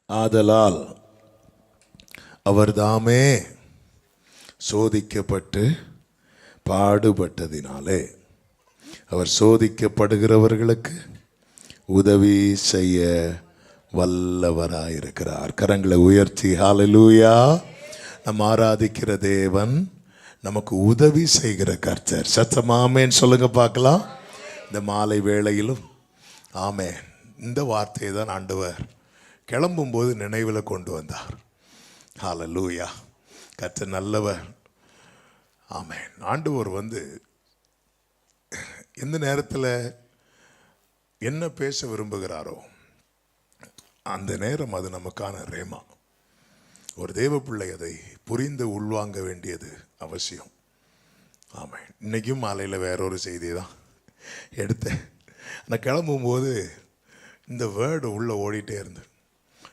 ஆதலால் அவர் தாமே சோதிக்கப்பட்டு பாடுபட்டதினாலே அவர் சோதிக்கப்படுகிறவர்களுக்கு உதவி செய்ய வல்லவராயிருக்கிறார். கரங்களை உயர்த்தி ஹல்லேலூயா. நம்ம ஆராதிக்கிற தேவன் நமக்கு உதவி செய்கிற கர்த்தர். சத்தமா ஆமென் சொல்லுங்க பார்க்கலாம். இந்த மாலை வேளையிலும் ஆமென். இந்த வார்த்தையை தான் ஆண்டவர் கிளம்பும்போது நினைவில் கொண்டு வந்தார். ஹல்லேலூயா. கர்த்தர் நல்லவர். ஆமென். ஆண்டவர் எந்த நேரத்தில் என்ன பேச விரும்புகிறாரோ அந்த நேரம் அது நமக்கான ரேமா. ஒரு தேவ பிள்ளை அதை புரிந்து உள்வாங்க வேண்டியது அவசியம். ஆமாம். இன்றைக்கும் மாலையில் வேறொரு செய்தி தான் எடுத்தேன். நான் கிளம்பும்போது இந்த வேர்டு உள்ளே ஓடிட்டே இருந்தது.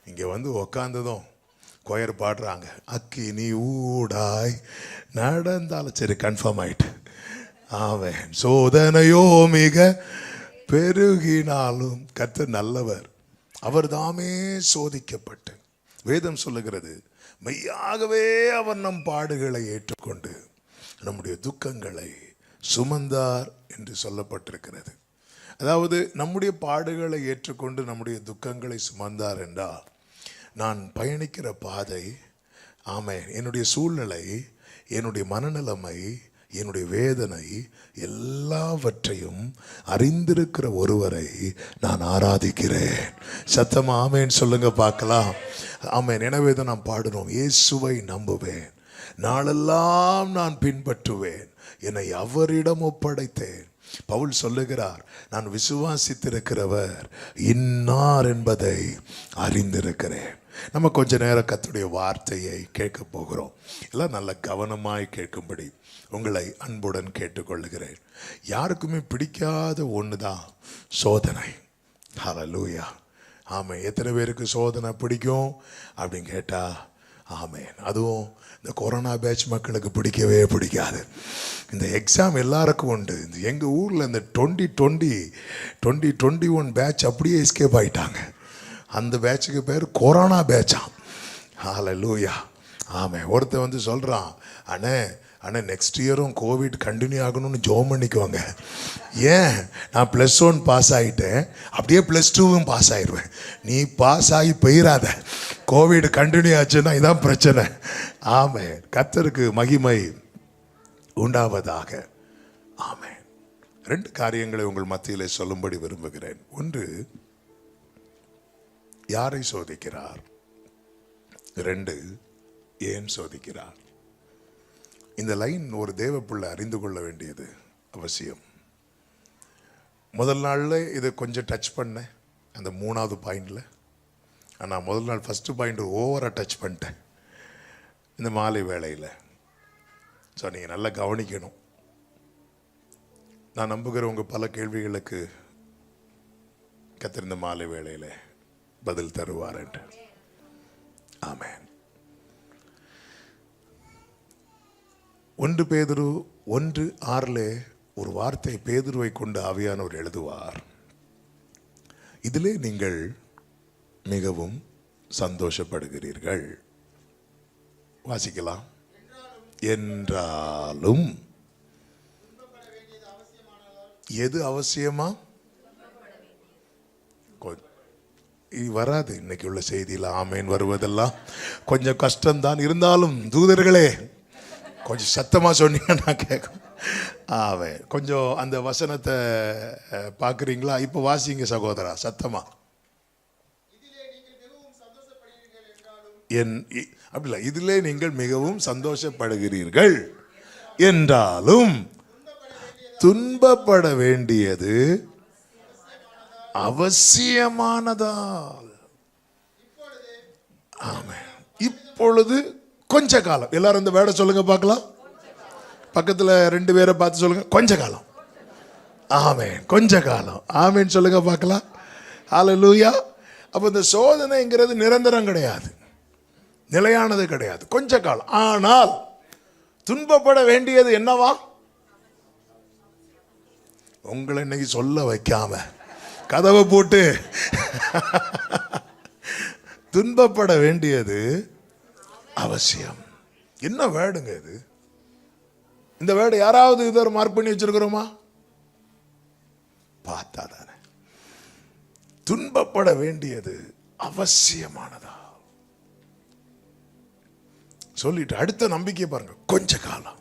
இங்கே உக்காந்ததும் கொயர் பாடுறாங்க, அக்கி நீ ஊடாய் நடந்தாலும் சரி கன்ஃபார்ம் ஆயிட்டு. ஆமென். சோதனையோ மிக பெருகினாலும் கர்த்தர் நல்லவர், அவர் தாமே சோதிக்கப்பட்டு. வேதம் சொல்லுகிறது, மெய்யாகவே அவர் நம் பாடுகளை ஏற்றுக்கொண்டு நம்முடைய துக்கங்களை சுமந்தார் என்று சொல்லப்பட்டிருக்கிறது. அதாவது நம்முடைய பாடுகளை ஏற்றுக்கொண்டு நம்முடைய துக்கங்களை சுமந்தார் என்றால், நான் பயணிக்கிற பாதை, ஆமென், என்னுடைய சூழ்நிலை, என்னுடைய மனநிலைமை, என்னுடைய வேதனை எல்லாவற்றையும் அறிந்திருக்கிற ஒருவரை நான் ஆராதிக்கிறேன். சத்தமா ஆமென் சொல்லுங்க பார்க்கலாம். ஆமென். எனவே தான் நாம் பாடுறோம், இயேசுவை நம்புவேன், நாளெல்லாம் நான் பின்பற்றுவேன், என்னை அவரிடம் ஒப்படைத்தேன். பவுல் சொல்லுகிறார், நான் விசுவாசித்திருக்கிறவர் இன்னார் என்பதை அறிந்திருக்கிறேன். நம்ம கொஞ்ச நேரம் கர்த்தருடைய வார்த்தையை கேட்க போகிறோம். எல்லாம் நல்ல கவனமாய் கேட்கும்படி உங்களை அன்புடன் கேட்டுக்கொள்ளுகிறேன். யாருக்குமே பிடிக்காத ஒன்று தான் சோதனை. ஹல்லேலூயா. ஆமென். எத்தனை பேருக்கு சோதனை பிடிக்கும் அப்படின்னு கேட்டால் ஆமென். அதுவும் இந்த கொரோனா பேட்ச் மக்களுக்கு பிடிக்கவே பிடிக்காது. இந்த எக்ஸாம் எல்லாருக்கும் உண்டு. இந்த எங்கள் ஊரில் இந்த 2021 பேட்ச் அப்படியே எஸ்கேப் ஆகிட்டாங்க. அந்த பேட்சுக்கு பேர் கொரோனா பேட்சாம். ஹல்லேலூயா. ஆமாம். ஒருத்தன் சொல்கிறான், அண்ணே நெக்ஸ்ட் இயரும் கோவிட் கண்டினியூ ஆகணும்னு ஜோம் பண்ணிக்குவாங்க. ஏன்? நான் +1 பாஸ் ஆகிட்டேன், அப்படியே +2வும் பாஸ் ஆயிடுவேன். நீ பாஸ் ஆகி போயிடாத, கோவிட் கண்டினியூ ஆச்சுன்னா இதான் பிரச்சனை. ஆமென். கர்த்தருக்கு மகிமை உண்டாவதாக. ஆமென். 2 காரியங்களை உங்கள் மத்தியிலே சொல்லும்படி விரும்புகிறேன். ஒன்று, யாரை சோதிக்கிறார்? 2, ஏன் சோதிக்கிறார்? இந்த லைன் ஒரு தேவ பிள்ளை அறிந்து கொள்ள வேண்டியது அவசியம். முதல் நாளில் இதை கொஞ்சம் டச் பண்ணேன், அந்த 3வது பாயிண்டில். ஆனால் முதல் நாள் ஃபஸ்ட்டு பாயிண்ட் ஓவராக டச் பண்ணிட்டேன் இந்த மாலை வேளையில். ஸோ நீங்கள் நல்லா கவனிக்கணும். நான் நம்புகிற உங்கள் பல கேள்விகளுக்கு கர்த்தர் இந்த மாலை வேளையில் பதில் தருவார் என்று. ஆமென். 1 பேதுரு 1:6 ஒரு வார்த்தை பேதுருவை கொண்டு ஆவியானவர் எழுதுவார், இதிலே நீங்கள் மிகவும் சந்தோஷப்படுகிறீர்கள். வாசிக்கலாம். என்றாலும் எது அவசியமா? வராது இன்னைக்கு உள்ள செய்தியில். ஆமேன் வருவதெல்லாம் கொஞ்சம் கஷ்டம்தான். இருந்தாலும் தூதர்களே கொஞ்சம் சத்தமாக சொன்னீங்கன்னா கேட்கும். ஆவே கொஞ்சம் அந்த வசனத்தை பார்க்குறீங்களா? இப்போ வாசிங்க சகோதரா சத்தமா. அப்படில இதிலே நீங்கள் மிகவும் சந்தோஷப்படுகிறீர்கள் என்றாலும் துன்பப்பட வேண்டியது அவசியமானதால். ஆமென். இப்பொழுது கொஞ்ச காலம். எல்லாரும் இந்த வேர்டை சொல்லுங்க பார்க்கலாம். பக்கத்தில் 2 பேரை பார்த்து சொல்லுங்க, கொஞ்ச காலம். ஆமென். கொஞ்ச காலம். ஆமென் சொல்லுங்க பார்க்கலாம். ஹல்லேலூயா. அப்போ இந்த சோதனைங்கிறது நிரந்தரம் கிடையாது, நிலையானது கிடையாது, கொஞ்ச காலம். ஆனால் துன்பப்பட வேண்டியது என்னவா? உங்களை இன்னைக்கு சொல்ல வைக்காம கதவை போட்டு துன்பப்பட வேண்டியது அவசியம். என்ன வேர்டுங்க இது? இந்த வேர்டு யாராவது இதோ மார்க் பண்ணி வச்சிருக்கிறோமா? பார்த்தா தானே. துன்பப்பட வேண்டியது அவசியமானதா சொல்லிட்டு அடுத்த நம்பிக்கை பாருங்க. கொஞ்ச காலம்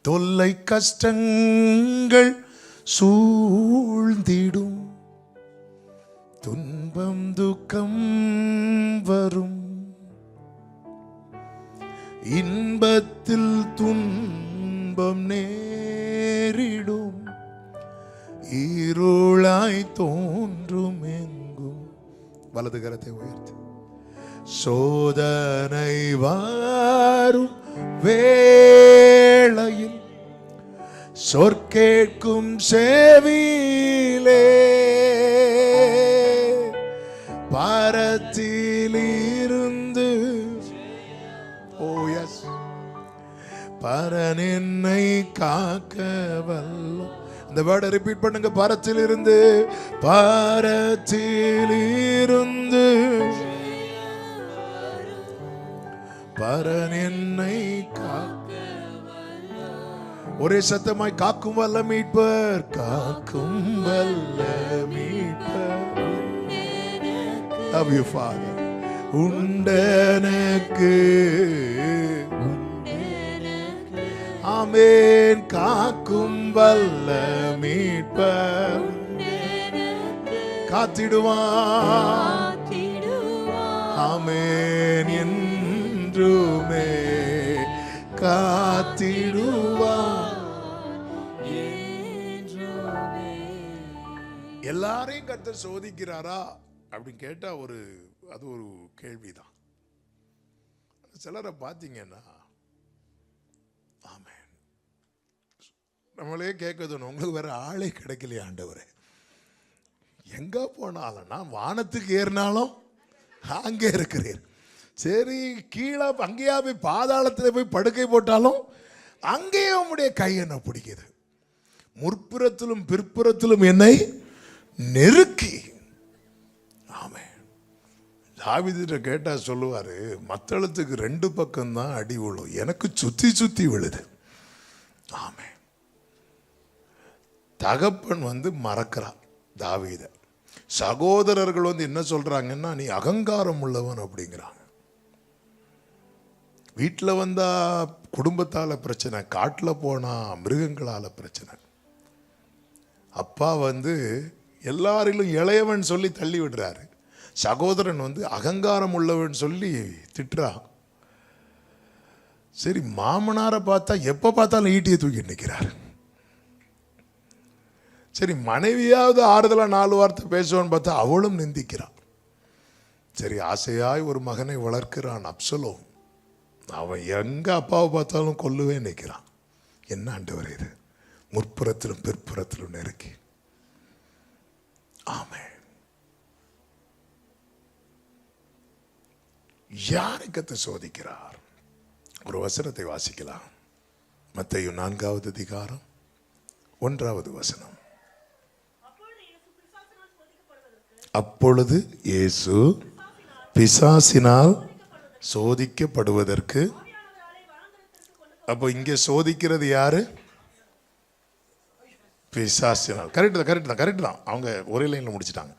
தொல்லை கஷ்டங்கள் சூழ்ந்திடும், துன்பம் துக்கம் வரும், இன்பத்தில் துன்பம் நேரிடும், இருளாய் தோன்றும் எங்கும். வலது கரத்தை உயர்த்தி. சோதனை வாரும் வேளையில் சொற்கேட்கும் செவியிலே, பரத்திலிருந்து பரன் என்னை காக்க வல்ல. இந்த வேர்டை ரிப்பீட் பண்ணுங்க. பரத்திலிருந்து பரன் என்னை காக்க. ஒரே சத்தமாய் காக்கும் வல்ல மீட்பர், காக்கும் வல்ல மீட்பர். Love you, Father. உண்டனக்கு ஆமென். காக்கும் வல்ல மீட்பர் காத்திடுவான். ஆமென். என்றுமே காத்திடுவான். எல்லாரையும் கர்த்தர் சோதிக்கிறாரா அப்படின்னு கேட்டா அது ஒரு கேள்விதான். சிலரை பார்த்தீங்கன்னா ஆமென் நம்மளே கேட்கணும், உங்களுக்கு வேற ஆளே கிடைக்கலையே ஆண்டவரே. எங்க போனாலும் நான் வானத்துக்கு ஏறினாலும் அங்கே இருக்கிறேன். சரி, கீழே அங்கேயா போய் பாதாளத்தில் போய் படுக்கை போட்டாலும் அங்கேயே உம்முடைய கை என்ன பிடிக்குது. முற்புறத்திலும் பிற்புறத்திலும் என்னை நெருக்கி. ஆமென். தாவீதுட்ட கேட்டா சொல்லுவாரு, மத்தளத்துக்கு 2 பக்கம் தான் அடி விழும், எனக்கு சுத்தி சுத்தி விழுது. ஆமென். தகப்பன் மறக்கிறான் தாவீத. சகோதரர்கள் என்ன சொல்றாங்கன்னா, நீ அகங்காரம் உள்ளவன் அப்படிங்கிறாங்க. வீட்டில் வந்தா குடும்பத்தால பிரச்சனை, காட்டில் போனா மிருகங்களால பிரச்சனை. அப்பா எல்லாரிலும் இளையவன் சொல்லி தள்ளி விடுறாரு. சகோதரன் அகங்காரம் உள்ளவன் சொல்லி திட்டுறான். சரி, மாமனாரை பார்த்தா எப்ப பார்த்தாலும் ஈட்டியை தூக்கி நிற்கிறாரு. சரி, மனைவியாவது ஆறுதலா 4 வார்த்தை பேசுவான்னு பார்த்தா அவளும் நிந்திக்கிறான். சரி, ஆசையாய் ஒரு மகனை வளர்க்கிறான் அப்சலோம். அவன் எங்க அப்பாவை பார்த்தாலும் கொல்லுவே நிற்கிறான். என்ன ஆண்டவரே இது? முற்புறத்திலும் பிற்புறத்திலும் நெருக்கி. ஆமென். யாரை கர்த்தர் சோதிக்கிறார்? ஒரு வசனத்தை வாசிக்கலாம். மத்தேயு 4வது அதிகாரம் 1வது வசனம். அப்பொழுது இயேசு பிசாசினால் சோதிக்கப்படுவதற்கு. அப்போ இங்கே சோதிக்கிறது யாரு? பிசாசினால். கரெக்ட் தான். அவங்க ஒரே லைன்ல முடிச்சிட்டாங்க.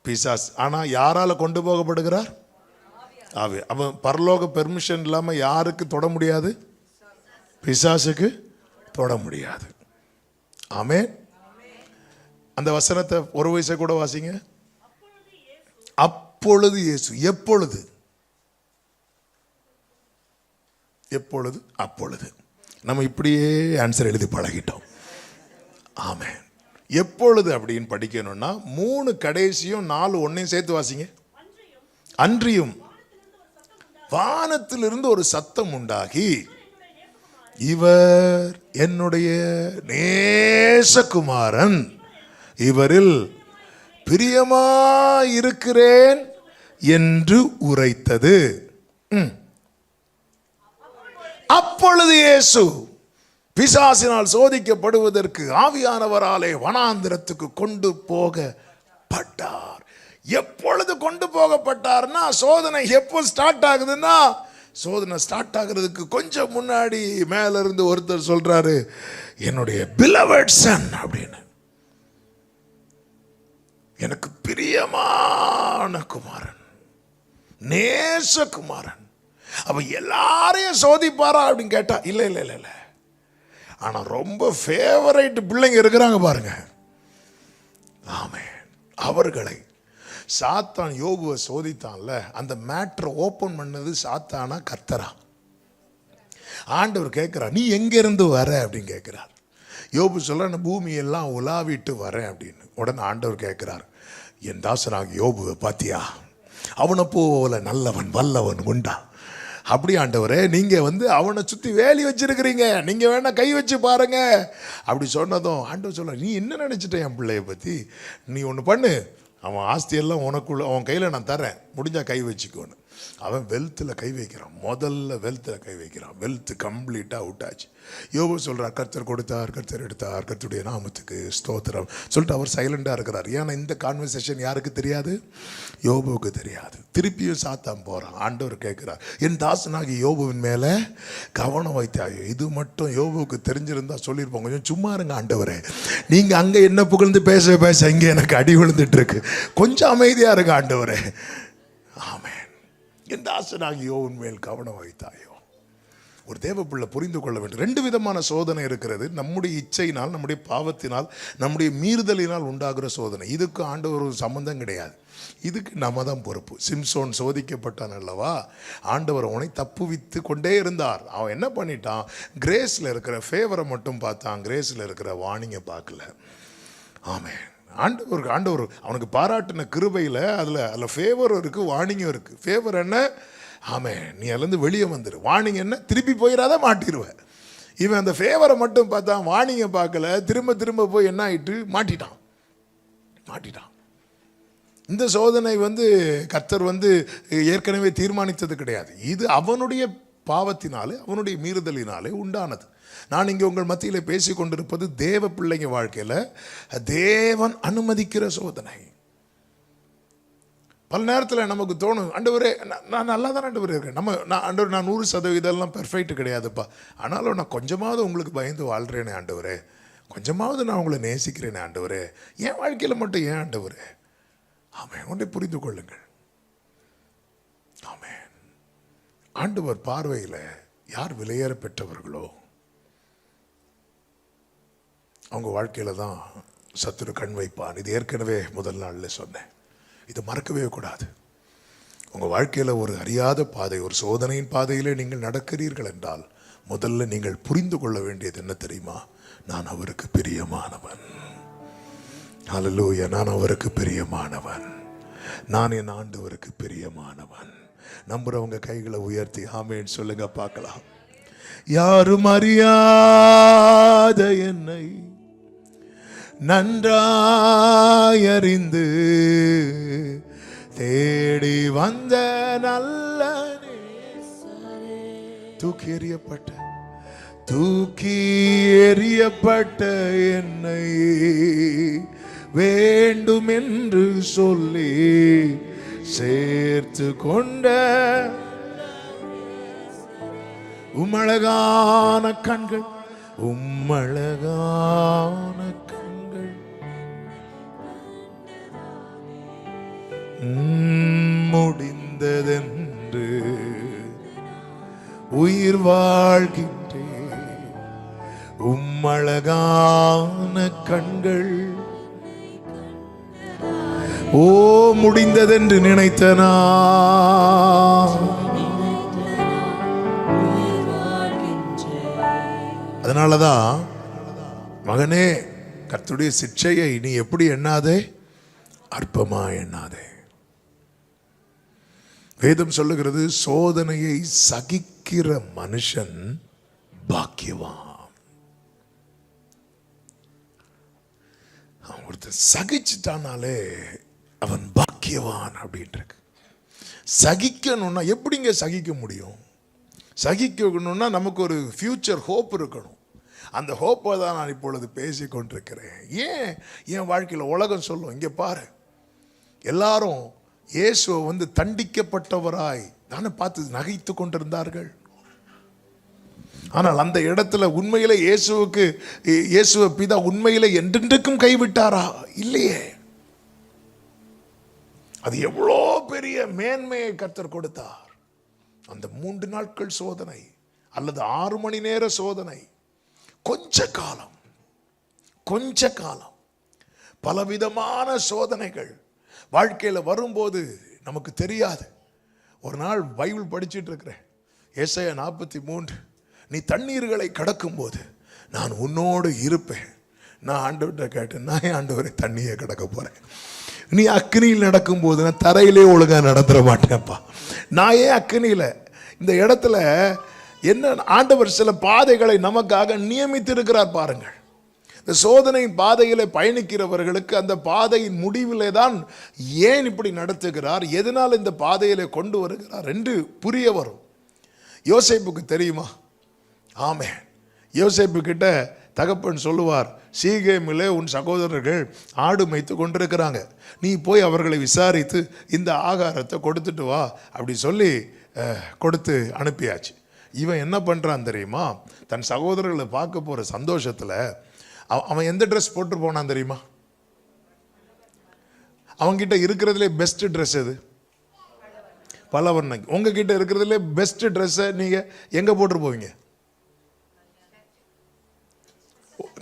பிசாஸ். ஆனா யாரால கொண்டு போகப்படுகிறார்? ஆவி. அப்ப பரலோக பெர்மிஷன் இல்லாம யாருக்கு தொட முடியாது? பிசாசுக்கு தொட முடியாது. ஆமென். அந்த வசனத்தை ஒரு வயசை கூட வாசிங்க. அப்பொழுது இயேசு. எப்பொழுது? எப்பொழுது? அப்பொழுது. நம்ம இப்படியே ஆன்சர் எழுதி பழகிட்டோம். ஆமென். எப்பொழுது அப்படின்னு படிக்கணும்னா 3 கடைசியும் 4 ஒன்னையும் சேர்த்து வாசிங்க. அன்றியும் வானத்திலிருந்து ஒரு சத்தம் உண்டாகி, இவர் என்னுடைய நேசகுமாரன், இவரில் பிரியமாயிருக்கிறேன் என்று உரைத்தது. அப்பொழுது இயேசு பிசாசினால் சோதிக்கப்படுவதற்கு ஆவியானவராலே வனாந்திரத்துக்கு கொண்டு போகப்பட்டார். போகப்பட்டார். எப்பொழுது கொண்டு போகப்பட்டார்னா, சோதனை எப்போ ஸ்டார்ட் ஆகுதுன்னா, சோதனை ஸ்டார்ட் ஆகிறதுக்கு கொஞ்சம் முன்னாடி மேல இருந்து ஒருத்தர் சொல்றாரு, என்னுடைய பிலவட் சன் அப்படின்னு, எனக்கு பிரியமான குமாரன், நேசகுமாரன். அப்ப எல்லாரையும் சோதிப்பாரா அப்படின்னு கேட்டா இல்ல இல்ல இல்ல இல்ல. ஆனா ரொம்ப ஃபேவரைட் பிள்ளைங்க இருக்கிறாங்க பாருங்க. ஆமென். அவர்களை சாத்தான் யோபுவை சோதித்தான்ல, அந்த மேட்டரை ஓபன் பண்ணது சாத்தானா கர்த்தரா? ஆண்டவர் கேட்கிறார், நீ எங்க இருந்து வர அப்படின்னு கேட்கிறார். யோபு சொல்ல, நான் பூமியெல்லாம் உலாவிட்டு வரேன் அப்படின்னு. உடனே ஆண்டவர் கேட்கிறார், என் தாசனாக யோபுவை பாத்தியா, அவனை போல நல்லவன் வல்லவன் உண்டா? அப்படி ஆண்டவரே, நீங்க அவனை சுத்தி வேலி வச்சிருக்கிறீங்க, நீங்க வேணா கை வச்சு பாருங்க அப்படி சொன்னதும் ஆண்டவர் சொல்ல, நீ என்ன நினைச்சிட்ட என் பிள்ளைய பத்தி? நீ ஒன்று பண்ணு, அவன் ஆஸ்தியெல்லாம் உனக்குள்ள அவன் கையில் நான் தரேன், முடிஞ்சா கை வச்சுக்கோன்னு. அவன் வெல்த்தில் கை வைக்கிறான். முதல்ல வெல்த்தில் கை வைக்கிறான். வெல்த் கம்ப்ளீட்டாக அவுட் ஆச்சு. யோபு சொல்கிறார், கர்த்தர் கொடுத்தார், கர்த்தர் எடுத்தார், கர்த்தருடைய நாமத்துக்கு ஸ்தோத்திரம் சொல்லிட்டு அவர் சைலண்டாக இருக்கிறார். ஏன்னா இந்த கான்வர்சேஷன் யாருக்கு தெரியாது? யோபுவுக்கு தெரியாது. திருப்பியும் சாத்தான் போகிறான். ஆண்டவர் கேட்குறார், என் தாசனாகி யோபுவின் மேலே கவனம் வைத்தாயோ. இது மட்டும் யோபுவுக்கு தெரிஞ்சிருந்தா சொல்லியிருப்போம், கொஞ்சம் சும்மா இருங்க ஆண்டவரே, நீங்கள் அங்கே என்ன புகழ்ந்து பேச பேச இங்கே எனக்கு அடி விழுந்துட்டு இருக்கு, கொஞ்சம் அமைதியாக இருங்க ஆண்டவரே. ஆமென். என் தாசனாகி யோபுவின் மேல் கவனம் வைத்தாயோ. ஒரு தேவ பிள்ளை புரிந்து கொள்ள வேண்டும், ரெண்டு விதமான சோதனை இருக்கிறது. நம்முடைய இச்சையினால், நம்முடைய பாவத்தினால், நம்முடைய மீறுதலினால் உண்டாகிற சோதனை. இதுக்கு ஆண்டவர் ஒரு சம்பந்தம் கிடையாது. இதுக்கு நம்ம தான் பொறுப்பு. சிம்சோன் சோதிக்கப்பட்டான் அல்லவா, ஆண்டவர் அவனை தப்புவித்து கொண்டே இருந்தார். அவன் என்ன பண்ணிட்டான்? கிரேஸில் இருக்கிற ஃபேவரை மட்டும் பார்த்தான், கிரேஸில் இருக்கிற வார்னிங்கை பார்க்கல. ஆமென். ஆண்டவர் அவனுக்கு பாராட்டின கிருபையில் அதில் ஃபேவரும் இருக்குது, வார்னிங்கும் இருக்குது. ஃபேவர் என்ன? ஆமென், நீ அதுலேருந்து வெளியே வந்துடு. வார்னிங் என்ன? திருப்பி போயிடாத, மாட்டிடுவேன். இவன் அந்த ஃபேவரை மட்டும் பார்த்தான், வார்னிங்கை பார்க்கல. திரும்ப திரும்ப போய் என்ன ஆயிட்டு மாட்டிட்டான். இந்த சோதனை கர்த்தர் ஏற்கனவே தீர்மானித்தது கிடையாது. இது அவனுடைய பாவத்தினாலே, அவனுடைய மீறுதலினாலே உண்டானது. நான் இங்கே உங்கள் மத்தியில் பேசி கொண்டிருப்பது தேவ பிள்ளைங்க வாழ்க்கையில் தேவன் அனுமதிக்கிற சோதனை. பல நேரத்தில் நமக்கு தோணும், ஆண்டவரே நான் நல்லா தான் ஆண்டவரே இருக்கேன், ஆண்டவர் நான் 100% பெர்ஃபெக்ட் கிடையாதுப்பா, ஆனாலும் நான் கொஞ்சமாவது உங்களுக்கு பயந்து வாழ்கிறேனே ஆண்டவரே, கொஞ்சமாவது நான் உங்களை நேசிக்கிறேனே ஆண்டவரே, என் வாழ்க்கையில் மட்டும் ஏன் ஆண்டவரே? ஆமென். ஒன்றை புரிந்து கொள்ளுங்கள். ஆமென். ஆண்டவர் பார்வையில் யார் விலையேற பெற்றவர்களோ அவங்க வாழ்க்கையில் தான் சத்துரு கண் வைப்பான். இது ஏற்கனவே முதல் நாளில் சொன்னேன், இதை மறக்கவே கூடாது. உங்கள் வாழ்க்கையில் ஒரு அறியாத பாதை, ஒரு சோதனையின் பாதையில் நீங்கள் நடக்கிறீர்கள் என்றால் முதல்ல நீங்கள் புரிந்து கொள்ள வேண்டியது என்ன தெரியுமா? நான் அவருக்கு பிரியமானவன். ஹல்லேலூயா. நான் அவருக்கு பிரியமானவன், நான் என் ஆண்டவருக்கு பிரியமானவன். நம்புறவங்க கைகளை உயர்த்தி ஆமென் சொல்லுங்க பார்க்கலாம். யாரும் அறியாத என்னை நன்றாய் அறிந்து தேடி வந்த நல்ல தூக்கி எறியப்பட்ட என்னை வேண்டும் என்று சொல்லி சேர்த்து கொண்ட உம்மழகான கண்கள், உம்மழகான கண்கள் முடிந்ததென்று உயிர் வாழ்கின்றேன். உம்மழகான கண்கள் ஓ முடிந்ததென்று நினைத்தனா, அதனாலதான் மகனே, கர்த்தருடைய சிட்சையை நீ எப்படி எண்ணாதே, அற்பமா எண்ணாதே. வேதம் சொல்லுகிறது, சோதனையை சகிக்கிற மனுஷன் பாக்கியவான். அவன் ஒருத்தர் சகிச்சுட்டானாலே அவன் பாக்கியவான் அப்படின்ட்டு. சகிக்கணும்னா எப்படிங்க சகிக்க முடியும்? சகிக்கணும்னா நமக்கு ஒரு ஃபியூச்சர் ஹோப் இருக்கணும். அந்த ஹோப்பை தான் நான் இப்பொழுது பேசி கொண்டிருக்கிறேன். ஏன் என் வாழ்க்கையில் உலகம் சொல்லும், இங்கே பாரு, எல்லாரும் இயேசுவை வந்து தண்டிக்கப்பட்டவராய் தானே பார்த்து நகைத்து கொண்டிருந்தார்கள். ஆனால் அந்த இடத்துல உண்மையிலே இயேசுவை பிதா உண்மையிலே என்றென்றைக்கும் கைவிட்டாரா? இல்லையே. அது எவ்வளோ பெரிய மேன்மையை கர்த்தர் கொடுத்தார். அந்த 3 நாட்கள் சோதனை அல்லது 6 மணி நேர சோதனை, கொஞ்ச காலம் பலவிதமான சோதனைகள் வாழ்க்கையில் வரும்போது நமக்கு தெரியாது. ஒரு நாள் பைபிள் படிச்சுட்டு இருக்கிறேன், ஏசாயா 43, நீ தண்ணீர்களை கடக்கும் போது நான் உன்னோடு இருப்பேன். நான் ஆண்டவர்கிட்ட கேட்டேன், நான் ஏன் ஆண்டவரை தண்ணியை கடக்க போறேன்? நீ அக்னியில் நடக்கும் போது நான் தரையிலே ஒழுங்கா நடந்துட மாட்டேன்ப்பா. நான் ஏன் அக்னியில்? இந்த இடத்துல என்ன, ஆண்டவர் சில பாதைகளை நமக்காக நியமித்து இருக்கிறார் பாருங்கள். இந்த சோதனையின் பாதையில பயணிக்கிறவர்களுக்கு அந்த பாதையின் முடிவிலே தான் ஏன் இப்படி நடத்துகிறார், எதனால் இந்த பாதையில கொண்டு வருகிறார் என்று புரிய வரும். யோசேப்புக்கு தெரியுமா? ஆமென். யோசேப்பு கிட்ட தகப்பன் சொல்லுவார், சீகேமிலே உன் சகோதரர்கள் ஆடு மேய்த்து கொண்டிருக்கிறாங்க, நீ போய் அவர்களை விசாரித்து இந்த ஆகாரத்தை கொடுத்துட்டு வா அப்படி சொல்லி கொடுத்து அனுப்பியாச்சு. இவன் என்ன பண்ணுறான் தெரியுமா? தன் சகோதரர்களை பார்க்க போகிற சந்தோஷத்தில் அவன் எந்த ட்ரெஸ் போட்டு போனான் தெரியுமா? அவன்கிட்ட இருக்கிறதுலே பெஸ்ட் ட்ரெஸ் எது? பலவர்ணம். உங்ககிட்ட இருக்கிறதுலே பெஸ்ட் ட்ரெஸ்ஸை நீங்கள் எங்கே போட்டு போவீங்க?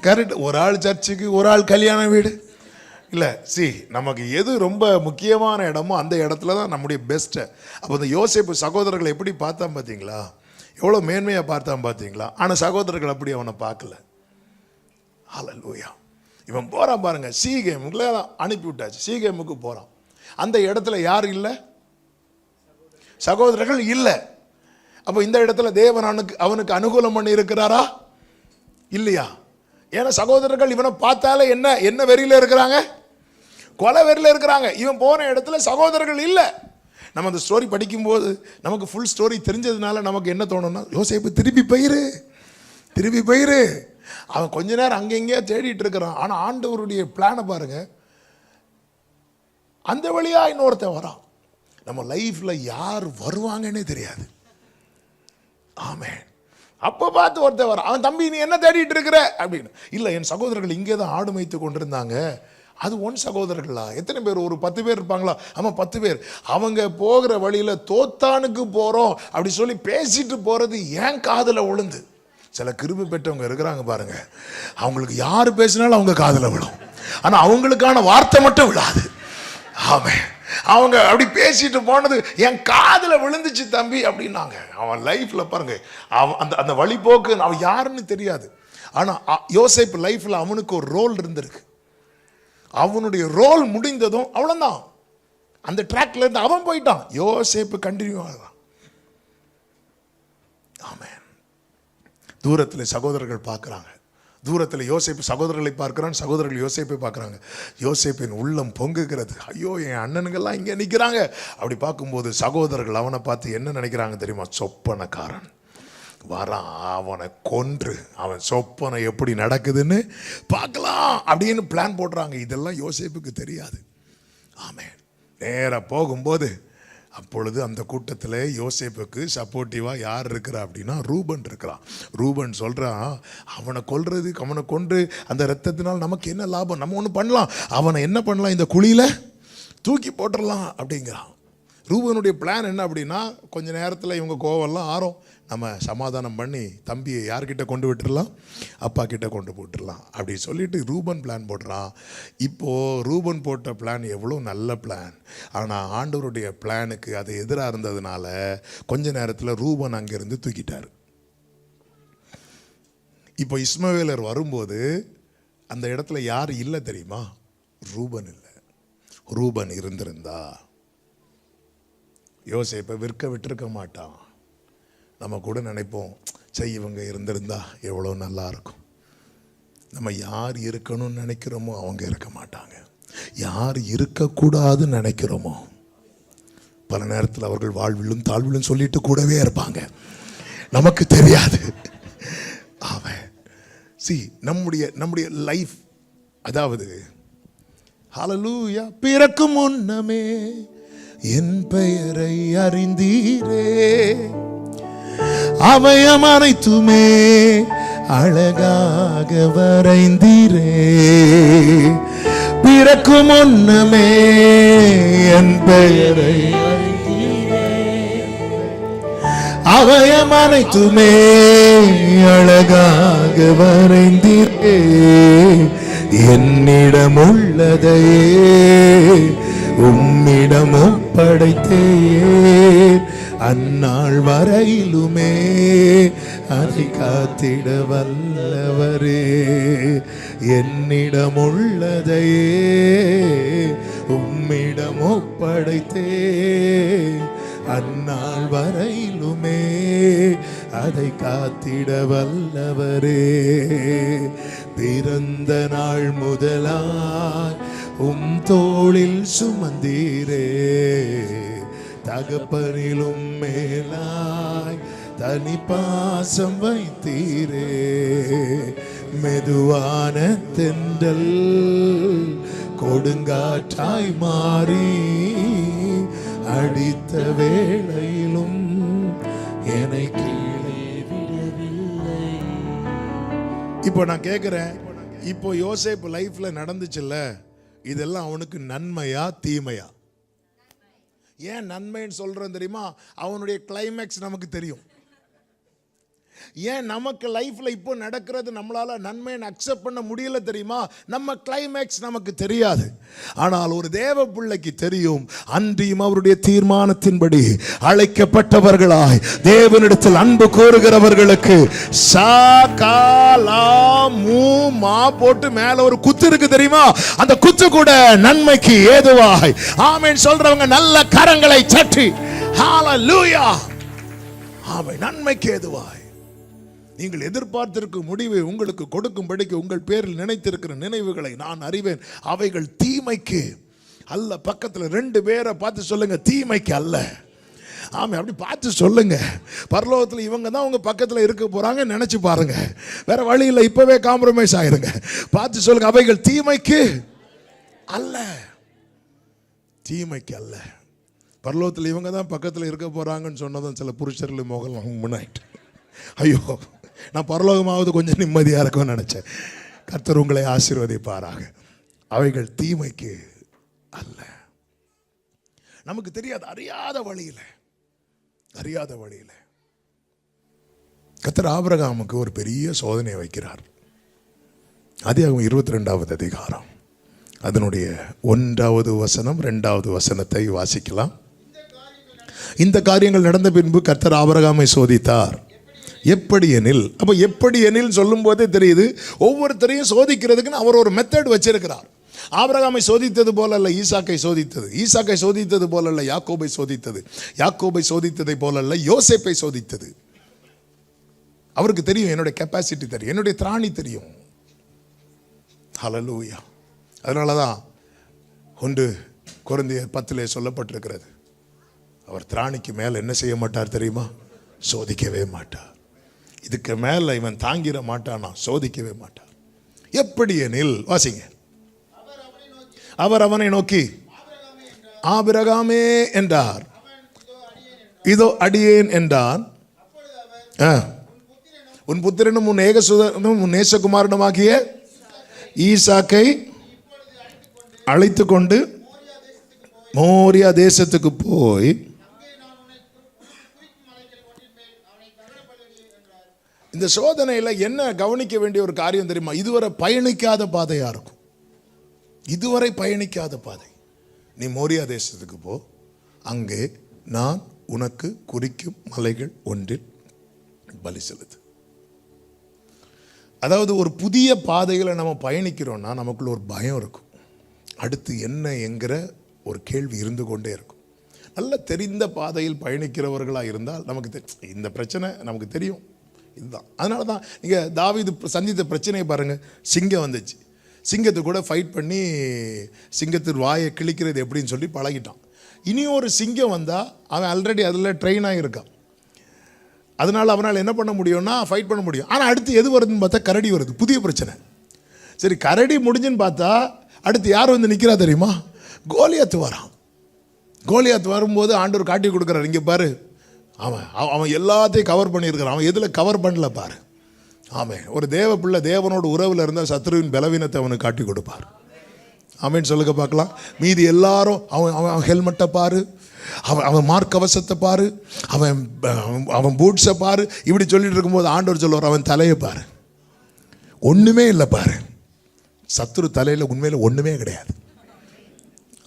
கரெக்ட். ஒரு ஆள் சர்ச்சுக்கு, ஒரு ஆள் கல்யாண வீடு. இல்லை, நமக்கு எது ரொம்ப முக்கியமான இடமோ அந்த இடத்துல தான் நம்முடைய பெஸ்ட்டை. அப்போ இந்த யோசேப்பு சகோதரர்களை எப்படி பார்த்தான் பார்த்தீங்களா? எவ்வளோ மேன்மையாக பார்த்தான் பார்த்தீங்களா? ஆனால் சகோதரர்கள் அப்படி அவனை பார்க்கல. ஹல்லேலூயா. இவன் போகிறான் பாருங்க, சீகேமுக்குள்ள அனுப்பி விட்டாச்சு. சீகேமுக்கு போகிறான். அந்த இடத்துல யார் இல்லை? சகோதரர்கள் இல்லை. அப்போ இந்த இடத்துல தேவன் அவனுக்கு அனுகூலம் பண்ணி இருக்கிறாரா? இல்லையா? ஏன்னா சகோதரர்கள் இவனை பார்த்தாலே என்ன வெறியில இருக்கிறாங்க? கொலை வெறியில இருக்கிறாங்க. இவன் போன இடத்துல சகோதரர்கள் இல்லை. நம்ம அந்த ஸ்டோரி படிக்கும்போது நமக்கு ஃபுல் ஸ்டோரி தெரிஞ்சதுனால நமக்கு என்ன தோணும்னா, யோசேப்பு திருப்பி போயிரு. அவன் கொஞ்ச நேரம் அங்கெங்கேயா தேடிட்டு இருக்கிறான். ஆனால் ஆண்டவருடைய பிளானை பாருங்க, அந்த வழியா இன்னொருத்தன் வரான். நம்ம லைஃப்ல யார் வருவாங்கன்னே தெரியாது. ஆமென். அப்போ பார்த்து ஒருத்தர் வரான், அவன் தம்பி நீ என்ன தேடிட்டு இருக்கிற அப்படின்னு. இல்லை, என் சகோதரர்கள் இங்கே தான் ஆடு மேய்த்து கொண்டிருந்தாங்க. அது ஒன் சகோதரர்களா? எத்தனை பேர்? ஒரு 10 பேர் இருப்பாங்களா? ஆமாம், 10 பேர். அவங்க போகிற வழியில் தோத்தானுக்கு போகிறோம் அப்படி சொல்லி பேசிட்டு போகிறது ஏன் காதில் விழுந்து. சில கிருபை பெற்றவங்க இருக்கிறாங்க பாருங்க, அவங்களுக்கு யார் பேசினாலும் அவங்க காதில் விழும், ஆனால் அவங்களுக்கான வார்த்தை மட்டும் விழாது. ஆமென். அவங்க அப்படி பேசிட்டு போனது என் காதில் விழுந்துச்சு தம்பி அப்படின்னாங்க. அவன் லைஃப்ல பாருங்க, அவன் அந்த வழிபோக்கு அவன் யாருன்னு தெரியாது. ஆனால் யோசேப்பு லைஃப்ல அவனுக்கு ஒரு ரோல் இருந்திருக்கு. அவனுடைய ரோல் முடிந்ததும் அவ்வளோதான், அந்த ட்ராக்ல இருந்து அவன் போயிட்டான். யோசேப்பு கண்டினியூ ஆகலாம். ஆமென். தூரத்தில் சகோதரர்கள் பார்க்குறாங்க, தூரத்தில் யோசேப்பு சகோதரர்களை பார்க்குறான், சகோதரர்கள் யோசேப்பை பார்க்குறாங்க. யோசேப்பின் உள்ளம் பொங்குகிறது. ஐயோ, என் அண்ணனுங்கெல்லாம் இங்கே நிற்கிறாங்க. அப்படி பார்க்கும்போது சகோதரர்கள் அவனை பார்த்து என்ன நினைக்கிறாங்க தெரியுமா? சொப்பனக்காரன் வரான், அவனை கொன்று அவன் சொப்பனை எப்படி நடக்குதுன்னு பார்க்கலாம் அப்படின்னு பிளான் போடுறாங்க. இதெல்லாம் யோசேப்புக்கு தெரியாது. ஆமென். நேராக போகும்போது அப்பொழுது அந்த கூட்டத்தில் யோசேப்புக்கு சப்போர்ட்டிவாக யார் இருக்கிறா அப்படின்னா ரூபன் இருக்கிறான். ரூபன் சொல்கிறான், அவனை கொல்றதுக்கு, அவனை கொன்று அந்த ரத்தத்தினால் நமக்கு என்ன லாபம்? நம்ம ஒன்று பண்ணலாம், அவனை என்ன பண்ணலாம், இந்த குழியில் தூக்கி போட்டுடலாம் அப்படிங்கிறான். ரூபனுடைய பிளான் என்ன அப்படின்னா, கொஞ்ச நேரத்தில் இவங்க கோவம்லாம் ஆறும், நம்ம சமாதானம் பண்ணி தம்பியை யார்கிட்ட கொண்டு விட்டுடலாம், அப்பா கிட்ட கொண்டு போட்டுடலாம் அப்படி சொல்லிட்டு ரூபன் பிளான் போடுறான். இப்போது ரூபன் போட்ட பிளான் எவ்வளோ நல்ல பிளான், ஆனால் ஆண்டவருடைய பிளானுக்கு அது எதிராக இருந்ததுனால கொஞ்ச நேரத்தில் ரூபன் அங்கேருந்து தூக்கிட்டார். இப்போ இஸ்மவேலர் வரும்போது அந்த இடத்துல யார் இல்லை தெரியுமா? ரூபன் இல்லை. ரூபன் இருந்திருந்தா யோசேப்பை விற்க விட்டுருக்க மாட்டான். நம்ம கூட நினைப்போம், சரி இவங்க இருந்திருந்தா எவ்வளோ நல்லா இருக்கும். நம்ம யார் இருக்கணும்னு நினைக்கிறோமோ அவங்க இருக்க மாட்டாங்க. யார் இருக்கக்கூடாதுன்னு நினைக்கிறோமோ பல நேரத்தில் அவர்கள் வாழ்விலும் தாழ்விலும் சொல்லிட்டு கூடவே இருப்பாங்க, நமக்கு தெரியாது. அவன் நம்முடைய லைஃப், அதாவது ஹல்லேலூயா. பிறக்கும் முன்னமே என் பெயரை அறிந்தீரே, அவயம் அனைத்துமே அழகாக வரைந்தீரே. பிறக்கும் முன்னமே என் பெயரை அவயம் அனைத்துமே அழகாக வரைந்தீரே. என்னிடம் உள்ளதையே உம்மிடம் ஒப்படைத்தேன், அந்நாள் வரையிலுமே அதை காத்திட வல்லவரே. என்னிடம் உள்ளதையே உம்மிடம் ஒப்படைத்தேன், அந்நாள் வரையிலுமே அதை காத்திட வல்லவரே. பிறந்த நாள் முதலாய் உம் தோளில் சுமந்தீரே, தகப்பனிலும் மேலாய் தனி பாசம் வைத்தீரே. மெதுவான தென்றல் கொடுங்காற்றாய் மாறி அடித்த வேளையிலும் என்னை கீழே விடவில்லை. இப்போ நான் கேட்கிறேன், இப்போ யோசேப்பு லைஃப்ல நடந்துச்சுல்ல, இதெல்லாம் அவனுக்கு நன்மையா தீமையா? ஏன் நன்மைன்னு சொல்றேன் தெரியுமா? அவனுடைய கிளைமேக்ஸ் நமக்கு தெரியும். ஏன் நமக்கு லைஃப்ல இப்போ நடக்கிறது நம்மளால நன்மையை அக்செப்ட் பண்ண முடியல தெரியுமா? நம்ம கிளைமேக்ஸ் நமக்கு தெரியாது. ஆனால் ஒரு தேவ பிள்ளைக்கு தெரியும். அன்றியும் அவருடைய தீர்மானத்தின்படி அழைக்கப்பட்டவர்களாய் தேவனிடத்தில் அன்பு கோருகிறவர்களுக்கு போட்டு மேல ஒரு குத்து இருக்கு தெரியுமா? அந்த குத்து கூட நன்மைக்கு ஏதுவாய். ஆமென் சொல்றவங்க நல்ல கரங்களை தட்டி ஹல்லேலூயா. ஆமென். நன்மைக்கு ஏதுவாய் நீங்கள் எதிர்பார்த்திருக்கும் முடிவை உங்களுக்கு கொடுக்கும்படிக்கு உங்கள் பேரில் நினைத்திருக்கிற நினைவுகளை நான் அறிவேன், அவைகள் தீமைக்கு அல்ல. பக்கத்தில் 2 பேரை பார்த்து சொல்லுங்க, தீமைக்கு அல்ல. ஆமாம், அப்படி பார்த்து சொல்லுங்க. பரலோகத்தில் இவங்க தான் உங்க பக்கத்தில் இருக்க போறாங்க நினைச்சு பாருங்க. வேற வழி இல்லை, இப்பவே காம்ப்ரமைஸ் ஆயிருங்க. பார்த்து சொல்லுங்க, அவைகள் தீமைக்கு அல்ல. தீமைக்கு அல்ல. பரலோகத்தில் இவங்க தான் பக்கத்தில் இருக்க போறாங்கன்னு சொன்னதும் சில புருஷர்கள் முகம் முன்னாயிட்டு, ஐயோ நான் பரலோகமாவது கொஞ்சம் நிம்மதியாக இருக்கும்னு நினைச்சேன். கர்த்தர் உங்களை ஆசீர்வதிப்பாராக. அவைகள் தீமைக்கு அல்ல. நமக்கு தெரியாது, அறியாத வழியில் கர்த்தர் ஆபிரகாமுக்கு ஒரு பெரிய சோதனை வைக்கிறார். ஆதியாகமம் 22வது அதிகாரம் அதனுடைய 1வது வசனம் 2வது வசனத்தை வாசிக்கலாம். இந்த காரியங்கள் நடந்த பின்பு கர்த்தர் ஆபிரகாமை சோதித்தார். எப்படி எனில், அப்போ எப்படி எனில் சொல்லும் போதே தெரியுது, ஒவ்வொருத்தரையும் சோதிக்கிறதுக்குன்னு அவர் ஒரு மெத்தட் வச்சிருக்கிறார். ஆபிரகாமை சோதித்தது போல அல்ல ஈசாக்கை சோதித்தது, ஈசாக்கை சோதித்தது போல அல்ல யாக்கோபை சோதித்தது, யாக்கோபை சோதித்ததை போல அல்ல யோசேப்பை சோதித்தது. அவருக்கு தெரியும், என்னுடைய கெப்பாசிட்டி தெரியும், என்னுடைய திராணி தெரியும். ஹல்லேலூயா. அதனால தான் 1 கொரிந்தியர் 10 சொல்லப்பட்டிருக்கிறது, அவர் திராணிக்கு மேல் என்ன செய்ய மாட்டார் தெரியுமா? சோதிக்கவே மாட்டார். இதுக்கு மேல இவன் தாங்கிட மாட்டானா, சோதிக்கவே மாட்டார். எப்படி எனில் வாசிங்க. அவர் அவனை நோக்கி ஆபிரகாமே என்றார். இதோ அடியேன் என்றான். உன் புத்திரனும் உன் ஏகசுதனும் உன் நேசகுமாரனுமாகிய ஈசாக்கை அழைத்து கொண்டு மோரியா தேசத்துக்கு போய் இந்த சோதனையில் என்ன கவனிக்க வேண்டிய ஒரு காரியம் தெரியுமா? இதுவரை பயணிக்காத பாதையா இருக்கும். இதுவரை பயணிக்காத பாதை. நீ மோரியா தேசத்துக்கு போ, அங்கே நான் உனக்கு குறிக்கும் மலைகள் ஒன்றில் பலி செலுத்து. அதாவது ஒரு புதிய பாதைகளை நம்ம பயணிக்கிறோம்னா நமக்குள்ள ஒரு பயம் இருக்கும். அடுத்து என்ன என்கிற ஒரு கேள்வி இருந்து கொண்டே இருக்கும். நல்ல தெரிந்த பாதையில் பயணிக்கிறவர்களாக இருந்தால் நமக்கு இந்த பிரச்சனை நமக்கு தெரியும், இதுதான். அதனால தான் நீங்கள் தாவீது சந்தித்த பிரச்சனையை பாருங்கள். சிங்கம் வந்துச்சு, சிங்கத்தை கூட ஃபைட் பண்ணி சிங்கத்தின் வாயை கிழிக்கிறது எப்படின்னு சொல்லி பழகிட்டான். இனி ஒரு சிங்கம் வந்தால் அவன் ஆல்ரெடி அதில் ட்ரெயின் ஆகியிருக்கான். அதனால் அவனால் என்ன பண்ண முடியும்னா ஃபைட் பண்ண முடியும். ஆனால் அடுத்து எது வருதுன்னு பார்த்தா கரடி வருது, புதிய பிரச்சனை. சரி, கரடி முடிஞ்சுன்னு பார்த்தா அடுத்து யார் வந்து நிற்கிறா தெரியுமா? கோலியாத் வரான். கோலியாத் வரும்போது ஆண்டவர் காட்டி கொடுக்குறாரு, இங்கே பாரு, அவன் எல்லாத்தையும் கவர் பண்ணியிருக்கிறான், அவன் எதில் கவர் பண்ணல பாரு. ஆமாம், ஒரு தேவ பிள்ளை தேவனோட உறவில் இருந்தால் சத்ருவின் பலவீனத்தை அவனுக்கு காட்டி கொடுப்பார். ஆமேன்னு சொல்லுங்க பார்க்கலாம். மீதி எல்லாரும் அவன் ஹெல்மெட்டை பாரு, அவன் மார்க் கவசத்தை பாரு, அவன் பூட்ஸை பாரு, இப்படி சொல்லிட்டு இருக்கும்போது ஆண்டவர் சொல்லுவார், அவன் தலையை பாரு, ஒன்றுமே இல்லை பாரு. சத்ரு தலையில் உண்மையில் ஒன்றுமே கிடையாது.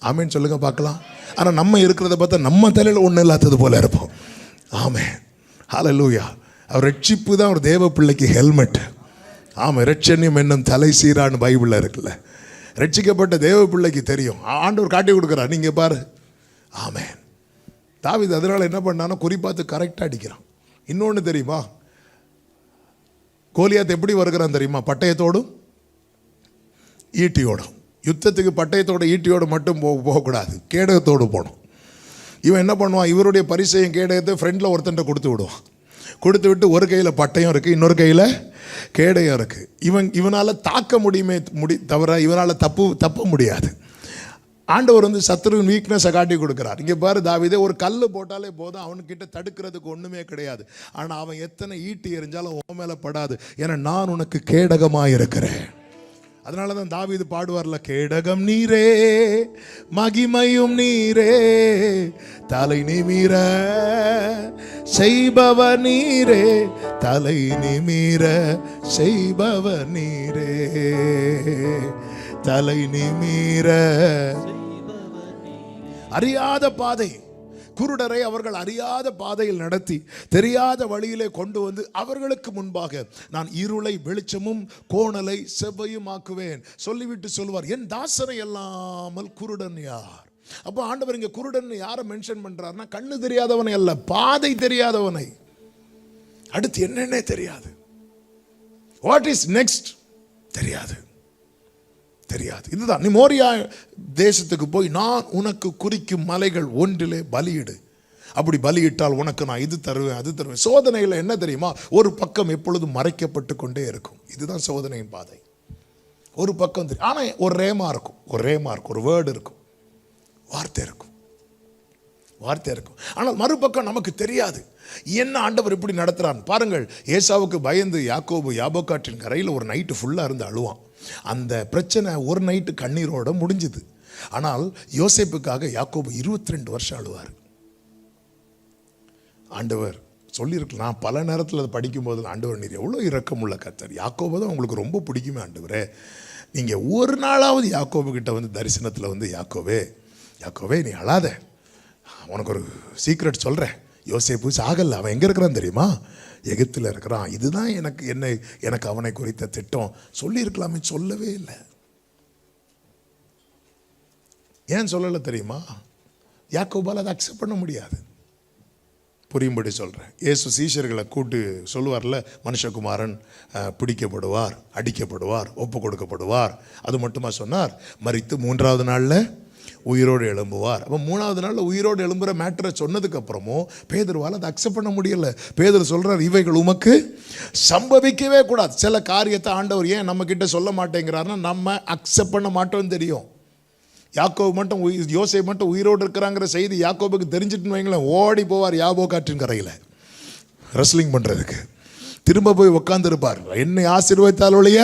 ஆமேன்னு சொல்லுங்க பார்க்கலாம். ஆனால் நம்ம இருக்கிறத பார்த்தா நம்ம தலையில் ஒன்றும் இல்லாதது போல இருப்போம். ஆமே, ஹல்லேலூயா. அவர் ரட்சிப்பு தான் ஒரு தேவ பிள்ளைக்கு ஹெல்மெட். ஆமாம், ரட்சண்யம் என்னும் தலை சீரான்னு பைபிளில் இருக்குல்ல. ரட்சிக்கப்பட்ட தேவ பிள்ளைக்கு தெரியும், ஆண்டவர் காட்டி கொடுக்குறார், நீங்கள் பாரு. ஆமே, தாவீது அதனால் என்ன பண்ணான்னா குறிப்பாத்து கரெக்டாக அடிக்கிறான். இன்னொன்று தெரியுமா, கோலியாத் எப்படி வருகிறான் தெரியுமா? பட்டயத்தோடும் ஈட்டியோடும். யுத்தத்துக்கு பட்டயத்தோட ஈட்டியோடு மட்டும் போகக்கூடாது, கேடகத்தோடு போகணும். இவன் என்ன பண்ணுவான், இவருடைய பரிசையும் கேடகத்தை ஃப்ரெண்டில் ஒருத்தன்ட்ட கொடுத்து விடுவான். கொடுத்து விட்டு ஒரு கையில் பட்டயம் இருக்குது, இன்னொரு கையில் கேடயம் இருக்குது. இவனால் தாக்க தவிர இவனால் தப்ப முடியாது. ஆண்டவர் வந்து சத்ருவின் வீக்னஸை காட்டி கொடுக்குறார். இங்கே பாரு தாவீதே, ஒரு கல் போட்டாலே போதும், அவனுக்கிட்ட தடுக்கிறதுக்கு ஒன்றுமே கிடையாது. ஆனால் அவன் எத்தனை ஈட்டி எறிஞ்சாலும் உன் மேலே படாது, ஏன்னா நான் உனக்கு கேடகமாக இருக்கிறேன். அதனால தான் தாவீது பாடுவார்ல, கேடகம் நீரே மகிமையும் நீரே, தலை நிமிர செய்பவர் நீரே, தலை நிமிர செய்பவர் நீரே, தலை நிமிர. அறியாத பாதை, குருடரை அவர்கள் அறியாத பாதையில் நடத்தி தெரியாத வழியிலே கொண்டு வந்து அவர்களுக்கு முன்பாக நான் இருளை வெளிச்சமும் கோணலை செவ்வையும் ஆக்குவேன் சொல்லிவிட்டு சொல்வார், என் தாசனை அல்லாமல் குருடன் யார்? அப்போ ஆண்டவர் இங்கே குருடன் யாரை மென்ஷன் பண்றாருன்னா, கண்ணு தெரியாதவனை அல்ல, பாதை தெரியாதவனை. அடுத்து என்னன்னே தெரியாது, வாட் இஸ் நெக்ஸ்ட் தெரியாது. இதுதான், நீ மோரியா தேசத்துக்கு போய் நான் உனக்கு குறிக்கும் மலைகள் ஒன்றிலே பலியிடு, அப்படி பலியிட்டால் உனக்கு நான் இது தருவேன் அது தருவேன். சோதனையில் என்ன தெரியுமா, ஒரு பக்கம் எப்பொழுதும் மறைக்கப்பட்டு கொண்டே இருக்கும். இதுதான் சோதனையின் பாதை. ஒரு பக்கம் தெரியும், ஆனால் ஒரு ரேமா இருக்கும், ஒரு வேர்டு இருக்கும், வார்த்தை இருக்கும். ஆனால் மறுபக்கம் நமக்கு தெரியாது என்ன ஆண்டவர் இப்படி நடத்துறான். பாருங்கள், ஏசாவுக்கு பயந்து யாக்கோபு யாபோக்காற்றின் கரையில் ஒரு நைட்டு ஃபுல்லாக இருந்து அழுவான். அந்த பிரச்சனை ஒரு நைட்டு கண்ணீரோட முடிஞ்சுது. ஆனால் யோசேப்புக்காக யாக்கோபு 22 வருஷம் அழுவார். ஆண்டவர் சொல்லியிருக்கலாம், நான் பல நேரத்தில் அதை படிக்கும்போது, ஆண்டவர் நீர் எவ்வளோ இரக்கமுள்ள கர்த்தர், யாக்கோபு தான் உங்களுக்கு ரொம்ப பிடிக்குமே ஆண்டவரே, நீங்கள் ஒரு நாளாவது யாக்கோபு கிட்ட வந்து தரிசனத்தில் வந்து யாக்கோவே நீ அழாத, உனக்கு ஒரு சீக்ரெட் சொல்கிறேன், யோசேப்பு சாகல்ல, அவன் எங்கே இருக்கிறான் தெரியுமா? எகிப்தில் இருக்கிறான். இதுதான் எனக்கு அவனை குறித்த திட்டம். சொல்லியிருக்கலாமே, சொல்லவே இல்லை. ஏன் சொல்லலை தெரியுமா? யாக்கோபால் அதை அக்செப்ட் பண்ண முடியாது. புரியும்படி சொல்கிறேன். இயேசு சீஷர்களை கூட்டு சொல்லுவார்ல, மனுஷகுமாரன் பிடிக்கப்படுவார், அடிக்கப்படுவார், ஒப்பு கொடுக்கப்படுவார். அது மட்டுமா சொன்னார், மரித்து 3வது நாளில் உயிரோடு எழும்புவார். அப்போ 3வது நாளில் உயிரோடு எழும்புகிற மேட்டரை சொன்னதுக்கு அப்புறமும் பேதுருவால் அதை அக்செப்ட் பண்ண முடியல. பேதுரு சொல்கிறார், இவைகள் உமக்கு சம்பவிக்கவே கூடாது. சில காரியத்தை ஆண்டவர் ஏன் நம்ம கிட்ட சொல்ல மாட்டேங்கிறாருன்னா, நம்ம அக்செப்ட் பண்ண மாட்டோம்னு தெரியும். யாக்கோபு மட்டும் யோசேப்பு மட்டும் உயிரோடு இருக்கிறாங்கிற செய்தி யாக்கோபுக்கு தெரிஞ்சிட்டுன்னு வைங்களேன், ஓடி போவார் யாபோக்காற்றின் கரையில் ரெஸ்லிங் பண்ணுறதுக்கு. திரும்ப போய் உட்காந்துருப்பார். என்னை ஆசீர்வதித்தால் ஒழிய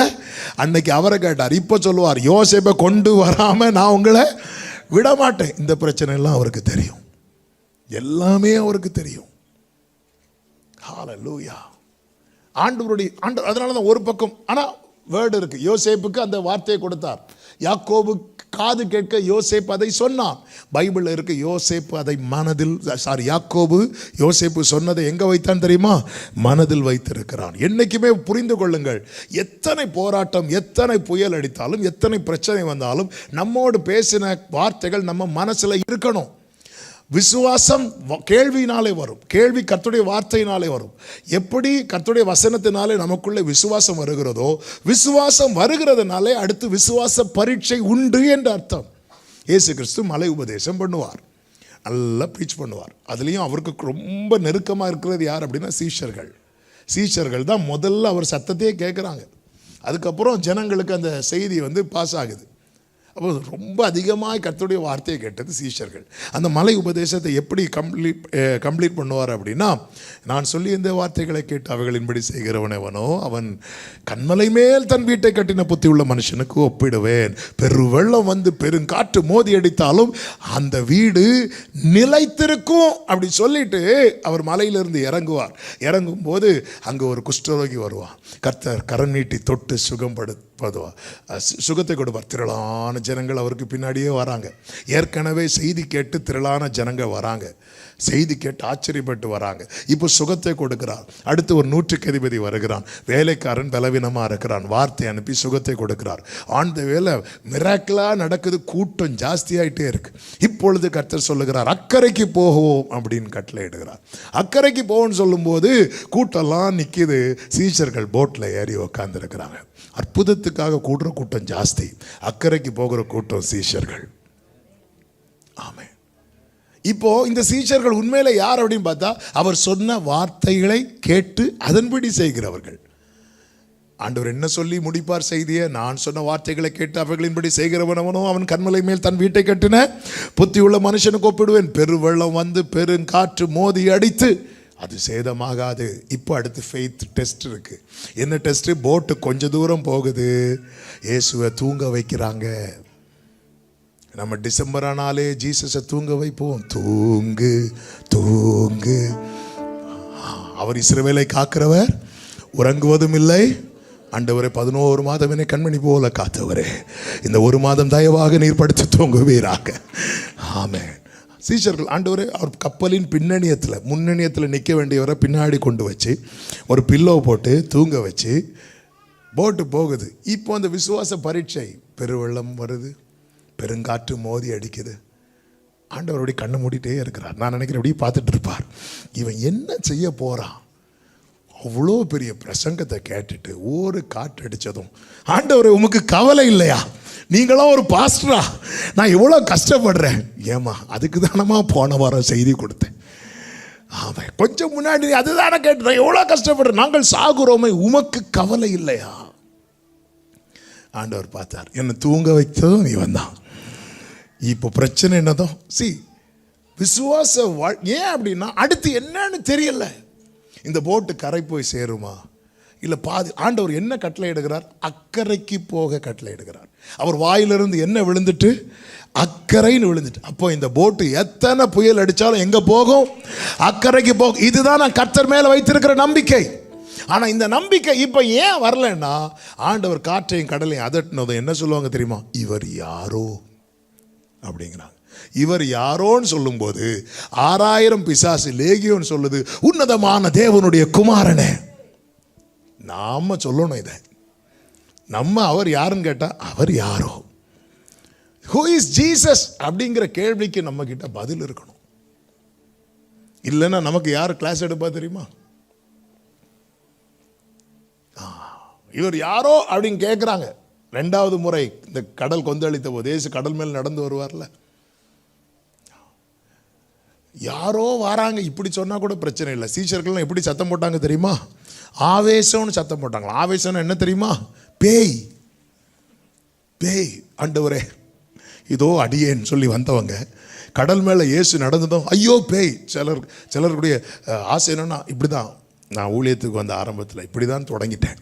அன்னைக்கு அவரை கேட்டார். இப்போ சொல்லுவார், யோசேப்பை கொண்டு வராமல் நான் உங்களை விடமாட்டேன். இந்த பிரச்சனை எல்லாம் அவருக்கு தெரியும், எல்லாமே அவருக்கு தெரியும். ஹல்லேலூயா. ஆண்டவருடைய அதனால தான் ஒரு பக்கம் ஆனால் வேர்டு இருக்கு. யோசேப்புக்கு அந்த வார்த்தையை கொடுத்தார், யாக்கோபு காது கேட்க யோசேப்பு அதை சொன்னான். பைபிளில் இருக்கு, யோசேப்பு அதை யாக்கோபு யோசேப்பு சொன்னதை எங்க வைத்தான் தெரியுமா? மனதில் வைத்திருக்கிறான். என்னைக்குமே புரிந்து கொள்ளுங்கள், எத்தனை போராட்டம், எத்தனை புயல் அடித்தாலும், எத்தனை பிரச்சனை வந்தாலும் நம்மோடு பேசின வார்த்தைகள் நம்ம மனசுல இருக்கணும். விசுவாசம் கேள்வியினாலே வரும், கேள்வி கர்த்தருடைய வார்த்தையினாலே வரும். எப்படி கர்த்தருடைய வசனத்தினாலே நமக்குள்ளே விசுவாசம் வருகிறதோ, விசுவாசம் வருகிறதுனாலே அடுத்து விசுவாச பரீட்சை உண்டு என்று அர்த்தம். இயேசு கிறிஸ்து மலை உபதேசம் பண்ணுவார், நல்லா ப்ரீச் பண்ணுவார். அதுலேயும் அவருக்கு ரொம்ப நெருக்கமாக இருக்கிறது யார் அப்படின்னா சீஷர்கள் தான் முதல்ல அவர் சத்தத்தையே கேட்குறாங்க. அதுக்கப்புறம் ஜனங்களுக்கு அந்த செய்தி பாஸ் ஆகுது. அப்போ ரொம்ப அதிகமாக கர்த்தருடைய வார்த்தையை கேட்டது சீஷர்கள். அந்த மலை உபதேசத்தை எப்படி கம்ப்ளீட் பண்ணுவார் அப்படின்னா, நான் சொல்லி இந்த வார்த்தைகளை கேட்டு அவைகளின்படி செய்கிறவனவனோ அவன் கண்மலை மேல் தன் வீட்டை கட்டின புத்தி உள்ள மனுஷனுக்கு ஒப்பிடுவேன். பெருவெள்ளம் வந்து பெருங்காற்று மோதி அடித்தாலும் அந்த வீடு நிலைத்திருக்கும் அப்படி சொல்லிட்டு அவர் மலையிலிருந்து இறங்குவார். இறங்கும் போது அங்கே ஒரு குஷ்டரோகி வருவான். கர்த்தர் கரம் நீட்டி தொட்டு சுகத்தை கொடுப்பார். திரளான ஜனங்கள் அவருக்கு பின்னாடியே வராங்க. ஏற்கனவே செய்தி கேட்டு திரளான ஜனங்கள் வராங்க. செய்தி கேட்டு ஆச்சரியப்பட்டு வராங்க. இப்போ சுகத்தை கொடுக்கிறார். அடுத்து ஒரு 100க்கு அதிபதி வருகிறான். வேலைக்காரன் பலவீனமாக இருக்கிறான். வார்த்தை அனுப்பி சுகத்தை கொடுக்கிறார். ஆண்ட வேலை மிராக்கிளாக நடக்குது. கூட்டம் ஜாஸ்தியாயிட்டே இருக்கு. இப்பொழுது கர்த்தர் சொல்லுகிறார், அக்கறைக்கு போவோம் அப்படின்னு கட்டளை இடுகிறார். அக்கறைக்கு போவோம்னு சொல்லும்போது கூட்டம்லாம் நிற்கிது. சீஷர்கள் போட்டில் ஏறி உக்காந்துருக்கிறாங்க. அற்புதத்துக்காக கூடுற கூட்டம் ஜாஸ்தி, அக்கறைக்கு போகிற கூட்டம் சீஷர்கள். ஆமே. இப்போ இந்த சீஷர்கள் உண்மையில யார் அப்படின்னு பார்த்தா, அவர் சொன்ன வார்த்தைகளை கேட்டு அதன்படி செய்கிறவர்கள். ஆண்டவர் என்ன சொல்லி முடிப்பார் செய்தியை? நான் சொன்ன வார்த்தைகளை கேட்டு அவைகளின்படி செய்கிறவனவனோ அவன் கண்மலை மேல் தன் வீட்டை கட்டின புத்தி உள்ள மனுஷனுக்கு ஒப்பிடுவேன். பெருவெள்ளம் வந்து பெருங்காற்று மோதி அடித்து அது சேதமாகாது. இப்போ அடுத்து ஃபெய்த் டெஸ்ட் இருக்கு. என்ன டெஸ்ட்? போட்டு கொஞ்ச தூரம் போகுது, இயேசுவை தூங்க வைக்கிறாங்க. நம்ம டிசம்பர் ஆனாலே ஜீசஸை தூங்க வைப்போம். தூங்கு தூங்கு, அவர் இஸ்ரவேலை காக்கிறவர், உறங்குவதும் இல்லை. ஆண்டவரே 11 மாதம் என்னை கண்மணி போல காத்தவரே, இந்த 1 மாதம் தயவாக நீர் படுத்து தூங்குவீராக. ஆமென். சீஷர்கள் ஆண்டவரே அவர் கப்பலின் முன்னணியத்தில் நிற்க வேண்டியவரை பின்னாடி கொண்டு வச்சு ஒரு பில்லோ போட்டு தூங்க வச்சு போட்டு போகுது. இப்போ அந்த விசுவாச பரீட்சை, பெருவெள்ளம் வருது, பெருங்காற்று மோதி அடிக்குது. ஆண்டவருடைய கண்ணை மூடிட்டே இருக்கிறார். நான் நினைக்கிறேன் அப்படியே பார்த்துட்டு இருப்பார், இவன் என்ன செய்ய போறான். அவ்வளோ பெரிய பிரசங்கத்தை கேட்டுட்டு ஒரு காற்று அடித்ததும், ஆண்டவரே உமக்கு கவலை இல்லையா? நீங்களாம் ஒரு பாஸ்டரா? நான் எவ்வளோ கஷ்டப்படுறேன். ஏமா அதுக்கு தானம்மா போன வாரம் செய்தி கொடுத்தேன். ஆமாம், கொஞ்சம் முன்னாடி அதுதானே கேட்டுறேன். எவ்வளோ கஷ்டப்படுறேன், நாங்கள் சாகுறோமே, உமக்கு கவலை இல்லையா? ஆண்டவர் பார்த்தார், என்னை தூங்க வைத்ததும் இவன் தான். இப்போ பிரச்சனை என்னதான்? விசுவாச ஏன் அப்படின்னா அடுத்து என்னன்னு தெரியல. இந்த போட்டு கரை போய் சேருமா இல்லை பாதி? ஆண்டவர் என்ன கட்டளை எடுக்கிறார்? அக்கறைக்கு போக கட்டளை எடுக்கிறார். அவர் வாயிலிருந்து என்ன விழுந்துட்டு? அக்கறைன்னு விழுந்துட்டு. அப்போ இந்த போட்டு எத்தனை புயல் அடித்தாலும் எங்கே போகும்? அக்கறைக்கு போகும். இதுதான் நான் கர்த்தர் மேலே வைத்திருக்கிற நம்பிக்கை. ஆனால் இந்த நம்பிக்கை இப்போ ஏன் வரலன்னா, ஆண்டவர் காற்றையும் கடலையும் அதட்டினதும் என்ன சொல்லுவாங்க தெரியுமா? இவர் யாரோ அப்படிங்கிறாங்க. இவர் யாரோன்னு சொல்லும்போது 6000 பிசாசு லேகியோன்னு சொல்லுது, உன்னதமான தேவனுடைய குமாரனே. நாம சொல்லணும் இதை. நம்ம அவர் யாருன்னு கேட்டா அவர் யாரோ, ஹூ இஸ் ஜீசஸ் அப்படிங்கிற கேள்விக்கு நம்ம கிட்ட பதில் இருக்கணும். இல்லைன்னா நமக்கு யார் கிளாஸ் எடுப்பா தெரியுமா? இவர் யாரோ அப்படின்னு கேட்குறாங்க. 2வது முறை இந்த கடல் கொந்தளித்த போது இயேசு கடல் மேல் நடந்து வருவார்ல, யாரோ வராங்க இப்படி சொன்னா கூட பிரச்சனை இல்லை. சீஷர்கள்லாம் எப்படி சத்தம் போட்டாங்க தெரியுமா? ஆவேசம்னு சத்தம் போட்டாங்களா. ஆவேசம்னு என்ன தெரியுமா? பேய். பேய். ஆண்டவரே இதோ அடியேன்னு சொல்லி வந்தவங்க கடல் மேலே இயேசு நடந்ததும் ஐயோ பேய். சிலருடைய ஆசை என்னன்னா, இப்படி தான் நான் ஊழியத்துக்கு வந்த ஆரம்பத்தில் இப்படி தான் தொடங்கிட்டேன்.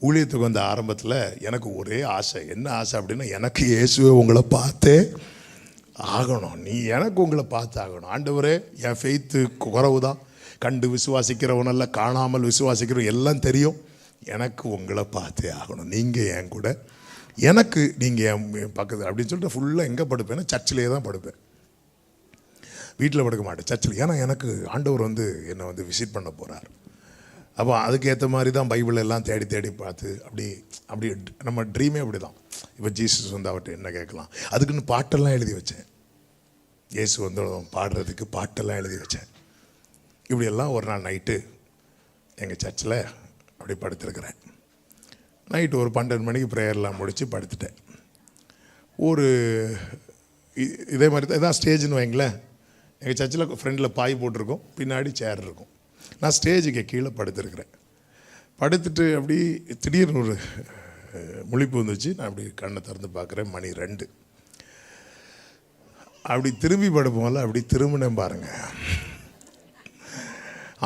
ஊழியத்துக்கு வந்த ஆரம்பத்தில் எனக்கு ஒரே ஆசை. என்ன ஆசை அப்படின்னா, எனக்கு இயேசுவை உங்களை பார்த்தே ஆகணும். நீ எனக்கு உங்களை பார்த்து ஆகணும். ஆண்டவரே என் ஃபெய்த்து குறவு தான், கண்டு விசுவாசிக்கிறவனல்ல, காணாமல் விசுவாசிக்கிறவன் எல்லாம் தெரியும். எனக்கு உங்களை பார்த்தே ஆகணும். நீங்கள் என் கூட, எனக்கு நீங்கள் என் பக்கத்தில் அப்படின்னு சொல்லிட்டு ஃபுல்லாக எங்கே படுப்பேன்னா சர்ச்சிலே தான் படுப்பேன். வீட்டில் படுக்க மாட்டேன், சர்ச்சில். ஏன்னா எனக்கு ஆண்டவர் என்னை விசிட் பண்ண போகிறார். அப்போ அதுக்கேற்ற மாதிரி தான் பைபிள் எல்லாம் தேடி தேடி பார்த்து அப்படி நம்ம ட்ரீமே அப்படி தான். இப்போ ஜீசஸ் அவர்கிட்ட என்ன கேட்கலாம், அதுக்குன்னு பாட்டெல்லாம் எழுதி வச்சேன். இயேசு பாடுறதுக்கு பாட்டெல்லாம் எழுதி வச்சேன். இப்படியெல்லாம் ஒரு நாள் நைட்டு எங்கள் சர்ச்சில் அப்படி படுத்துருக்குறேன். நைட்டு ஒரு 12 மணிக்கு ப்ரேயர்லாம் முடித்து படுத்துட்டேன். இதே மாதிரி தான் இதான் ஸ்டேஜ்னு வைங்களேன். எங்கள் சர்ச்சில் ஃப்ரெண்டில் பாய் போட்டிருக்கோம், பின்னாடி சேர் இருக்கும். நான் ஸ்டேஜுக்கு கீழே படுத்துருக்குறேன். படுத்துட்டு அப்படி திடீர்னு ஒரு முழிப்பு வந்துச்சு. நான் அப்படி கண்ணை திறந்து பார்க்குறேன், மணி 2. அப்படி திரும்பி படுப்போம்ல, அப்படி திரும்பினேன் பாருங்க.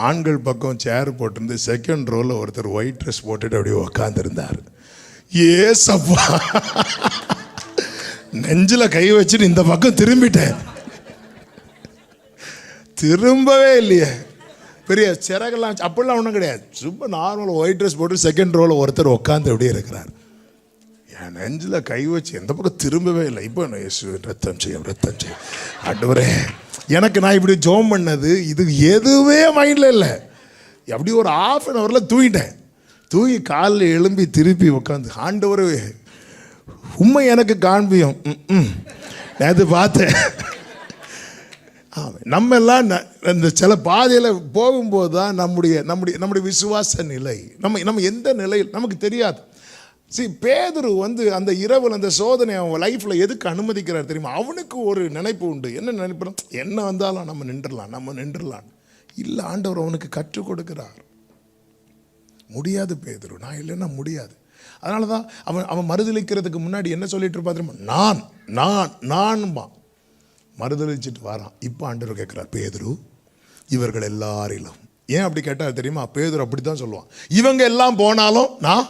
ஆண்கள் பக்கம் சேர் போட்டிருந்து செகண்ட் ரோவில் ஒருத்தர் ஒயிட் ட்ரெஸ் போட்டுட்டு அப்படியே உக்காந்துருந்தார். ஏசப்பா, நெஞ்சில் கை வச்சுட்டு இந்த பக்கம் திரும்பிட்டேன். திரும்பவே இல்லையே. பெரிய சிறகெல்லாம் அப்படிலாம் ஒன்றும் கிடையாது. சும்மா நார்மல் ஒயிட் ட்ரெஸ் போட்டு செகண்ட் ரோவில் ஒருத்தர் உட்காந்து அப்படியே இருக்கிறார். என் நெஞ்சில் கை வச்சு எந்த பக்கம் திரும்பவே இல்லை. இப்போ ரத்தம் செய்யும் ஆண்டவரே, எனக்கு நான் இப்படி ஜோம் பண்ணது இது எதுவே மைண்டில் இல்லை. அப்படி ஒரு ½ an hour தூங்கிட்டேன். தூங்கி காலில் எழும்பி திருப்பி உட்காந்து, ஆண்டவரே உண்மை எனக்கு காண்பியும். நேற்று பார்த்தேன். நம்ம எல்லாம் இந்த சில பாதையில் போகும்போது தான் நம்முடைய விசுவாச நிலை, நம்ம எந்த நிலையில் நமக்கு தெரியாது. பேதுரு அந்த இரவில் அந்த சோதனை அவன் லைஃப்பில் எதுக்கு அனுமதிக்கிறார் தெரியுமா? அவனுக்கு ஒரு நினைப்பு உண்டு. என்ன நினைப்பு? என்ன வந்தாலும் நம்ம நின்றுடலாம். இல்லை, ஆண்டவர் அவனுக்கு கற்றுக் கொடுக்கிறார். முடியாது பேதுரு, நான் இல்லைன்னா முடியாது. அதனால தான் அவன் மறுதளிக்கிறதுக்கு முன்னாடி என்ன சொல்லிட்டு இருப்பா தெரியுமா? நான்மா மறுதளிச்சுட்டு வரான். இப்போ ஆண்டவர் கேட்குறார், பேதுரு இவர்கள் எல்லாரிலும். ஏன் அப்படி கேட்டார் தெரியுமா? பேதுரு அப்படி தான் சொல்லுவான், இவங்க எல்லாம் போனாலும் நான்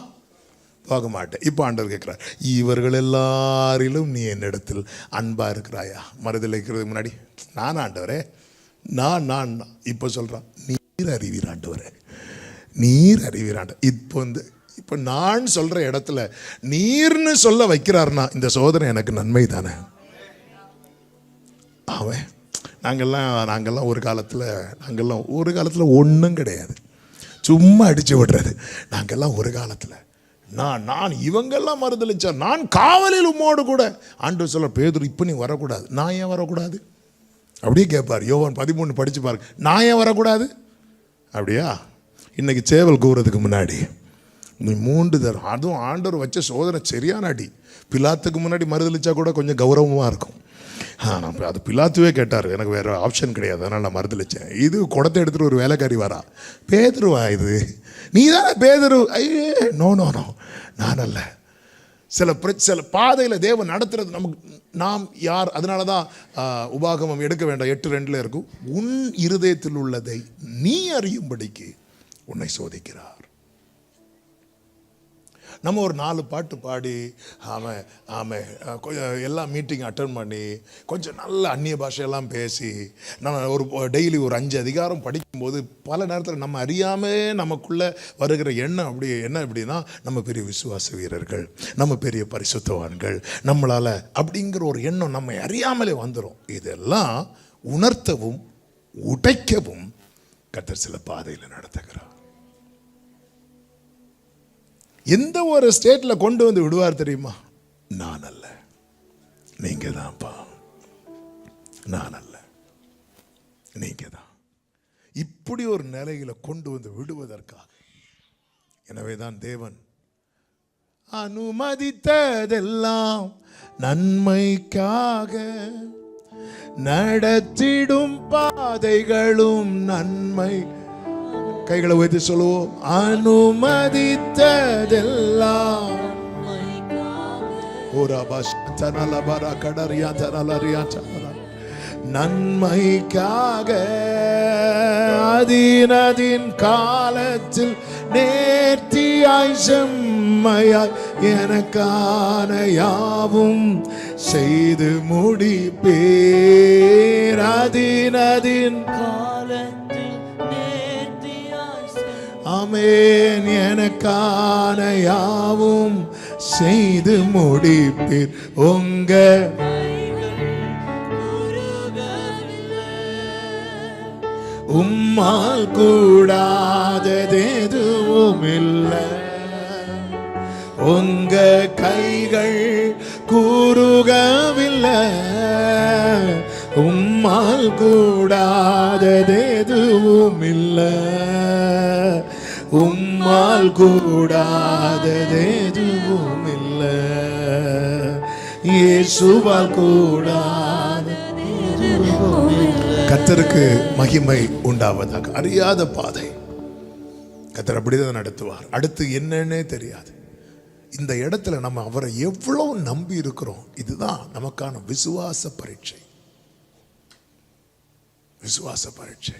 போக மாட்டேன். இப்போ ஆண்டவர் கேட்குறார், இவர்கள் எல்லாரிலும் நீ என்னிடத்தில் அன்பா இருக்கிறாயா? மறுதளிக்கிறதுக்கு முன்னாடி நான் ஆண்டவரே நான் இப்போ சொல்கிறான், நீர் அறிவீர் ஆண்டவரே, நீர் அறிவீராண்ட. இப்போ நான் சொல்கிற இடத்துல நீர்னு சொல்ல வைக்கிறார்னா இந்த சோதனை எனக்கு நன்மை தானே. அவன் நாங்கள்லாம் ஒரு காலத்தில் ஒன்றும் கிடையாது, சும்மா அடித்து விடுறது. நாங்கள்லாம் ஒரு காலத்தில் நான் இவங்கெல்லாம் மறுதளிச்சார், நான் காவலில் உம்மோடு கூட. ஆண்டவர் சொல்ல, பேதுரு இப்போ நீ வரக்கூடாது. நான் ஏன் வரக்கூடாது? அப்படியே கேட்பார். யோவான் 13 படித்து பாருங்க. நான் ஏன் வரக்கூடாது? அப்படியா? இன்னைக்கு சேவல் கூறதுக்கு முன்னாடி நீ 3 தரம், அதுவும் ஆண்டவர் வச்ச சோதனை சரியான அடி. பிலாத்துக்கு முன்னாடி மறுதளிச்சா கூட கொஞ்சம் கௌரவமாக இருக்கும். நான் அது பிலாத்துவே கேட்டார், எனக்கு வேறு ஆப்ஷன் கிடையாது, அதனால் நான் மறுதளித்தேன். இது குடத்தை எடுத்துகிட்டு ஒரு வேலைக்காரி வரா, பேதுருவா இது? நீ தானே பேதுரு? ஐயே, நோ நான் அல்ல. சில பாதையில் தேவன் நடத்துறது நாம் யார்? அதனால தான் உபாகமம் எடுக்க வேண்டாம் 8:2 இருக்கும், உன் இருதயத்தில் உள்ளதை நீ அறியும்படிக்கு உன்னை சோதிக்கிறார். நம்ம ஒரு 4 பாட்டு பாடி எல்லாம் மீட்டிங் அட்டன் பண்ணி கொஞ்சம் நல்ல அந்நிய பாஷையெல்லாம் பேசி நம்ம ஒரு டெய்லி ஒரு 5 அதிகாரம் படிக்கும்போது பல நேரத்தில் நம்ம அறியாமே நமக்குள்ளே வருகிற எண்ணம் என்ன எப்படின்னா, நம்ம பெரிய விசுவாச வீரர்கள், நம்ம பெரிய பரிசுத்தவான்கள், நம்மளால் அப்படிங்கிற ஒரு எண்ணம் நம்ம அறியாமலே வந்துடும். இதெல்லாம் உணர்த்தவும் உடைக்கவும் கர்த்தர் சில பாதையில் நடத்துகிறார். எந்த ஒரு ஸ்டேட்டில் கொண்டு வந்து விடுவார் தெரியுமா? நான் அல்ல, நீங்க தான்ப்பா, நான் அல்ல, நீங்க தான். இப்படி ஒரு நிலையில கொண்டு வந்து விடுவதற்காக. எனவே தான் தேவன் அனுமதித்ததெல்லாம் நன்மைக்காக, நடத்திடும் பாதைகளும் நன்மை. கைகளை உயர்த்தி சொல்லுவோம், அனுமதித்ததெல்லாம் நன்மைக்காக, அதின் காலத்தில் நேர்த்தியாய் செம்மையாய் எனக்கான யாவும் செய்து முடிப்பேர். அதின் ஆமென், எனக்கான யாவும் செய்து முடிப்பீர். உங்க உம்மால் கூடாதது எதுவும் இல்லை. உங்க கைகள் கூறுகவில்லை. உம்மால் கூடாதது எதுவும் இல்லை. உம்மால் கூடாதது எதுவும் இல்லை. இயேசுவால் கூடாதது எதுவும் இல்லை. கர்த்தருக்கு மகிமை உண்டாவதாக. அறியாத பாதை கர்த்தர் அப்படிதான் நடத்துவார். அடுத்து என்னன்னே தெரியாது. இந்த இடத்துல நம்ம அவரை எவ்வளவு நம்பி இருக்கிறோம். இதுதான் நமக்கான விசுவாச பரீட்சை. விசுவாச பரீட்சை.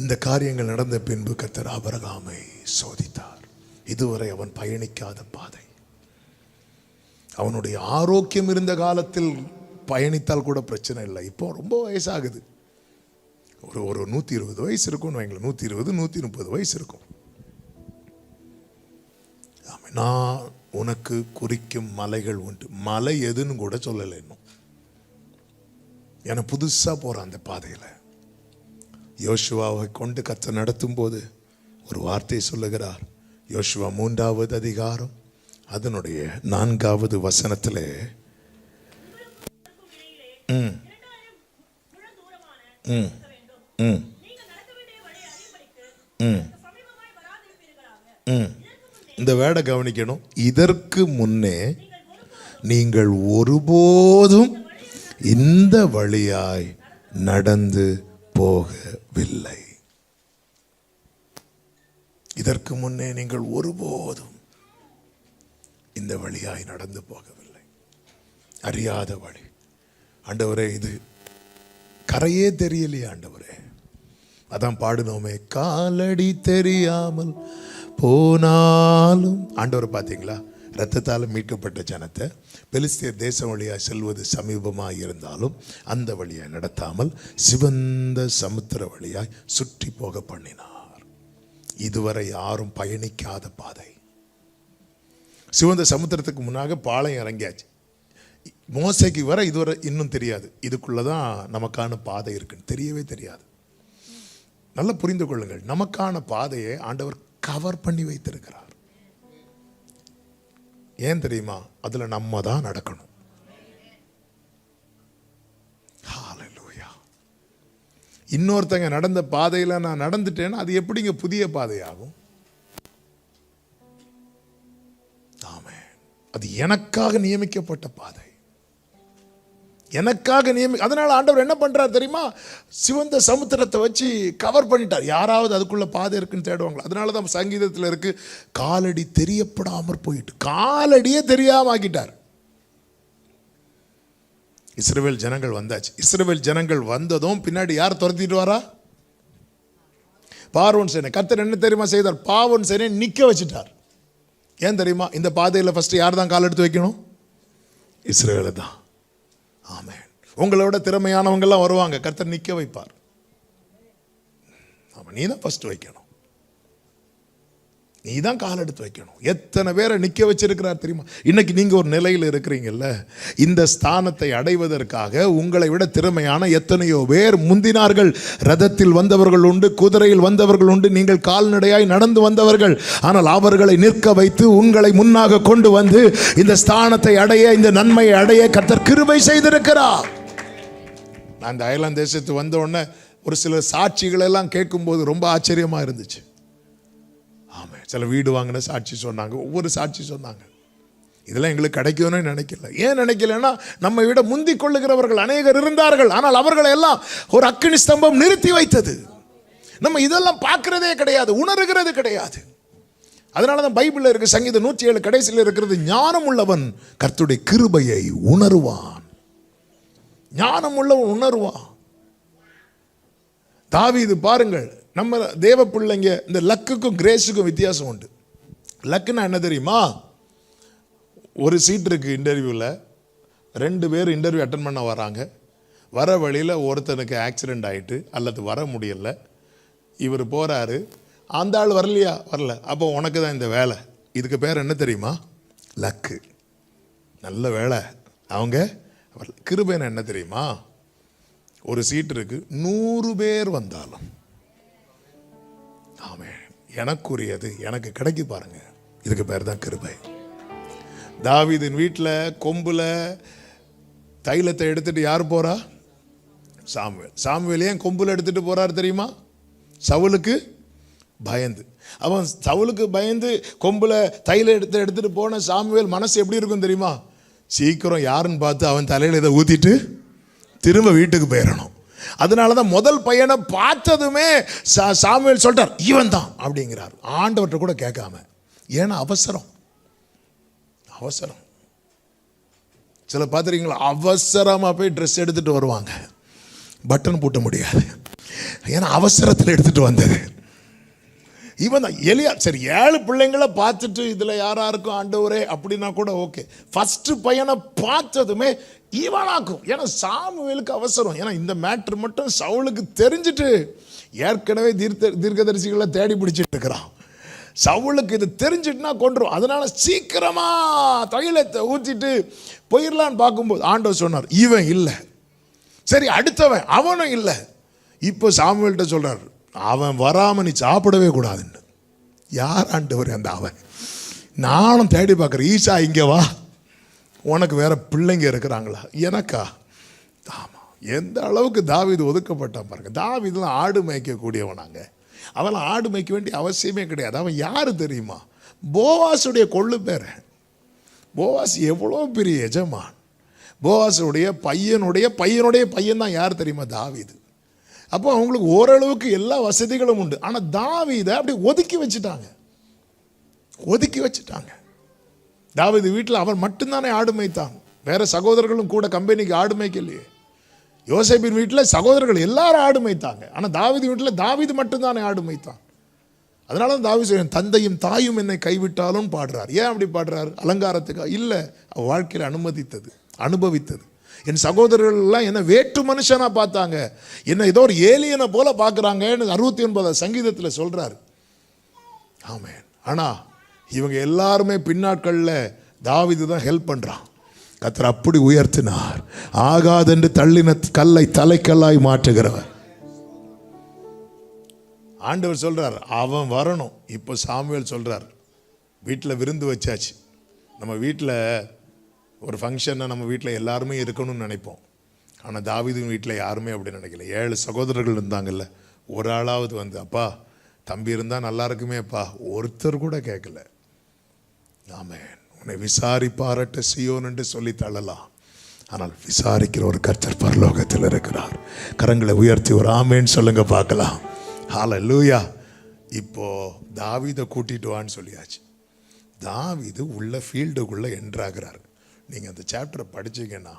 இந்த காரியங்கள் நடந்த பின்பு கர்த்தர் ஆபிரகாமை சோதித்தார். இதுவரை அவன் பயணிக்காத பாதை. அவனுடைய ஆரோக்கியம் இருந்த காலத்தில் பயணித்தால் கூட பிரச்சனை இல்லை. இப்போ ரொம்ப வயசாகுது. ஒரு 120 வயசு இருக்கும் வைங்களேன். 120 130 வயசு இருக்கும். நான் உனக்கு குறிக்கும் மலைகள் உண்டு. மலை எதுன்னு கூட சொல்லலை இன்னும். ஏன்னா புதுசா போறான் அந்த பாதையில. யோசுவாவை கொண்டு கர்த்தர் நடத்தும் போது ஒரு வார்த்தை சொல்லுகிறார். யோசுவா 3வது அதிகாரம் அதனுடைய 4வது வசனத்திலே இந்த வேடை கவனிக்கணும். இதற்கு முன்னே நீங்கள் ஒருபோதும் இந்த வழியாய் நடந்து போகவில்லை. இதற்கு முன்னே நீங்கள் ஒருபோதும் இந்த வழியாய் நடந்து போகவில்லை. அறியாத வழி. ஆண்டவரே, இது கரையே தெரியலையே ஆண்டவரே. அதான் பாடுனோமே, காலடி தெரியாமல் போனாலும். ஆண்டவர் பார்த்தீங்களா, இரத்தத்தால் மீட்கப்பட்ட ஜனத்தை பெலிஸ்தியர் தேசம் வழியாக செல்வது சமீபமாக இருந்தாலும் அந்த வழியாய் நடத்தாமல் சிவந்த சமுத்திர வழியாய் சுற்றி போக பண்ணினார். இதுவரை யாரும் பயணிக்காத பாதை. சிவந்த சமுத்திரத்துக்கு முன்னாக பாளையம் இறங்கியாச்சு. மோசைக்கு வர இதுவரை இன்னும் தெரியாது இதுக்குள்ளதான் நமக்கான பாதை இருக்குன்னு தெரியவே தெரியாது. நல்லா புரிந்து கொள்ளுங்கள், நமக்கான பாதையை ஆண்டவர் கவர் பண்ணி வைத்திருக்கிறார். ஏன் தெரியுமா? அதுல நம்ம தான் நடக்கணும். ஹல்லேலூயா. இன்னொருத்தங்க நடந்த பாதையில நான் நடந்துட்டேன்னா அது எப்படிங்க புதிய பாதையாகும்? ஆமென். அது எனக்காக நியமிக்கப்பட்ட பாதை. எனக்காக அதனால ஆண்டவர் என்ன பண்றார் தெரியுமா? சிவந்த சமுத்திரத்தை வச்சு கவர் பண்ணிட்டார். யாராவது அதுக்குள்ள பாதை இருக்குன்னு தேடுவாங்களா? அதனாலதான் சங்கீதத்தில் இருக்கு, காலடி தெரியப்படாமற் போயிட்டு. காலடியே தெரியாம ஆக்கிட்டார். இஸ்ரவேல் ஜனங்கள் வந்தாச்சு. இஸ்ரவேல் ஜனங்கள் வந்ததும் பின்னாடி யார் துரத்திட்டு வரா? பார்வோன் சேனை. கர்த்தர் என்ன தெரியுமா செய்தார்? பார்வோன் சேனை நிக்க வச்சுட்டார். ஏன் தெரியுமா? இந்த பாதையில் ஃபர்ஸ்ட் யார் தான் கால் எடுத்து வைக்கணும்? இஸ்ரவேல் தான். ஆமென். உங்களோட திறமையானவங்க எல்லாம் வருவாங்க, கர்த்தர் நிக்க வைப்பார். நீ தான் ஃபர்ஸ்ட் வைக்கணும். நீ தான் கால் எடுத்து வைக்கணும். எத்தனை பேரை நிக்க வச்சிருக்கிறார் தெரியுமா? இன்னைக்கு நீங்க ஒரு நிலையில் இருக்கிறீங்கல்ல, இந்த ஸ்தானத்தை அடைவதற்காக உங்களை விட திறமையான எத்தனையோ பேர் முந்தினார்கள். ரதத்தில் வந்தவர்கள் உண்டு, குதிரையில் வந்தவர்கள் உண்டு, நீங்கள் கால்நடையாய் நடந்து வந்தவர்கள். ஆனால் அவர்களை நிற்க வைத்து உங்களை முன்னாக கொண்டு வந்து இந்த ஸ்தானத்தை அடைய, இந்த நன்மையை அடைய கர்த்தர் கிருபை செய்திருக்கிறார். நான் இந்த அயர்லாந்து தேசத்து வந்த உடனே ஒரு சில சாட்சிகள் எல்லாம் கேட்கும்போது ரொம்ப ஆச்சரியமா இருந்துச்சு. சில வீடு வாங்கின சாட்சி சொன்னாங்க, ஒவ்வொரு சாட்சி சொன்னாங்க. இதெல்லாம் எங்களுக்கு கிடைக்கும்னு நினைக்கல. ஏன் நினைக்கலன்னா, நம்ம விட முந்தி கொள்ளுகிறவர்கள் அநேகர் இருந்தார்கள். ஆனால் அவர்களை எல்லாம் ஒரு அக்கினி ஸ்தம்பம் நிறுத்தி வைத்தது. நம்ம இதெல்லாம் பார்க்கிறதே கிடையாது, உணர்கிறது கிடையாது. அதனாலதான் பைபிள்ல இருக்கு, சங்கீதம் 107 கடைசியில் இருக்கிறது, ஞானம் உள்ளவன் கர்த்தருடைய கிருபையை உணருவான். ஞானம் உள்ளவன் உணருவான். தாவீது பாருங்கள், நம்ம தேவ பிள்ளைங்க, இந்த லக்குக்கும் கிரேஸுக்கும் வித்தியாசம் உண்டு. லக்குன்னா என்ன தெரியுமா? ஒரு சீட் இருக்கு இன்டர்வியூவில், 2 பேர் இன்டர்வியூ அட்டன் பண்ண வராங்க. வர வழியில் ஒருத்தனுக்கு ஆக்சிடெண்ட் ஆகிட்டு அல்லது வர முடியல. இவர் போகிறாரு, அந்த ஆள் வரலையா? வரல. அப்போ உனக்கு தான் இந்த வேலை. இதுக்கு பேர் என்ன தெரியுமா? லக்கு. நல்ல வேலை. அவங்க கிருபைன்னு என்ன தெரியுமா? ஒரு சீட் இருக்கு, 100 பேர் வந்தாலும் ஆமென், எனக்குரியது எனக்கு கிடைக்கு பாருங்க. இதுக்கு பேர் தான் கிருபை. தாவீதின் வீட்டில் கொம்புல தைலத்தை எடுத்துட்டு யார் போறா? சாமுவேல். சாமுவேல் ஏன் கொம்புல எடுத்துட்டு போறாரு தெரியுமா? சவுலுக்கு பயந்து. அவன் சவுலுக்கு பயந்து கொம்புல தைல எடுத்துட்டு போன சாமுவேல் மனசு எப்படி இருக்கும் தெரியுமா? சீக்கிரம் யாருன்னு பார்த்து அவன் தலையில இதை ஊத்திட்டு திரும்ப வீட்டுக்கு போயிடணும். அதனாலதான் முதல் பையனை பார்த்ததுமே சாமுவேல் சொல்லிட்டார், இவன் தான் அப்படிங்கிறார். ஆண்டவர்கிட்ட கூட கேட்காம ஏன்னா அவசரம். சில பார்த்துருக்கீங்களா, அவசரமாக போய் ட்ரெஸ் எடுத்துகிட்டு வருவாங்க, பட்டன் பூட்ட முடியாது, ஏன்னா அவசரத்தில் எடுத்துகிட்டு வந்தது. இவன் தான் எலியா. சரி, 7 பிள்ளைங்களை பார்த்துட்டு இதில் யாராருக்கும் ஆண்டவரே அப்படின்னா கூட ஓகே. ஃபஸ்ட்டு பையனை பார்த்ததுமே இவனாக்கும், ஏன்னா சாமுவேலுக்கு அவசரம். ஏன்னா இந்த மேட்ரு மட்டும் சவுலுக்கு தெரிஞ்சுட்டு ஏற்கனவே தீர்க்கதரிசிகளை தேடி பிடிச்சிட்டு இருக்கிறான். சவுலுக்கு இது தெரிஞ்சிட்டுனா கொன்றும். அதனால சீக்கிரமா தைலத்தை ஊற்றிட்டு போயிடலான்னு பார்க்கும்போது ஆண்டவர் சொன்னார், இவன் இல்லை. சரி, அடுத்தவன் அவனும் இல்லை. இப்போ சாமுவேல்கிட்ட சொல்றார், அவன் வராம நீ சாப்பிடவே கூடாதுன்னு. யார் ஆண்டவர் அந்த அவன்? நானும் தேடி பார்க்குறேன். ஈசா இங்கே வா, உனக்கு வேற பிள்ளைங்க இருக்கிறாங்களா? எனக்கா? ஆமாம். எந்த அளவுக்கு தாவீது ஒதுக்கப்பட்டான் பாருங்க. தாவீதுலாம் ஆடு மேய்க்கக்கூடியவனாங்க. அவெல்லாம் ஆடு மேய்க்க வேண்டிய அவசியமே கிடையாது. அவன் யாரு தெரியுமா? போவாசுடைய கொள்ளு பேர. போவாஸ் எவ்வளோ பெரிய எஜமான். போவாசுடைய பையனுடைய பையன் தான் யார் தெரியுமா? தாவீது. அப்போ அவங்களுக்கு ஓரளவுக்கு எல்லா வசதிகளும் உண்டு. ஆனால் தாவீதை அப்படி ஒதுக்கி வச்சுட்டாங்க. தாவீது வீட்டில் அவன் மட்டும்தானே ஆடு மேய்த்தான். வேற சகோதரர்களும் கூட கம்பெனிக்கு ஆடு மேய்க்கலையே. யோசேப்பின் வீட்டில் சகோதரர்கள் எல்லாரும் ஆடு மேய்த்தாங்க. ஆனால் தாவீது வீட்டில் தாவீது மட்டும்தானே ஆடு மேய்த்தான். அதனால தான் தாவீது தந்தையும் தாயும் என்னை கைவிட்டாலும் பாடுறார். ஏன் அப்படி பாடுறார்? அலங்காரத்துக்கா? இல்லை, அவள் வாழ்க்கையில் அனுபவித்தது. என் சகோதரர்கள் எல்லாம் என்ன வேற்று மனுஷனா பார்த்தாங்க, என்ன ஏதோ ஒரு ஏலியனை போல பார்க்குறாங்கன்னு 69 சங்கீதத்தில் சொல்றாரு. ஆமென். ஆனா இவங்க எல்லாருமே பின்னாட்களில் தாவீது தான் ஹெல்ப் பண்றான். கர்த்தர் அப்படி உயர்த்தினார். ஆகாதென்று தள்ளின கல்லை தலைக்கல்லாய் மாற்றுகிறவர். ஆண்டவர் சொல்றார் அவன் வரணும். இப்போ சாமுவேல் சொல்றார், வீட்டில் விருந்து வச்சாச்சு. நம்ம வீட்டில் ஒரு ஃபங்க்ஷனை நம்ம வீட்டில் எல்லாருமே இருக்கணும்னு நினைப்போம். ஆனால் தாவீது வீட்டில் யாருமே அப்படி நினைக்கல. 7 சகோதரர்கள் இருந்தாங்கல்ல, ஒரு ஆளாவது வந்து அப்பா தம்பி இருந்தால் நல்லா இருக்குமேப்பா, ஒருத்தர் கூட கேட்கல. ஆமென். உன்னை விசாரிப்பாரட்ட சியோன் என்று சொல்லி தள்ளலாம், ஆனால் விசாரிக்கிற ஒரு கர்த்தர் பரலோகத்தில் இருக்கிறார். கரங்களை உயர்த்தி ஒரு ஆமேன்னு சொல்லுங்க பார்க்கலாம். ஹல்லேலூயா. இப்போ தாவீதை கூட்டிட்டு வான்னு சொல்லியாச்சு. தாவீது உள்ள ஃபீல்டுக்குள்ளே என்ட்ராகிறார். நீங்கள் அந்த சாப்டரை படிச்சிங்கன்னா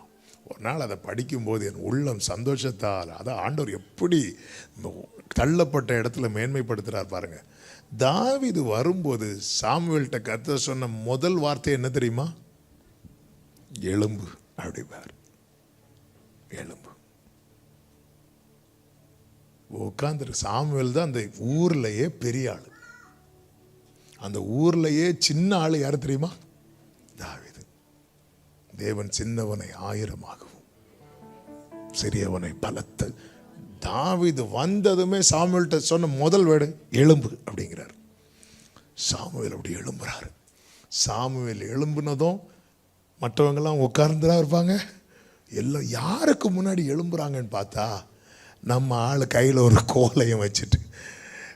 ஒரு நாள் அதை படிக்கும்போது என் உள்ளம் சந்தோஷத்தால், அதான் ஆண்டவர் எப்படி தள்ளப்பட்ட இடத்துல மேன்மைப்படுத்துகிறார் பாருங்க. தாவீது வரும்போது சாமுவேல்கிட்ட கர்த்தர் சொன்ன முதல் வார்த்தை என்ன தெரியுமா? எலும்பு அப்படிப்பார். எலும்பு. உட்காந்துரு. சாமுவேல் தான் அந்த ஊர்லயே பெரிய ஆளு. அந்த ஊர்லயே சின்ன ஆளு யாரு தெரியுமா? தாவீது. தேவன் சின்னவனை 1000ஆகவும் சிறியவனை பலத்த. தாவீது வந்ததுமே சாமுவேல்கிட்ட சொன்ன முதல் வேர்டு எலும்பு அப்படிங்கிறார். சாமுவேல் அப்படி எழும்புறாரு. சாமுவேல் எழும்புனதும் மற்றவங்கெல்லாம் உட்கார்ந்துதான் இருப்பாங்க. எல்லாம் யாருக்கு முன்னாடி எழும்புறாங்கன்னு பார்த்தா, நம்ம ஆள் கையில் ஒரு கோலையும் வச்சுட்டு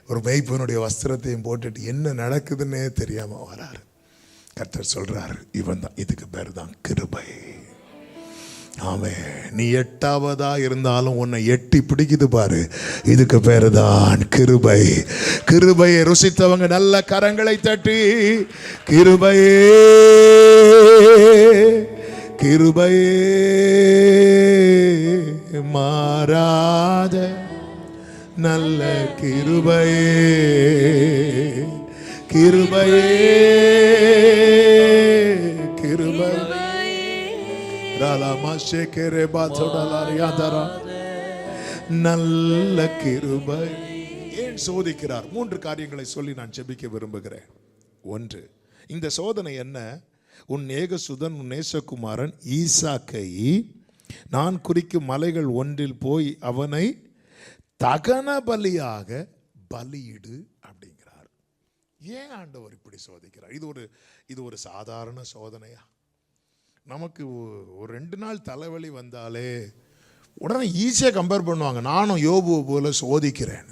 ஒரு மெய்ப்பனுடைய வஸ்திரத்தையும் போட்டுட்டு என்ன நடக்குதுன்னே தெரியாம வராரு. கர்த்தர் சொல்றாரு, இவன் தான், இதுக்கு பேர் தான் கிருபை. ஆமென். நீ 8ஆவதா இருந்தாலும் உன்னை எட்டி பிடிக்குது பாரு, இதுக்கு பேரு தான் கிருபை. கிருபையை ருசித்தவங்க நல்ல கரங்களை தட்டி கிருபையே கிருபையே மாறாத நல்ல கிருபையே கிருபையே கிருபை நல்ல கிருபை. ஏன் சோதிக்கிறார்? 3 காரியங்களை சொல்லி நான் ஜெபிக்க விரும்புகிறேன். 1, இந்த சோதனை என்ன? உன் ஏகசுதன் உன் நேசகுமாரன் ஈசாக்கை நான் குறிக்கும் மலைகள் ஒன்றில் போய் அவனை தகன பலியாக பலியிடு அப்படிங்கிறார். ஏன் ஆண்டவர் இப்படி சோதிக்கிறார்? இது ஒரு சாதாரண சோதனையா? நமக்கு ஒரு 2 நாள் தலைவலி வந்தாலே உடனே ஈஸியாக கம்பேர் பண்ணுவாங்க. நானும் யோபுவை போல சோதிக்கிறேன்.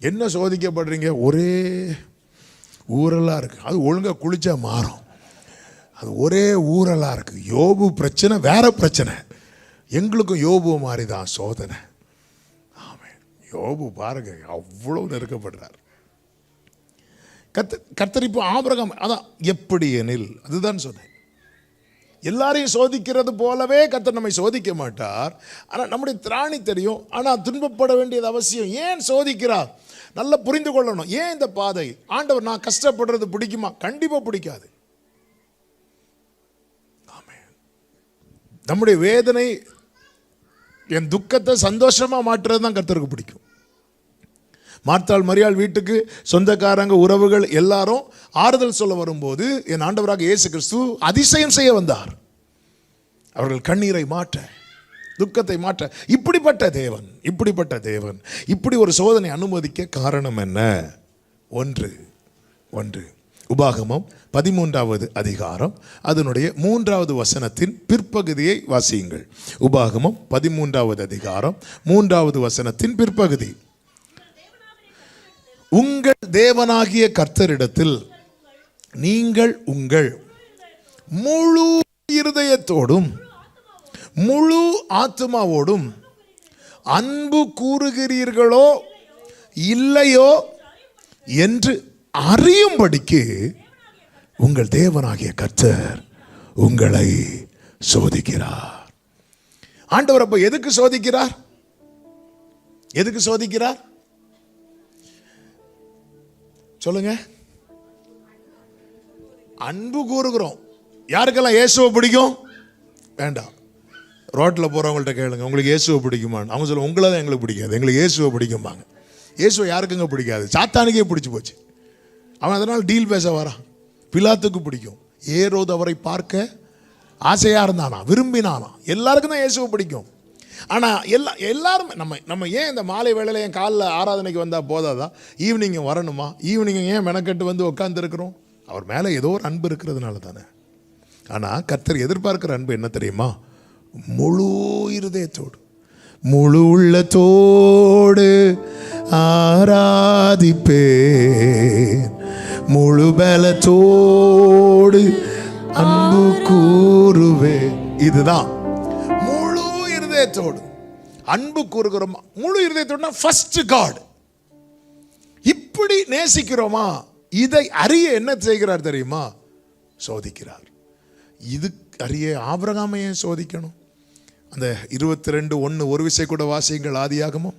என்ன சோதிக்கப்படுறீங்க? ஒரே ஊரெல்லாம் இருக்கு. அது ஒழுங்காக குளிச்சா மாறும். அது ஒரே ஊரெல்லாம் இருக்கு. யோபு பிரச்சனை வேற பிரச்சனை. எங்களுக்கும் யோபு மாதிரி தான் சோதனை. ஆமாம். யோபு பாருங்க, அவ்வளோ நெருக்கப்படுறார். கர்த்தர் இப்போ ஆபிரகாம் அதான் எப்படி எனில் அதுதான் சொன்னேன். எல்லாரையும் சோதிக்கிறது போலவே கர்த்தர் நம்மை சோதிக்க மாட்டார். ஆனால் நம்முடைய திராணி தெரியும். ஆனால் துன்பப்பட வேண்டியது அவசியம். ஏன் சோதிக்கிறார்? நல்லா புரிந்து கொள்ளணும். ஏன் இந்த பாதை? ஆண்டவர் நான் கஷ்டப்படுறது பிடிக்குமா? கண்டிப்பாக பிடிக்காது. நம்முடைய வேதனை என் துக்கத்தை சந்தோஷமாக மாற்றுறது தான் கர்த்தருக்கு பிடிக்கும். மார்த்தாள் மரியாள் வீட்டுக்கு சொந்தக்காரங்க உறவுகள் எல்லாரும் ஆறுதல் சொல்ல வரும்போது என் ஆண்டவராக இயேசு கிறிஸ்து அதிசயம் செய்ய வந்தார். அவர்கள் கண்ணீரை மாற்ற, துக்கத்தை மாற்ற. இப்படிப்பட்ட தேவன் இப்படி ஒரு சோதனை அனுமதிக்க காரணம் என்ன? ஒன்று உபாகமம் 13வது அதிகாரம் அதனுடைய 3வது வசனத்தின் பிற்பகுதியை வாசியுங்கள். உபாகமம் 13வது அதிகாரம் 3வது வசனத்தின் பிற்பகுதி. உங்கள் தேவனாகிய கர்த்தரிடத்தில் நீங்கள் உங்கள் முழு இருதயத்தோடும் முழு ஆத்துமாவோடும் அன்பு கூறுகிறீர்களோ இல்லையோ என்று அறியும்படிக்கு உங்கள் தேவனாகிய கர்த்தர் உங்களை சோதிக்கிறார். ஆண்டவர் அப்ப எதுக்கு சோதிக்கிறார்? சொல்லுங்க. அன்பு கூறுகிறோம். யாருக்கெல்லாம் இயேசுவை பிடிக்கும்? வேண்டாம், ரோட்டில் போகிறவங்கள்ட்ட கேளுங்க, உங்களுக்கு இயேசுவை பிடிக்குமான்னு. அவங்க சொல்லுவாங்க, உங்களை தான் எங்களுக்கு பிடிக்காது, எங்களுக்கு இயேசுவை பிடிக்கும்பாங்க. இயேசுவை யாருக்குங்க பிடிக்காது? சாத்தானுக்கே பிடிச்சி போச்சு. அவன் அதனால் டீல் பேச வரான். பிலாத்துக்கு பிடிக்கும். ஏரோது அவரை பார்க்க ஆசையாக இருந்தானா, விரும்பினானா. எல்லாருக்கும் தான் இயேசுவை பிடிக்கும். ஆனால் எல்லாருமே நம்ம ஏன் இந்த மாலை வேளையில் என் காலில் ஆராதனைக்கு வந்தால் போதாதா? ஈவினிங் வரணுமா? ஈவினிங் ஏன் மெனக்கெட்டு வந்து உட்காந்துருக்கிறோம்? அவர் மேலே ஏதோ ஒரு அன்பு இருக்கிறதுனால தானே. ஆனால் கர்த்தர் எதிர்பார்க்கிற அன்பு என்ன தெரியுமா? முழு இருதயத்தோடு முழு உள்ளத்தோடு ஆராதிப்பேன், முழு பலத்தோடு அன்பு கூறுவேன். இதுதான் முழு இருதயத்தோடு அன்பு கூறுகிறோமா? முழு இருதயத்தோடு ஃபர்ஸ்ட் காட். இப்படி நேசிக்கிறோமா? இதை அறிய என்ன செய்கிறார் தெரியுமா? சோதிக்கிறார். இது அறிய ஆபிரகாமையே சோதிக்கணும். அந்த 22:1 ஒரு விசை கூட வாசியுங்கள். ஆதியாகமம்.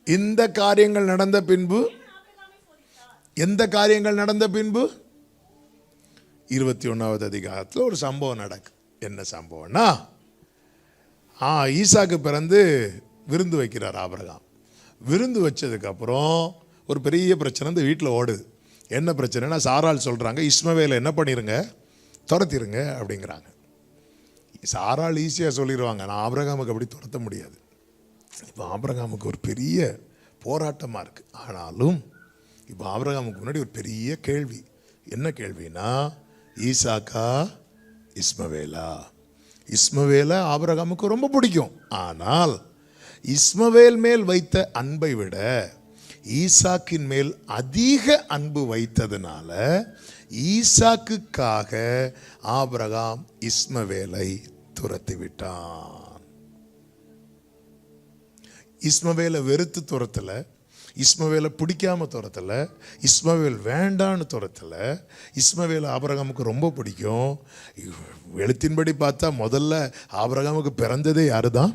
இந்த காரியங்கள் நடந்த பின்பு, எந்த காரியங்கள் நடந்த பின்பு? 21வது அதிகாரத்தில் ஒரு சம்பவம் நடக்கு. என்ன சம்பவம்னா, ஈசாக்கு பிறந்து விருந்து வைக்கிறார் ஆபிரகாம். விருந்து வச்சதுக்கப்புறம் ஒரு பெரிய பிரச்சனை இந்த வீட்டில் ஓடுது. என்ன பிரச்சனைனா, சாராள் சொல்கிறாங்க, இஸ்மவேலை என்ன பண்ணிடுங்க, துரத்திடுங்க அப்படிங்கிறாங்க. சாராள் ஈஸியாக சொல்லிடுவாங்க, நான் ஆபிரகாமுக்கு அப்படி துரத்த முடியாது. இப்போ ஆபிரகாமுக்கு ஒரு பெரிய போராட்டமாக இருக்குது. ஆனாலும் இப்போ ஆபிரகாமுக்கு முன்னாடி ஒரு பெரிய கேள்வி. என்ன கேள்வினா, ஈசாக்கா இஸ்மவேலா? இஸ்மவேலை ஆபிரகாமுக்கு ரொம்ப பிடிக்கும். ஆனால் இஸ்மவேல் மேல் வைத்த அன்பை விட ஈசாக்கின் மேல் அதிக அன்பு வைத்ததுனால ஈசாக்குக்காக ஆபிரகாம் இஸ்மவேலை துரத்தி விட்டான். இஸ்மவேலை வெறுத்து துரத்தல, இஸ்மவேலை பிடிக்காம துரத்தல, இஸ்மவேல் வேண்டான்னு துரத்தல. இஸ்மவேல் ஆபிரகாமுக்கு ரொம்ப பிடிக்கும். எழுத்தின்படி பார்த்தா முதல்ல ஆபிரகாமுக்கு பிறந்ததே யாரு தான்?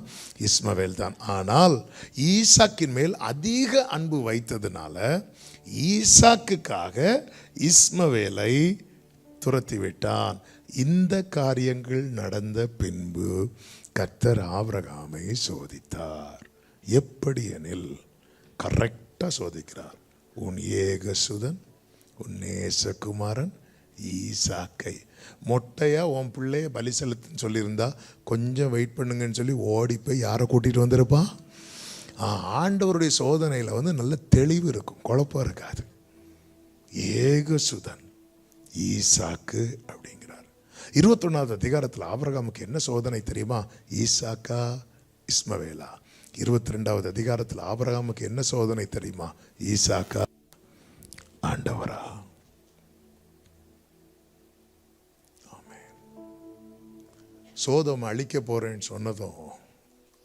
இஸ்மவேல் தான். ஆனால் ஈசாக்கின் மேல் அதிக அன்பு வைத்ததுனால ஈசாக்குக்காக இஸ்மவேலை துரத்தி விட்டான். இந்த காரியங்கள் நடந்த பின்பு கர்த்தர் ஆபிரகாமை சோதித்தார். எப்படி எனில், கரெக்டாக சோதிக்கிறார். உன் ஏகசுதன், உன் நேசகுமாரன் ஈசாக்கை. மொட்டையா உன் பிள்ளைய பலி செலுத்துன்னு சொல்லியிருந்தா கொஞ்சம் வெயிட் பண்ணுங்கன்னு சொல்லி ஓடி போய் யாரை கூட்டிகிட்டு வந்திருப்பான்? ஆண்டவருடைய சோதனையில் நல்ல தெளிவு இருக்கும், குழப்பம் இருக்காது. ஏகசுதன் ஈசாக்கு அப்படிங்கிறார். 21வது அதிகாரத்தில் ஆபிரகாமுக்கு என்ன சோதனை தெரியுமா? ஈசாக்கா இஸ்மவேலா. 22வது அதிகாரத்தில் ஆபிரகாமுக்கு என்ன சோதனை தெரியுமா? ஈசாக்கா ஆண்டவரா. சோதோமை அழிக்க போறேன்னு சொன்னதும்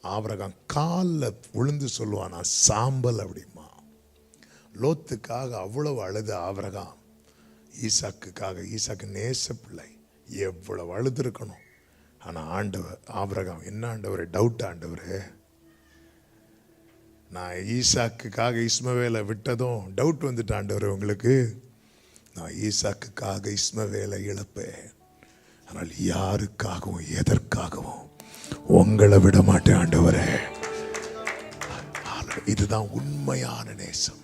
ஆபிரகாம் காலில் விழுந்து சொல்லுவானா சாம்பல் அப்படிமா. லோத்துக்காக அவ்வளவு அழுது ஆபிரகாம், ஈசாக்குக்காக, ஈசாக்கு நேச பிள்ளை, எவ்வளவு அழுது இருக்கணும். ஆனால் ஆண்டவர் ஆபிரகாம், என்ன ஆண்டவர் டவுட் ஆண்டவர், நான் ஈசாக்குக்காக இஸ்மவேலை விட்டதும் டவுட் வந்துட்டு ஆண்டவர் உங்களுக்கு, நான் ஈசாக்குக்காக இஸ்மவேலை இழப்பேன், ஆனால் யாருக்காகவும் எதற்காகவும் உங்களை விட மாட்டேன் ஆண்டவரே. இதுதான் உண்மையான நேசம்.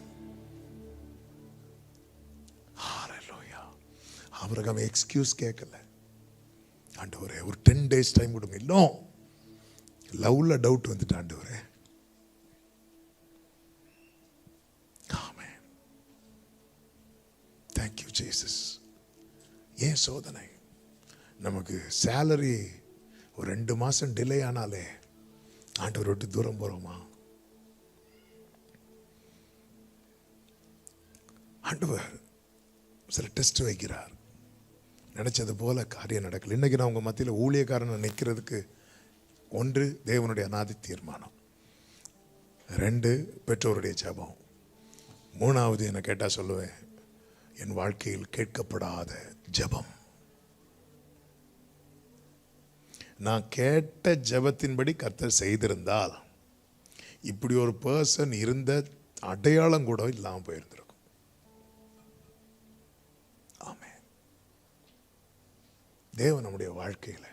ஆபிரகாம் எக்ஸ்கியூஸ் கேட்கல. ஆண்டவரே ஒரு 10 days டைம் கொடுங்க. இன்னும் லவ்ல டவுட் வந்துட்டு ஆண்டவரே. ஆமென். Thank you Jesus. ஏன் சோதனை? நமக்கு சேலரி ஒரு 2 மாசம் டிலே ஆனாலே ஆண்டவர் விட்டு தூரம் போறோமா? ஆண்டவர் சில டெஸ்ட் வைக்கிறார். நினைச்சது போல காரியம் நடக்கல. இன்னைக்கு நான் உங்க மத்தியில் ஊழியக்காரனை நிற்கிறதுக்கு 1 தேவனுடைய அநாதி தீர்மானம், 2 பெற்றோருடைய ஜெபம், 3வது என்ன கேட்டா சொல்லுவேன், என் வாழ்க்கையில் கேட்கப்படாத ஜெபம். நான் கேட்ட ஜெபத்தின்படி கர்த்தர் செய்திருந்தால் இப்படி ஒரு பர்சன் இருந்த அடையாளம் கூட இல்லாமல் போயிருந்திருக்கும். தேவன் நம்முடைய வாழ்க்கையில்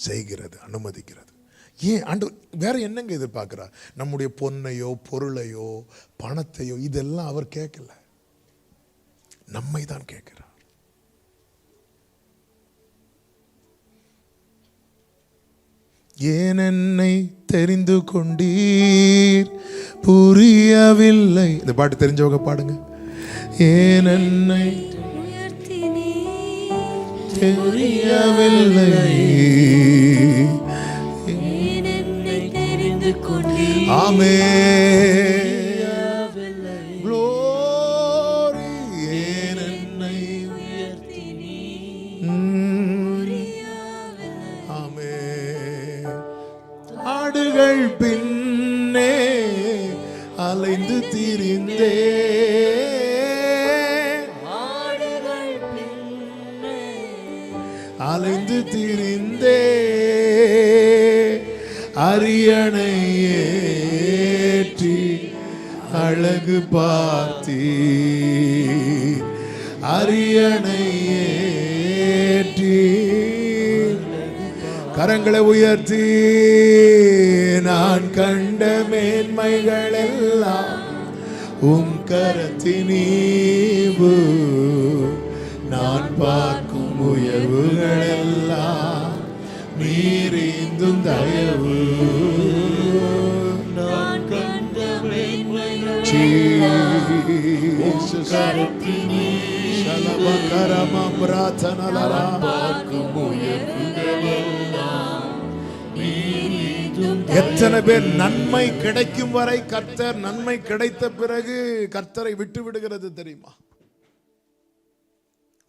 செய்கிறது, அனுமதிக்கிறது. ஏன் ஆண்டவர் வேற என்னங்க எதிர்பார்க்கிறார்? நம்முடைய பொன்னையோ பொருளையோ பணத்தையோ இதெல்லாம் அவர் கேட்கல, நம்மை தான் கேட்கிறார். ஏன் என்னை தெரிந்து கொண்டீர் புரியவில்லை. இந்த பாட்டு தெரிஞ்சவங்க பாடுங்க. ஏன் என்னை புரியவில்லை, ஆமென். க்ளோரி, ஏன் என்னை ஆமென். ஆடுகள் பின்னே அலைந்து திரிந்தே, அலைந்து திரிந்தே அரியணை ஏற்றி அழகு பார்த்தீ, அரியணை ஏற்றி கரங்களை உயர்த்தி, நான் கண்ட மேன்மைகள் எல்லாம் உம் கரத்தினீவு, நான் பார்க்கும் உயர்வுகள் எல்லாம் மீறிந்தும் தயவு, நான் கண்ட மேன்மைகள் எத்தனை பேர் நன்மை கிடைக்கும் வரை கர்த்தர், நன்மை கிடைத்த பிறகு கர்த்தரை விட்டு விடுகிறது தெரியுமா?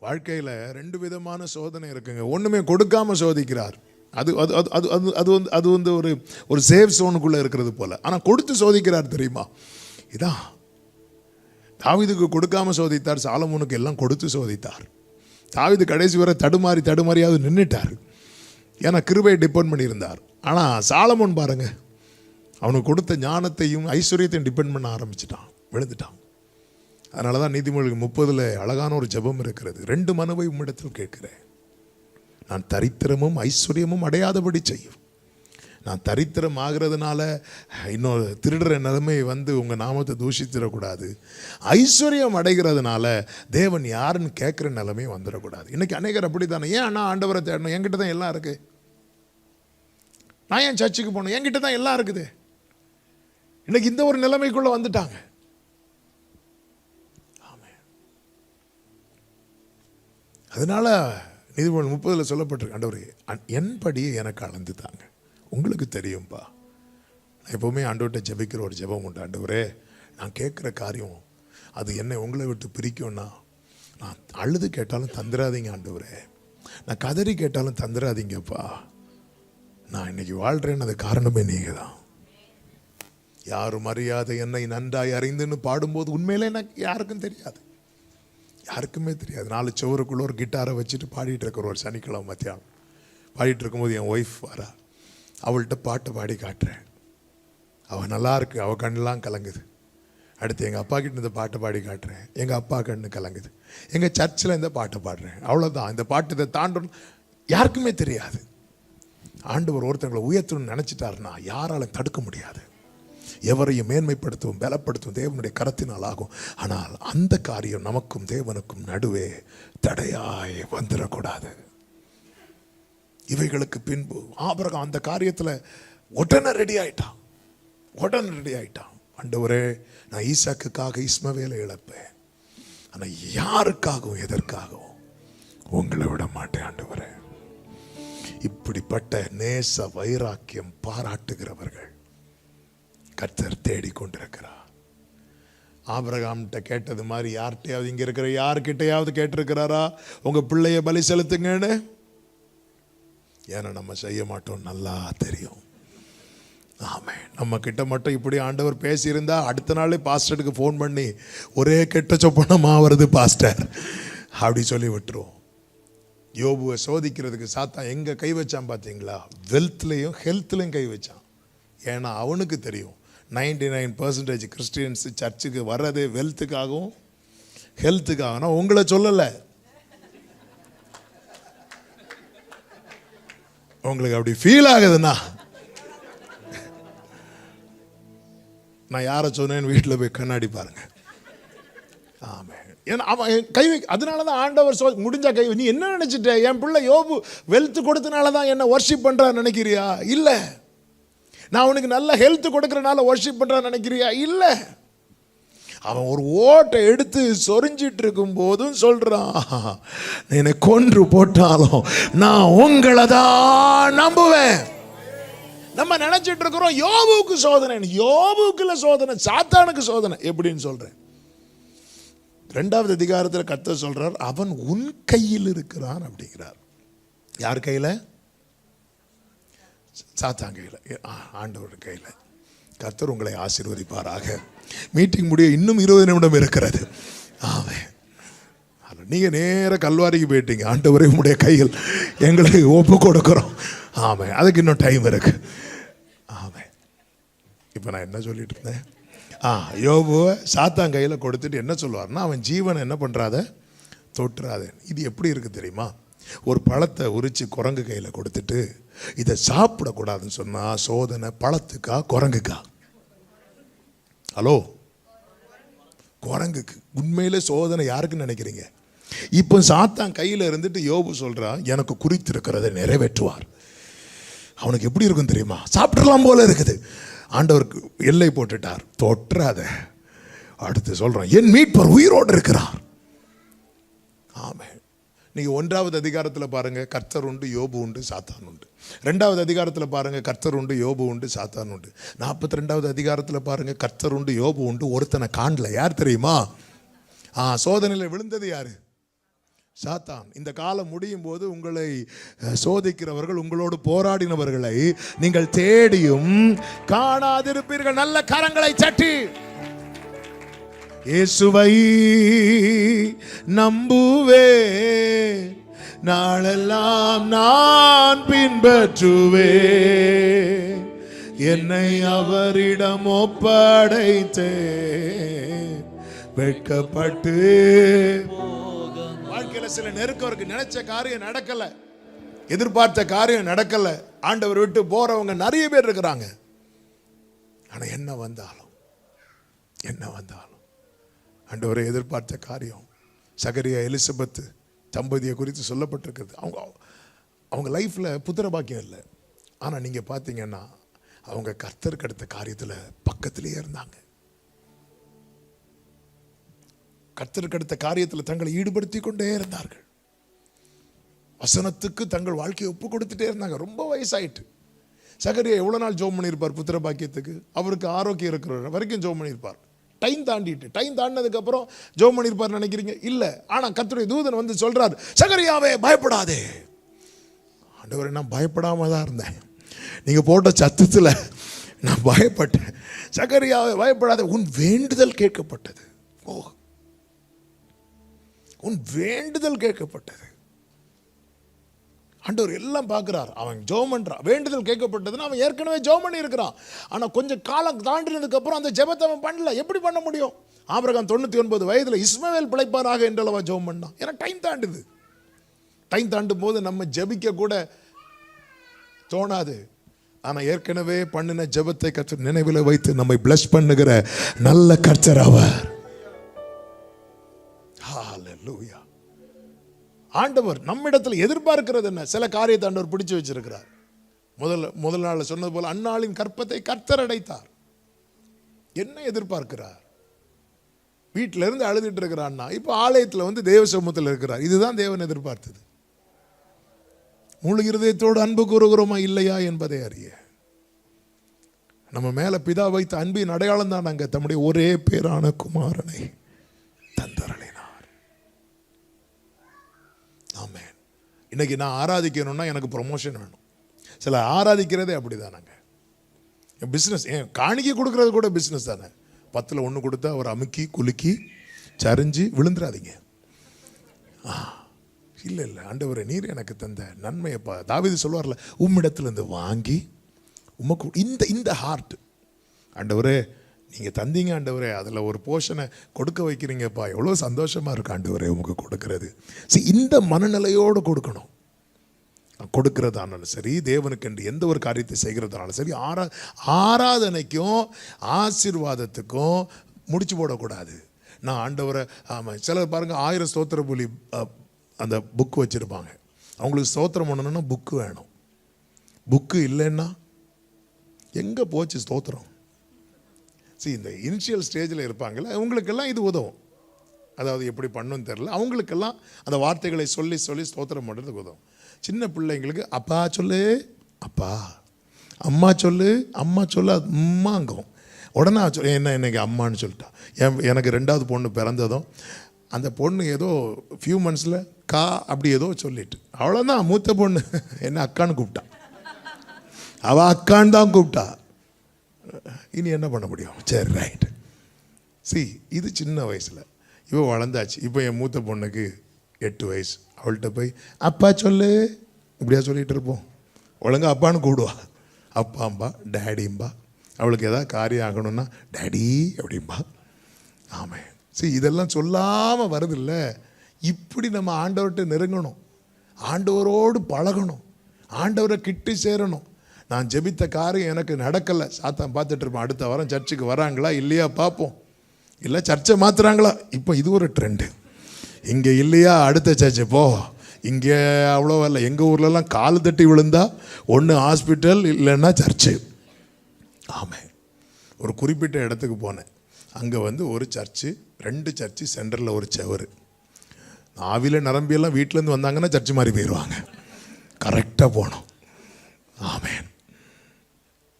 வாழ்க்கையில் 2 விதமான சோதனை இருக்குங்க. ஒண்ணுமே கொடுக்காம சோதிக்கிறார், அது அது அது அது அது வந்து அது வந்து ஒரு சேஃப் சோனுக்குள்ள இருக்கிறது போல. ஆனா கொடுத்து சோதிக்கிறார் தெரியுமா? இதான் தாவீதுக்கு கொடுக்காம சோதித்தார், சாலமோனுக்கு எல்லாம் கொடுத்து சோதித்தார். தாவீது கடைசி வரை தடுமாறியாவது நின்றுட்டார், ஏன்னா கிருபையை டிபெண்ட் பண்ணியிருந்தார். ஆனா சாலமோன் பாருங்க, அவனுக்கு கொடுத்த ஞானத்தையும் ஐஸ்வர்யத்தையும் டிபெண்ட் பண்ண ஆரம்பிச்சிட்டான், விழுந்துட்டான். அதனால தான் நீதிமொழிகள் 30 அழகான ஒரு ஜெபம் இருக்கிறது. 2 மனுவை உம்மிடத்தில் கேட்கிறேன், நான் தரித்திரமும் ஐஸ்வர்யமும் அடையாதபடி செய்யும். நான் தரித்திரம் ஆகிறதுனால இன்னொரு திருடுற நிலைமை வந்து உங்கள் நாமத்தை தூஷித்திடக்கூடாது. ஐஸ்வர்யம் அடைகிறதுனால தேவன் யாருன்னு கேட்குற நிலைமை வந்துடக்கூடாது. இன்னைக்கு அநேகர் அப்படி தானே. ஏன் அண்ணா ஆண்டவரை தேடணும், என்கிட்ட தான் எல்லாம் இருக்குது. நான் ஏன் சர்ச்சுக்கு போகணும், என்கிட்ட தான் எல்லாம் இருக்குது. இன்னைக்கு இந்த ஒரு நிலைமைக்குள்ளே வந்துட்டாங்க. அதனால நீதிமொழி 30 சொல்லப்பட்டிருக்கு, ஆண்டவரே என் படியை எனக்கு அளந்து தாங்க, உங்களுக்கு தெரியும்பா. நான் எப்போவுமே ஆண்டவர்கிட்ட ஜெபிக்கிற ஒரு ஜெபம் உண்டு. ஆண்டவரே நான் கேட்குற காரியம் அது என்னை உங்களை விட்டு பிரிக்கும்னா, நான் அழுது கேட்டாலும் தந்துடாதீங்க ஆண்டவரே, நான் கதறி கேட்டாலும் தந்துடாதீங்கப்பா. நான் இன்னைக்கு வாழ்றேன்னு அது காரணமே நீங்க தான். யாரும் அறியாத என்னை நன்றாய் அறிந்துன்னு பாடும்போது உண்மையிலே எனக்கு யாருக்கும் தெரியாது, யாருக்குமே தெரியாது. 4 சுவருக்குள்ள ஒரு கிட்டாரை வச்சுட்டு பாடிட்டு இருக்கிற ஒரு சனிக்கிழமை மத்தியானம் பாடிட்டு இருக்கும்போது என் ஒய்ஃப் வரா. அவள்கிட்ட பாட்டு பாடி காட்டுறேன். அவள் நல்லா இருக்கு, அவள் கண்ணெலாம் கலங்குது. அடுத்து எங்கள் அப்பா கிட்ட இந்த பாட்டை பாடி காட்டுறேன், எங்கள் அப்பா கண்ணு கலங்குது. எங்கள் சர்ச்சில் இந்த பாட்டை பாடுறேன். அவ்வளோதான். இந்த பாட்டு இதை தாண்டணும் யாருக்குமே தெரியாது. ஆண்டவர் ஒருத்தங்களை உயர்த்தணும்னு நினச்சிட்டாருன்னா யாராலும் தடுக்க முடியாது. எவரையும் மேன்மைப்படுத்தவும் பலப்படுத்தவும் தேவனுடைய கரத்தினால் ஆகும். ஆனால் அந்த காரியம் நமக்கும் தேவனுக்கும் நடுவே தடையாய் வந்துடக்கூடாது. இவைகளுக்கு பின்பு ஆபிரகாம் அந்த காரியத்தில் உடனே ரெடி ஆயிட்டான். ஆண்டவரே, நான் ஈசாக்குக்காக இஸ்மவேலை இழப்பேன், ஆனால் யாருக்காகவும் எதற்காகவும் உங்களை விட மாட்டேன் ஆண்டவரே. இப்படிப்பட்ட நேச வைராக்கியம் பாராட்டுகிறவர்கள் கர்த்தர் தேடிக்கொண்டிருக்கிறார். ஆபிரகாம்கிட்ட கேட்டது மாதிரி யார்கிட்டையாவது, இங்க இருக்கிற யார்கிட்டையாவது கேட்டிருக்கிறாரா உங்க பிள்ளைய பலி செலுத்துங்கன்னு? ஏன்னா நம்ம செய்ய மாட்டோம், நல்லா தெரியும். ஆமே, நம்ம கிட்ட மட்டும் இப்படி ஆண்டவர் பேசியிருந்தா அடுத்த நாளே பாஸ்டருக்கு ஃபோன் பண்ணி ஒரே கெட்ட சொப்பனமா வருது பாஸ்டர் அப்படி சொல்லி விட்டுருவோம். யோபுவை சோதிக்கிறதுக்கு சாத்தான் எங்க கை வச்சான் பார்த்தீங்களா? வெல்த்லையும் ஹெல்த்லையும் கை வச்சான். ஏன்னா அவனுக்கு தெரியும் 99% கிறிஸ்டியன்ஸ் சர்ச்சுக்கு வர்றதே வெல்த்துக்காகவும் ஹெல்த்துக்காக. நான் உங்களை சொல்லலை, உங்களுக்கு அப்படி ஃபீல் ஆகுதுன்னா நான் யாரை சொன்னேன்னு வீட்டில் போய் கண்ணாடி பாருங்க. ஆமே, ஏன்னா அவன் கை வை, அதனால தான் ஆண்டவர் முடிஞ்சா கை. நீ என்ன நினைச்சிட்ட? என் பிள்ளை யோபு வெல்த் கொடுத்தனால தான் என்ன வர்ஷிப் பண்றான்னு நினைக்கிறியா? இல்லை. நான் உனக்கு நல்ல ஹெல்த் கொடுக்கறனால வர்ஷிப் பண்றான்னு நினைக்கிறியா? இல்லை. அவன் ஒரு ஓட்டை எடுத்து சொரிஞ்சிட்டு இருக்கும் போதும் சொல்றான், என்னை கொன்று போட்டாலும் நான் உங்களை தான் நம்புவேன். நம்ம நினைச்சிட்டு இருக்கிறோம் யோபுக்கு சோதனை. யோபுக்குள்ள சோதனை, சாத்தானுக்கு சோதனை. எப்படின்னு சொல்றேன். 2வது அதிகாரத்தில் கர்த்தர் சொல்றார், அவன் உன் கையில் இருக்கிறான் அப்படிங்கிறார். யார் கையில? சாத்தான் கையில, ஆண்டவர் கையில. கர்த்தர் உங்களை ஆசீர்வதிப்பாராக. மீட்டிங் முடிய இன்னும் 20 நிமிடம் இருக்கிறது. ஆமென். நீங்க நேர கல்வாரிக்கு போயிட்டீங்க. ஆண்டவரே உம்முடைய கையில் எங்களை ஒப்பு கொடுக்கிறோம். ஆமென். அதுக்கு இன்னும் டைம் இருக்கு. ஆமென். இப்போ நான் என்ன சொல்லிட்டு இருந்தேன்? யோபுவை சாத்தான் கையில் கொடுத்துட்டு என்ன சொல்லுவார்னா, அவன் ஜீவனை என்ன பண்ணுறாத தொட்டுறாத. இது எப்படி இருக்கு தெரியுமா? ஒரு பழத்தை உரிச்சு குரங்கு கையில் கொடுத்துட்டு இதை சாப்பிடக்கூடாதுன்னு சொன்னா சோதனை பழத்துக்கா குரங்குக்கா? ஹலோ, குரங்குக்கு. உண்மையிலே சோதனை யாருக்குன்னு நினைக்கிறீங்க? இப்போ சாத்தான் கையில் இருந்துட்டு யோபு சொல்றான், எனக்கு குறித்திருக்கிறதை நிறைவேற்றுவார். அவனுக்கு எப்படி இருக்கும் தெரியுமா? சாப்பிடலாம் போல இருக்குது. ஆண்டவருக்கு எல்லை போட்டுட்டார், தொற்றாத. அடுத்து சொல்றான், என் மீட்பர் உயிரோடு இருக்கிறார். ஆமென். நீங்க 1வது அதிகாரத்தில் பாருங்க, கர்த்தர் உண்டு, யோபு உண்டு, சாத்தான் உண்டு. 2வது அதிகாரத்தில் பாருங்க, கர்த்தர் உண்டு, யோபு உண்டு, சாத்தான் உண்டு. 42வது அதிகாரத்தில் பாருங்க, கர்த்தர் உண்டு, யோபு உண்டு, ஒருத்தனை காணல. யார் தெரியுமா? சோதனையில் விழுந்தது யாரு? சாத்தான். இந்த காலம் முடியும் போது உங்களை சோதிக்கிறவர்கள், உங்களோடு போராடினவர்களை நீங்கள் தேடியும் காணாதிருப்பீர்கள். நல்ல கரங்களை தட்டி இயேசுவை நம்புவே, நாளெல்லாம் நான் பின்பற்றுவே, என்னை அவரிடம் ஒப்படைத்தே, வெட்கப்பட்டு. வாழ்க்கையில சில நெருக்கம் இருக்கு. நினைச்ச காரியம் நடக்கல, எதிர்பார்த்த காரியம் நடக்கல, ஆண்டவர் விட்டு போறவங்க நிறைய பேர் இருக்கிறாங்க. ஆனா என்ன வந்தாலும் ஆண்டவரை எதிர்பார்த்த காரியம். சகரியா எலிசபெத் தம்பதியை குறித்து சொல்லப்பட்டிருக்கிறது. அவங்க லைஃப்ல புத்திர பாக்கியம் இல்லை. ஆனா நீங்க பார்த்தீங்கன்னா அவங்க கர்த்தருக்கு அடுத்த காரியத்தில் பக்கத்திலேயே இருந்தாங்க. கர்த்தருக்கு அடுத்த காரியத்தில் தங்களை ஈடுபடுத்தி கொண்டே இருந்தார்கள். வசனத்துக்கு தங்கள் வாழ்க்கையை ஒப்பு கொடுத்துட்டே இருந்தாங்க. ரொம்ப வயசாயிட்டு. சகரியா எவ்வளவு நாள் ஜோம் பண்ணியிருப்பார் புத்திர பாக்கியத்துக்கு? அவருக்கு ஆரோக்கியம் இருக்கிற வரைக்கும் ஜோம் பண்ணியிருப்பார். டைம் தாண்டினதுக்கு அப்புறம் ஜோம் பண்ணியிருப்பார் நினைக்கிறீங்க? இல்ல. ஆனா கர்த்தருடைய தூதன் வந்து சொல்றாரு, சகரியாவே பயப்படாதே. ஆண்டவரே, நான் பயப்படாம தான் இருந்தேன். நீங்கள் போட்ட சத்தத்தில் நான் பயப்பட்டேன். சகரியாவே பயப்படாத, உன் வேண்டுதல் கேட்கப்பட்டது. ஓ, உன் வேண்டுதல் கேட்கப்பட்டது. ஆண்டவர் எல்லாம் பார்க்குறார். அவன் ஜெபம் பண்ணுறான், வேண்டுதல் கேட்கப்பட்டதுன்னு அவன் ஏற்கனவே ஜெபம் பண்ணி இருக்கிறான். ஆனால் கொஞ்சம் காலம் தாண்டினதுக்கு அப்புறம் அந்த ஜெபத்தை அவன் பண்ணல. எப்படி பண்ண முடியும்? ஆபிரகாம் 99 வயதில் இஸ்மவேல் பிழைப்பாராக என்றளவா ஜெபம் பண்ணான். ஏன்னா டைம் தாண்டுது. டைம் தாண்டும் போது நம்ம ஜெபிக்க கூட தோணாது. ஆனால் ஏற்கனவே பண்ணின ஜெபத்தை கர்த்தர் நினைவில் வைத்து நம்மை பிளஸ் பண்ணுகிற நல்ல கர்த்தர் அவர். ஹல்லேலூயா. ஆண்டவர் நம்மிடத்தில் எதிர்பார்க்கிறது என்ன? சில காரியத்தை ஆண்டவர் பிடிச்சு வச்சிருக்கிறார். முதல் நாள் சொன்னது போல அன்னாளின் கற்பத்தை கர்த்தர் அடைத்தார். என்ன எதிர்பார்க்கிறார்? வீட்டில இருந்து அழுதுட்டு இருக்கிறான்னா இப்போ ஆலயத்தில் வந்து தேவ சமூகத்தில் இருக்கிறார். இதுதான் தேவன் எதிர்பார்த்தது. முழு இருதயத்தோடு அன்பு கூறுகிறோமா இல்லையா என்பதை அறிய நம்ம மேல பிதா வைத்த அன்பின் அடையாளம் தான் நாங்கள் தம்முடைய ஒரே பேரான குமாரனை தந்தரளினார். ஆமென். இன்னைக்கு நான் ஆராதிக்கணும்னா எனக்கு ப்ரொமோஷன் வேணும். சில ஆராதிக்கிறதே அப்படிதான். நாங்கள் பிஸ்னஸ், காணிக்கை கொடுக்கறது கூட பிஸ்னஸ் தானே. 10ல் 1 கொடுத்தா அவர் அமுக்கி குலுக்கி சரிஞ்சு விழுந்துடாதீங்க. இல்லை இல்லை, ஆண்டவரே நீர் எனக்கு தந்த நன்மையப்பா. தாவீது சொல்வார்ல, உம்மிடத்திலிருந்து வாங்கி உமக்கு இந்த ஹார்ட் ஆண்டவரே நீங்கள் தந்தீங்க ஆண்டவரே, அதில் ஒரு போர்ஷனை கொடுக்க வைக்கிறீங்கப்பா, எவ்வளோ சந்தோஷமாக இருக்கு ஆண்டவரே உமக்கு கொடுக்கறது. சரி, இந்த மனநிலையோடு கொடுக்கணும். கொடுக்கிறதானாலும் சரி, தேவனுக்கு என்று எந்த ஒரு காரியத்தை செய்கிறதானாலும் சரி, ஆராதனைக்கும் ஆசீர்வாதத்துக்கும் முடிச்சு போடக்கூடாது. நான் ஆண்டவரை, ஆமாம், சிலர் பாருங்கள் 1000 ஸ்தோத்திர புலி அந்த புக்கு வச்சுருப்பாங்க. அவங்களுக்கு ஸ்தோத்திரம் பண்ணணும்னா புக்கு வேணும். புக்கு இல்லைன்னா எங்கே போச்சு ஸ்தோத்திரம்? சரி, இந்த இனிஷியல் ஸ்டேஜில் இருப்பாங்கள்ல, அவங்களுக்கெல்லாம் இது உதவும். அதாவது எப்படி பண்ணணும்னு தெரில, அவங்களுக்கெல்லாம் அந்த வார்த்தைகளை சொல்லி சொல்லி ஸ்தோத்திரம் பண்ணுறதுக்கு உதவும். சின்ன பிள்ளைங்களுக்கு அப்பா சொல்லு அப்பா, அம்மா சொல்லு அம்மா சொல்லு, அம்மாங்கும். உடனே என்ன இன்னைக்கு அம்மான்னு சொல்லிட்டா. எனக்கு 2வது பொண்ணு பிறந்ததும் அந்த பொண்ணு ஏதோ ஃபியூ மந்த்ஸில் கா அப்படி ஏதோ சொல்லிட்டு அவ்வளோதான். மூத்த பொண்ணு என்ன அக்கான்னு கூப்பிட்டா, அவள் அக்கான்னு தான் கூப்பிட்டா. இனி என்ன பண்ண முடியும்? சரி, ரைட். இது சின்ன வயசில். இவன் வளர்ந்தாச்சு. இப்போ என் மூத்த பொண்ணுக்கு 8 வயசு. அவள்கிட்ட போய் அப்பா சொல்லு இப்படியா சொல்லிகிட்டு இருப்போம். ஒழுங்கா அப்பான்னு கூடுவா. அப்பாம்பா டேடிம்பா. அவளுக்கு எதாவது காரியம் ஆகணும்னா டேடி அப்படிம்பா. ஆமாம். இதெல்லாம் சொல்லாமல் வருதில்ல. இப்படி நம்ம ஆண்டவர்கிட்ட நெருங்கணும், ஆண்டவரோடு பழகணும், ஆண்டவரை கிட்டி சேரணும். நான் ஜெபித்த காரியம் எனக்கு நடக்கலை, சாத்தான் பார்த்துட்டு இருப்பேன். அடுத்த வாரம் சர்ச்சுக்கு வராங்களா இல்லையா பார்ப்போம். இல்லை சர்ச்சை மாற்றுறாங்களா. இப்போ இது ஒரு ட்ரெண்டு. இங்கே இல்லையா அடுத்த சர்ச்சு போ. இங்கே அவ்வளோ இல்லை. எங்கள் ஊர்லலாம் கால் தட்டி விழுந்தா ஒன்று ஹாஸ்பிட்டல் இல்லைன்னா சர்ச்சு. ஆமாம். ஒரு குறிப்பிட்ட இடத்துக்கு போனேன். அங்கே வந்து ஒரு சர்ச்சு, 2 சர்ச்சு, சென்டரில் ஒரு செவரு. ஆவியில் நரம்பியெல்லாம் வீட்டிலேருந்து வந்தாங்கன்னா சர்ச்சு மாதிரி போயிடுவாங்க. கரெக்டாக போனோம். ஆமென்.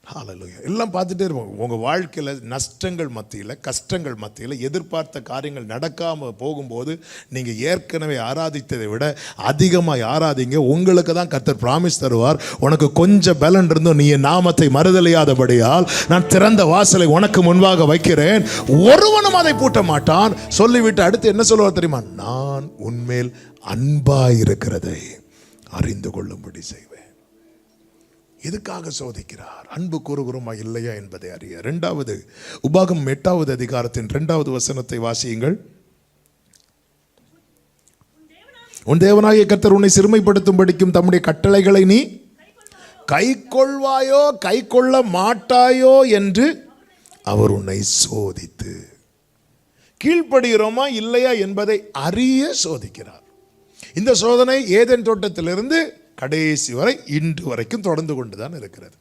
ஹல்லேலூயா. எல்லாம் பார்த்துட்டே இருப்போம். உங்கள் வாழ்க்கையில் நஷ்டங்கள் மத்தியில், கஷ்டங்கள் மத்தியில், எதிர்பார்த்த காரியங்கள் நடக்காமல் போகும்போது நீங்கள் ஏற்கனவே ஆராதித்ததை விட அதிகமாக ஆராதிங்க. உங்களுக்கு தான் கர்த்தர் பிராமிஸ் தருவார். உனக்கு கொஞ்சம் பலன் இருந்தும் நீ என் நாமத்தை மறுதலியாதபடியால் நான் திறந்த வாசலை உனக்கு முன்பாக வைக்கிறேன், ஒருவனும் அதை பூட்ட மாட்டான். சொல்லிவிட்டு அடுத்து என்ன சொல்லுவார் தெரியுமா? நான் உன்மேல் அன்பாயிருக்கிறதை அறிந்து கொள்ளும்படி செய்வேன். எதுக்காக சோதிக்கிறார்? அன்பு கூறுகிறோமா இல்லையா என்பதை அறிய. 2வது உபாகமம் 8வது அதிகாரத்தின் 2வது வசனத்தை வாசியுங்கள். உன் தேவனாகிய கர்த்தர் உன்னை சிறுமைப்படுத்தும்படிக்கும் தம்முடைய கட்டளைகளை நீ கைக்கொள்வாயோ கைக்கொள்ள மாட்டாயோ என்று அவர் உன்னை சோதித்து, கீழ்ப்படுகிறோமா இல்லையா என்பதை அறிய சோதிக்கிறார். இந்த சோதனை ஏதேன் தோட்டத்திலிருந்து கடைசி வரை இன்று வரைக்கும் தொடர்ந்து கொண்டுதான் இருக்கிறது.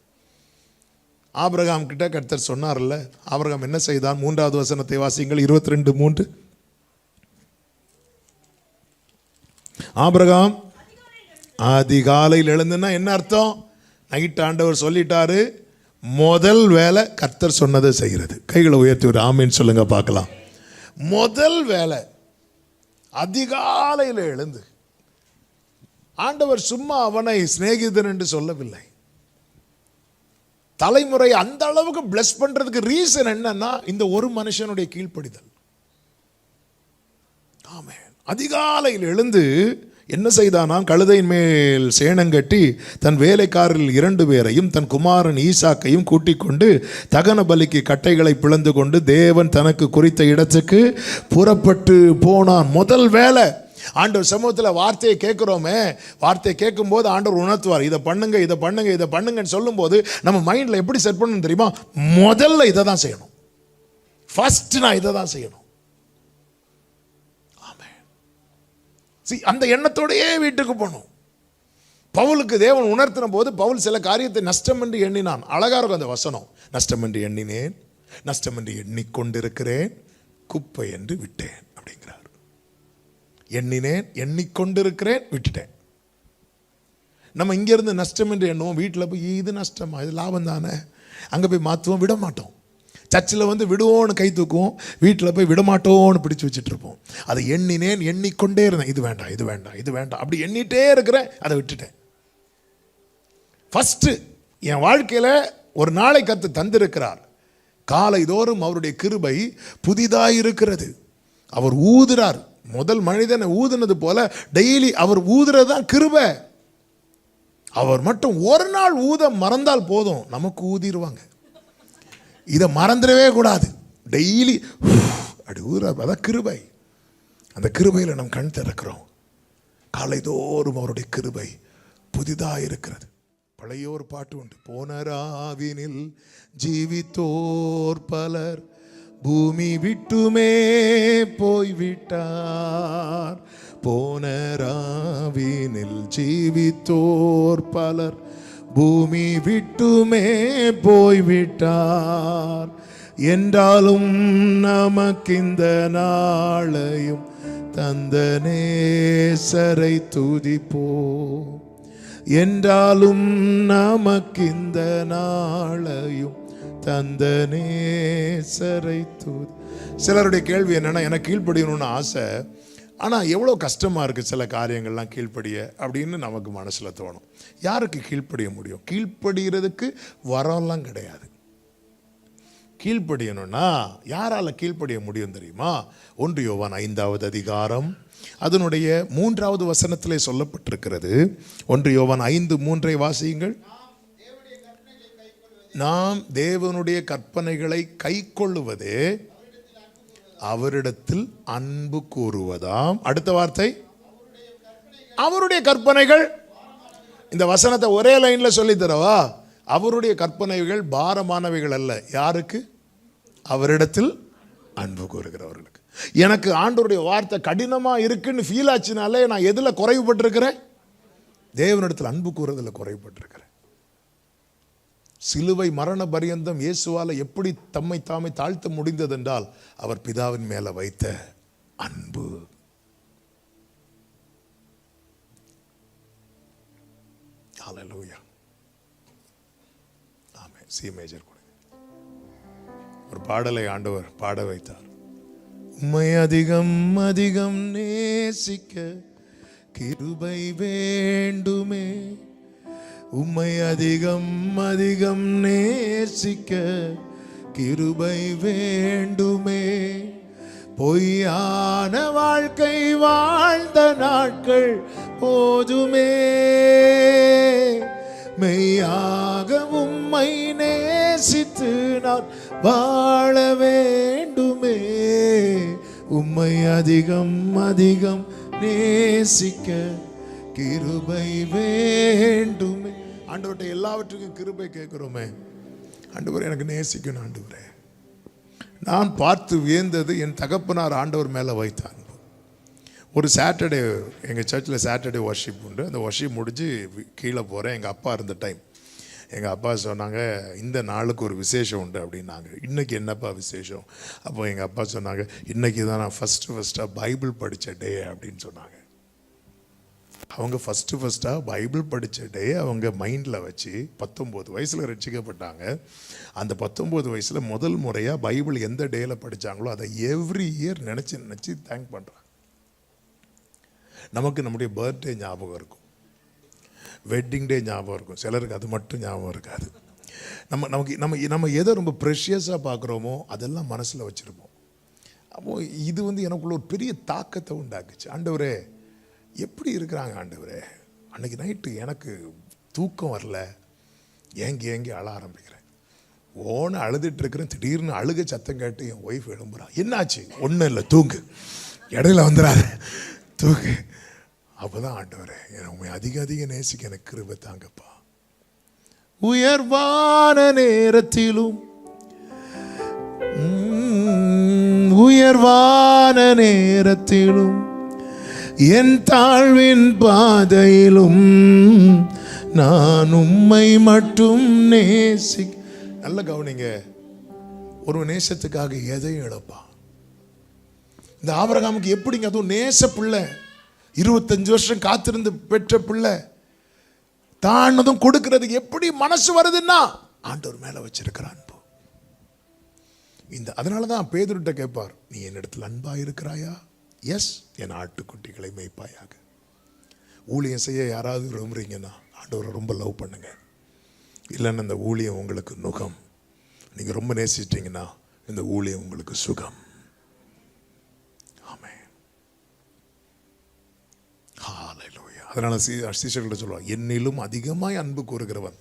ஆபிரகாம் கிட்ட கர்த்தர் சொன்னார்ல, ஆபிரகாம் என்ன செய்தான்? 3வது வசனத்தை வாசியுங்கள். 22:3. ஆபிரகாம் அதிகாலையில் எழுந்துன்னா என்ன அர்த்தம்? நைட் ஆண்டவர் சொல்லிட்டாரு, முதல் வேலை கர்த்தர் சொன்னதை செய்கிறது. கைகளை உயர்த்தி ஒரு ஆமீன் சொல்லுங்க பார்க்கலாம். முதல் வேலை அதிகாலையில் எழுந்து. ஆண்டவர் சும்மா அவனை சிநேகிதன் என்று சொல்லவில்லை. தலைமுறை அந்த அளவுக்கு பிளஸ் பண்றதுக்கு ரீசன் என்னன்னா இந்த ஒரு மனுஷனுடைய கீழ்ப்படிதல். ஆமென். அதிகாலையில் எழுந்து என்ன செய்தானாம்? கழுதையின் மேல் சேணங்கட்டி தன் வேலைக்காரரில் 2 பேரையும் தன் குமாரன் ஈசாக்கையும் கூட்டிக் கொண்டு தகன பலிக்கு கட்டைகளை பிளந்து கொண்டு தேவன் தனக்கு குறித்த இடத்துக்கு புறப்பட்டு போனான். முதல் வேலை. ஆண்டவர் சமூகத்தில் வார்த்தையை கேட்குறோமே, வார்த்தையை கேட்கும்போது ஆண்டவர் உணர்த்துவார், இதை பண்ணுங்க இதை பண்ணுங்க இதை பண்ணுங்கன்னு சொல்லும்போது நம்ம மைண்டில் எப்படி செட் பண்ணணும் தெரியுமா? முதல்ல இதை தான் செய்யணும், ஃபர்ஸ்ட் நான் இதை தான் செய்யணும். அந்த எண்ணத்தோடையே வீட்டுக்கு போனோம். பவுலுக்கு தேவன் உணர்த்தின போது பவுல் சில காரியத்தை நஷ்டம் என்று எண்ணினான். அழகா இருக்கும் அந்த வசனம். நஷ்டம் என்று எண்ணினேன், நஷ்டம் என்று எண்ணிக்கொண்டிருக்கிறேன், குப்பை என்று விட்டேன் அப்படிங்கிறார். எண்ணினேன், எண்ணிக்கொண்டிருக்கிறேன், விட்டுட்டேன். நம்ம இங்கிருந்து நஷ்டம் என்று எண்ணுவோம், வீட்டில் போய் இது நஷ்டமா இது லாபம் தானே, அங்கே போய் மாற்றுவோம், விட மாட்டோம். சர்ச்சில் வந்து விடுவோன்னு கை தூக்குவோம், வீட்டில் போய் விடமாட்டோன்னு பிடிச்சி வச்சுட்டு இருப்போம். அதை எண்ணினேன், எண்ணிக்கொண்டே இருந்தேன், இது வேண்டாம் இது வேண்டாம் இது வேண்டாம் அப்படி எண்ணிட்டே இருக்கிறேன், அதை விட்டுட்டேன். ஃபஸ்ட்டு என் வாழ்க்கையில் ஒரு நாளை கர்த்தர் தந்திருக்கிறார். காலை தோறும் அவருடைய கிருபை புதிதாக இருக்கிறது. அவர் ஊதுறார். முதல் மனிதனை ஊதுனது போல டெய்லி அவர் ஊதுறது தான் கிருபை. அவர் மட்டும் ஒரு நாள் ஊத மறந்தால் போதும், நமக்கு ஊதிடுவாங்க. இதை மறந்துடவே கூடாது. டெய்லி அப்படி ஊதுறார், அதான் கிருபை. அந்த கிருபையில் நம் கண் திறக்கிறோம். காலை தோறும் அவருடைய கிருபை புதிதாக இருக்கிறது. பழைய ஒரு பாட்டு உண்டு. போனராவினில் ஜீவித்தோர் பலர் பூமி விட்டுமே போய்விட்டார். போனராவினில் ஜீவித்தோர் பலர் பூமி விட்டுமே போய்விட்டார். என்றாலும் நமக்கிந்த நாளையும் தந்த நேசரை துதிப்போம். என்றாலும் நமக்கிந்த நாளையும் தந்த நேசரை துதி. சிலருடைய கேள்வி என்னன்னா, எனக்கு கீழ்ப்படியணும்னு ஆசை, ஆனால் எவ்வளோ கஷ்டமாக இருக்குது சில காரியங்கள்லாம் கீழ்ப்படிய அப்படின்னு நமக்கு மனசில் தோணும். யாருக்கு கீழ்ப்படிய முடியும்? கீழ்ப்படுகிறதுக்கு வரம்லாம் கிடையாது. கீழ்ப்படியணும்னா யாரால் கீழ்ப்படிய முடியும் தெரியுமா? 1 யோவான் 5வது அதிகாரம் அதனுடைய 3வது வசனத்திலே சொல்லப்பட்டிருக்கிறது. 1 யோவான் 5:3 வாசியுங்கள். நாம் தேவனுடைய கற்பனைகளை கைக்கொள்ளுவதே அவரிடத்தில் அன்பு கூறுவதாம். அடுத்த வார்த்தை, அவருடைய கற்பனைகள். இந்த வசனத்தை ஒரே லைன்ல சொல்லி தரவா? அவருடைய கற்பனைகள் பாரமானவைகள் அல்ல. யாருக்கு? அவரிடத்தில் அன்பு கூறுகிறவர்களுக்கு. எனக்கு ஆண்டவருடைய வார்த்தை கடினமா இருக்குன்னு ஃபீல் ஆச்சுனாலே நான் எதுல குறைவுபட்டிருக்கிறேன்? தேவனிடத்தில் அன்பு கூறுறதுல குறைவுபட்டிருக்கிறேன். சிலுவை மரண பரியந்தம் இயேசுவால எப்படி தம்மை தாமே தாழ்த்த முடிந்தது என்றால் அவர் பிதாவின் மேல வைத்த அன்பு. ஹல்லேலூயா. ஆமென். சி மேஜர் கூட ஒரு பாடலை ஆண்டவர் பாட வைத்தார். உம்மை அதிகம் அதிகம் நேசிக்க கிருபை வேண்டுமே, உம்மை அதிகம் அதிகம் நேசிக்க கிருபை வேண்டுமே. பொய்யான வாழ்க்கை வாழ்ந்த நாட்கள் போதுமே, மெய்யாக உம்மை நேசித்து நான் வாழ வேண்டுமே. உம்மை அதிகம் அதிகம் நேசிக்க கிருபை வேண்டுமே. ஆண்டவர்கிட்ட எல்லாவற்றுக்கும் கிருபை கேட்கிறோமே. ஆண்டவர் எனக்கு நேசிக்கணும் ஆண்டவரே. நான் பார்த்து வியந்தது என் தகப்பனார் ஆண்டவர் மேலே வைத்த அன்பு. ஒரு சாட்டர்டே எங்கள் சர்ச்சில் சாட்டர்டே வர்ஷிப் உண்டு. அந்த வர்ஷிப் முடிஞ்சு கீழே போகிறேன். எங்கள் அப்பா இருந்த டைம். எங்கள் அப்பா சொன்னாங்க, இந்த நாளுக்கு ஒரு விசேஷம் உண்டு அப்படின்னாங்க. இன்றைக்கி என்னப்பா விசேஷம்? அப்போ எங்கள் அப்பா சொன்னாங்க, இன்றைக்கி தான் நான் ஃபஸ்ட்டாக பைபிள் படித்த டே அப்படின்னு சொன்னாங்க. அவங்க ஃபஸ்ட்டாக பைபிள் படித்த டே அவங்க மைண்டில் வச்சு 19 வயசில் ரட்சிக்கப்பட்டாங்க. அந்த 19 வயசில் முதல் முறையாக பைபிள் எந்த டேயில் படித்தாங்களோ அதை எவ்ரி இயர் நினச்சி தேங்க் பண்ணுறாங்க. நமக்கு நம்முடைய பர்த்டே ஞாபகம் இருக்கும், வெட்டிங் டே ஞாபகம் இருக்கும், சிலருக்கு அது மட்டும் ஞாபகம் இருக்காது. நம்ம எதை ரொம்ப ப்ரெஷியஸாக பார்க்குறோமோ அதெல்லாம் மனசில் வச்சுருப்போம். அப்போது இது எனக்குள்ள ஒரு பெரிய தாக்கத்தை உண்டாக்குச்சு. ஆண்டவரே எப்படி இருக்கிறாங்க ஆண்டவரே. அன்றைக்கி நைட்டு எனக்கு தூக்கம் வரல, ஏங்கி அழ ஆரம்பிக்கிறேன். அழுதுட்டு இருக்கிறேன். திடீர்னு அழுக சத்தம் கேட்டு என் ஒய்ஃப் எழும்புறான். என்னாச்சு? ஒன்றும் இல்லை, தூங்கு, இடையில வந்துடாது, தூங்கு. அப்போ தான் ஆண்டவரே உண்மை அதிக நேசிக்க எனக்கு கிருபை தாங்கப்பா. உயர்வான நேரத்திலும் உயர்வான நேரத்திலும் என் தாழ்வின் பாதையிலும் நான் உம்மை மட்டும் நேசி. நல்ல கவனிங்க, ஒரு நேசத்துக்காக எதையும் இழப்பான். இந்த ஆபிரகாமுக்கு எப்படிங்க, அதுவும் நேச பிள்ளை, 25 வருஷம் காத்திருந்து பெற்ற பிள்ளை, தானதும் கொடுக்கிறதுக்கு எப்படி மனசு வருதுன்னா ஆண்டவர் மேல வச்சிருக்கிற அன்பு. அதனாலதான் பேதுருட்ட கேட்பார், நீ என்னிடத்தில் அன்பா இருக்கிறாயா? எஸ், என் ஆட்டுக்குட்டிகளை மேய்ப்பாயாக. ஊழியம் செய்ய யாராவது விரும்புறீங்கன்னா ஆண்டவரை ரொம்ப லவ் பண்ணுங்க. இல்லைன்னா இந்த ஊழியம் உங்களுக்கு நுகம். நீங்க ரொம்ப நேசிச்சிட்டீங்கன்னா இந்த ஊழியம் உங்களுக்கு சுகம். ஆமென். ஹல்லேலூயா. அதனால சீஷர்கள்ட்ட சொல்லுவாங்க, என்னிலும் அதிகமாய் அன்பு கூறுகிறவன்,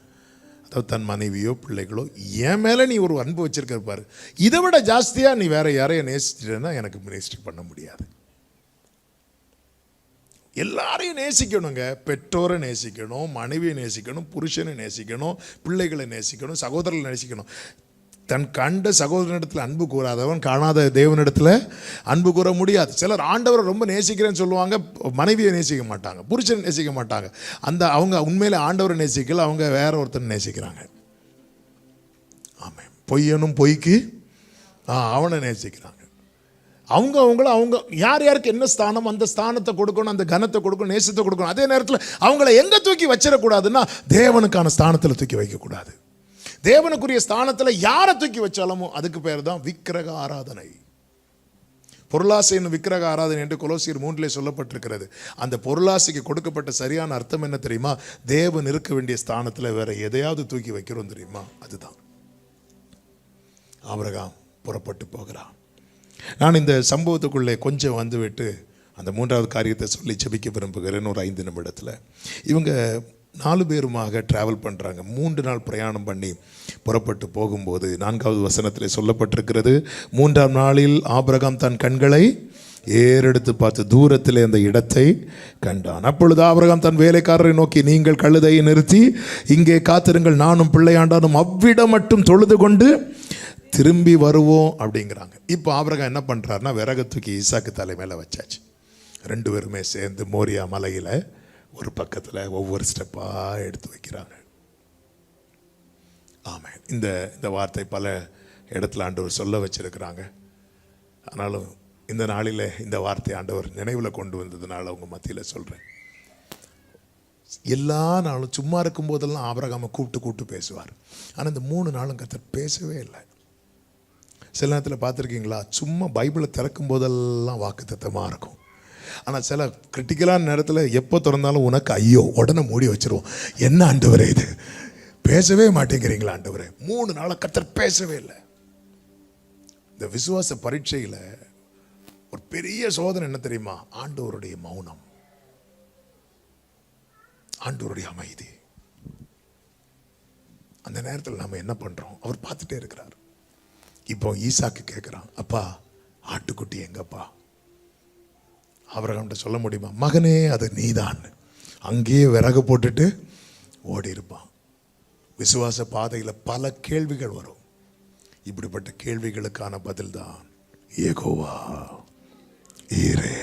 அதாவது தன் மனைவியோ பிள்ளைகளோ, என் மேலே நீ ஒரு அன்பு வச்சிருக்கிற பாரு, இதை விட ஜாஸ்தியாக நீ வேற யாரையும் நேசிச்சிட்டேன்னா எனக்கு மினிஸ்ட்ரி பண்ண முடியாது. எல்லாரையும் நேசிக்கணுங்க. பெற்றோரை நேசிக்கணும், மனைவியை நேசிக்கணும், புருஷனை நேசிக்கணும், பிள்ளைகளை நேசிக்கணும், சகோதரர்களை நேசிக்கணும். தன் கண்ட சகோதரனிடத்தில் அன்பு கூறாதவன் காணாத தேவனிடத்தில் அன்பு கூற முடியாது. சிலர் ஆண்டவரை ரொம்ப நேசிக்கிறேன்னு சொல்லுவாங்க, மனைவியை நேசிக்க மாட்டாங்க, புருஷனை நேசிக்க மாட்டாங்க. அவங்க உண்மையில ஆண்டவரை நேசிக்கல, அவங்க வேற ஒருத்தர் நேசிக்கிறாங்க. ஆமாம், பொய்யனும் பொய்க்கு அவனை நேசிக்கிறாங்க. அவங்க யார் யாருக்கு என்ன ஸ்தானம், அந்த ஸ்தானத்தை கொடுக்கணும், அந்த கனத்தை கொடுக்கணும், நேசத்தை கொடுக்கணும். அதே நேரத்தில் அவங்கள எங்கே தூக்கி வச்சிடக்கூடாதுன்னா தேவனுக்கான ஸ்தானத்தில் தூக்கி வைக்கக்கூடாது. தேவனுக்குரிய ஸ்தானத்தில் யாரை தூக்கி வச்சாலும் அதுக்கு பேர் தான் விக்கிரக ஆராதனை. பொருளாசை என்னும் விக்கிரக ஆராதனை என்று கொலோசியர் 3 சொல்லப்பட்டிருக்கிறது. அந்த பொருளாசைக்கு கொடுக்கப்பட்ட சரியான அர்த்தம் என்ன தெரியுமா? தேவன் இருக்க வேண்டிய ஸ்தானத்தில் வேற எதையாவது தூக்கி வைக்கிறோம் தெரியுமா? அதுதான். ஆபிரகாம் புறப்பட்டு போகிறான். நான் இந்த சம்பவத்துக்குள்ளே கொஞ்சம் வந்துவிட்டு அந்த 3வது காரியத்தை சொல்லி ஜெபிக்க விரும்புகிறேன். ஒரு 5 நிமிடத்தில் இவங்க 4 பேருமாக டிராவல் பண்ணுறாங்க. 3 நாள் பிரயாணம் பண்ணி புறப்பட்டு போகும்போது 4வது வசனத்தில் சொல்லப்பட்டிருக்கிறது, 3ஆம் நாளில் ஆபிரகாம் தன் கண்களை ஏறெடுத்து பார்த்து தூரத்தில் அந்த இடத்தை கண்டான். அப்பொழுது ஆபிரகாம் தன் வேலைக்காரரை நோக்கி, நீங்கள் கழுதையை நிறுத்தி இங்கே காத்திருங்கள், நானும் பிள்ளையாண்டானும் அவ்விடம் மட்டும் தொழுது கொண்டு திரும்பி வருவோம் அப்படிங்கிறாங்க. இப்போ ஆபிரகாம் என்ன பண்ணுறாருன்னா, விறகு தூக்கி ஈசாக்கு தலை மேலே வச்சாச்சு. 2 பேருமே சேர்ந்து மோரியா மலையில் ஒரு பக்கத்தில் ஒவ்வொரு ஸ்டெப்பாக எடுத்து வைக்கிறாங்க. ஆமாம், இந்த வார்த்தை பல இடத்துல ஆண்டவர் சொல்ல வச்சிருக்கிறாங்க. ஆனாலும் இந்த நாளில் இந்த வார்த்தை ஆண்டவர் நினைவில் கொண்டு வந்ததுனால அவங்க மத்தியில் சொல்கிறேன். எல்லா நாளும் சும்மா இருக்கும் போதெல்லாம் ஆபிரகாமை கூப்பிட்டு பேசுவார். ஆனால் இந்த 3 நாளும் கர்த்தர் பேசவே இல்லை. சில நேரத்தில் பார்த்துருக்கீங்களா, சும்மா பைபிளை திறக்கும் போதெல்லாம் வாக்குத்தத்தமாக இருக்கும். ஆனால் சில கிரிட்டிக்கலான நேரத்தில் எப்போ திறந்தாலும் உனக்கு ஐயோ உடனே மூடி வச்சிருவோம். என்ன ஆண்டவரே இது, பேசவே மாட்டேங்கிறீங்களா ஆண்டவரே? 3 நாளாக கர்த்தர் பேசவே இல்லை. இந்த விசுவாச பரீட்சையில் ஒரு பெரிய சோதனை என்ன தெரியுமா? ஆண்டவருடைய மௌனம், ஆண்டவருடைய அமைதி. அந்த நேரத்தில் நம்ம என்ன பண்ணுறோம்? அவர் பார்த்துட்டே இருக்கிறார். இப்போ ஈசாக்கு கேட்குறான், அப்பா ஆட்டுக்குட்டி எங்கப்பா? ஆபிரகாம்கிட்ட சொல்ல முடியுமா, மகனே அது நீதான்? அங்கேயே விறகு போட்டுட்டு ஓடி இருப்பான். விசுவாச பாதையில் பல கேள்விகள் வரும். இப்படிப்பட்ட கேள்விகளுக்கான பதில் தான் யெகோவா ஈரே.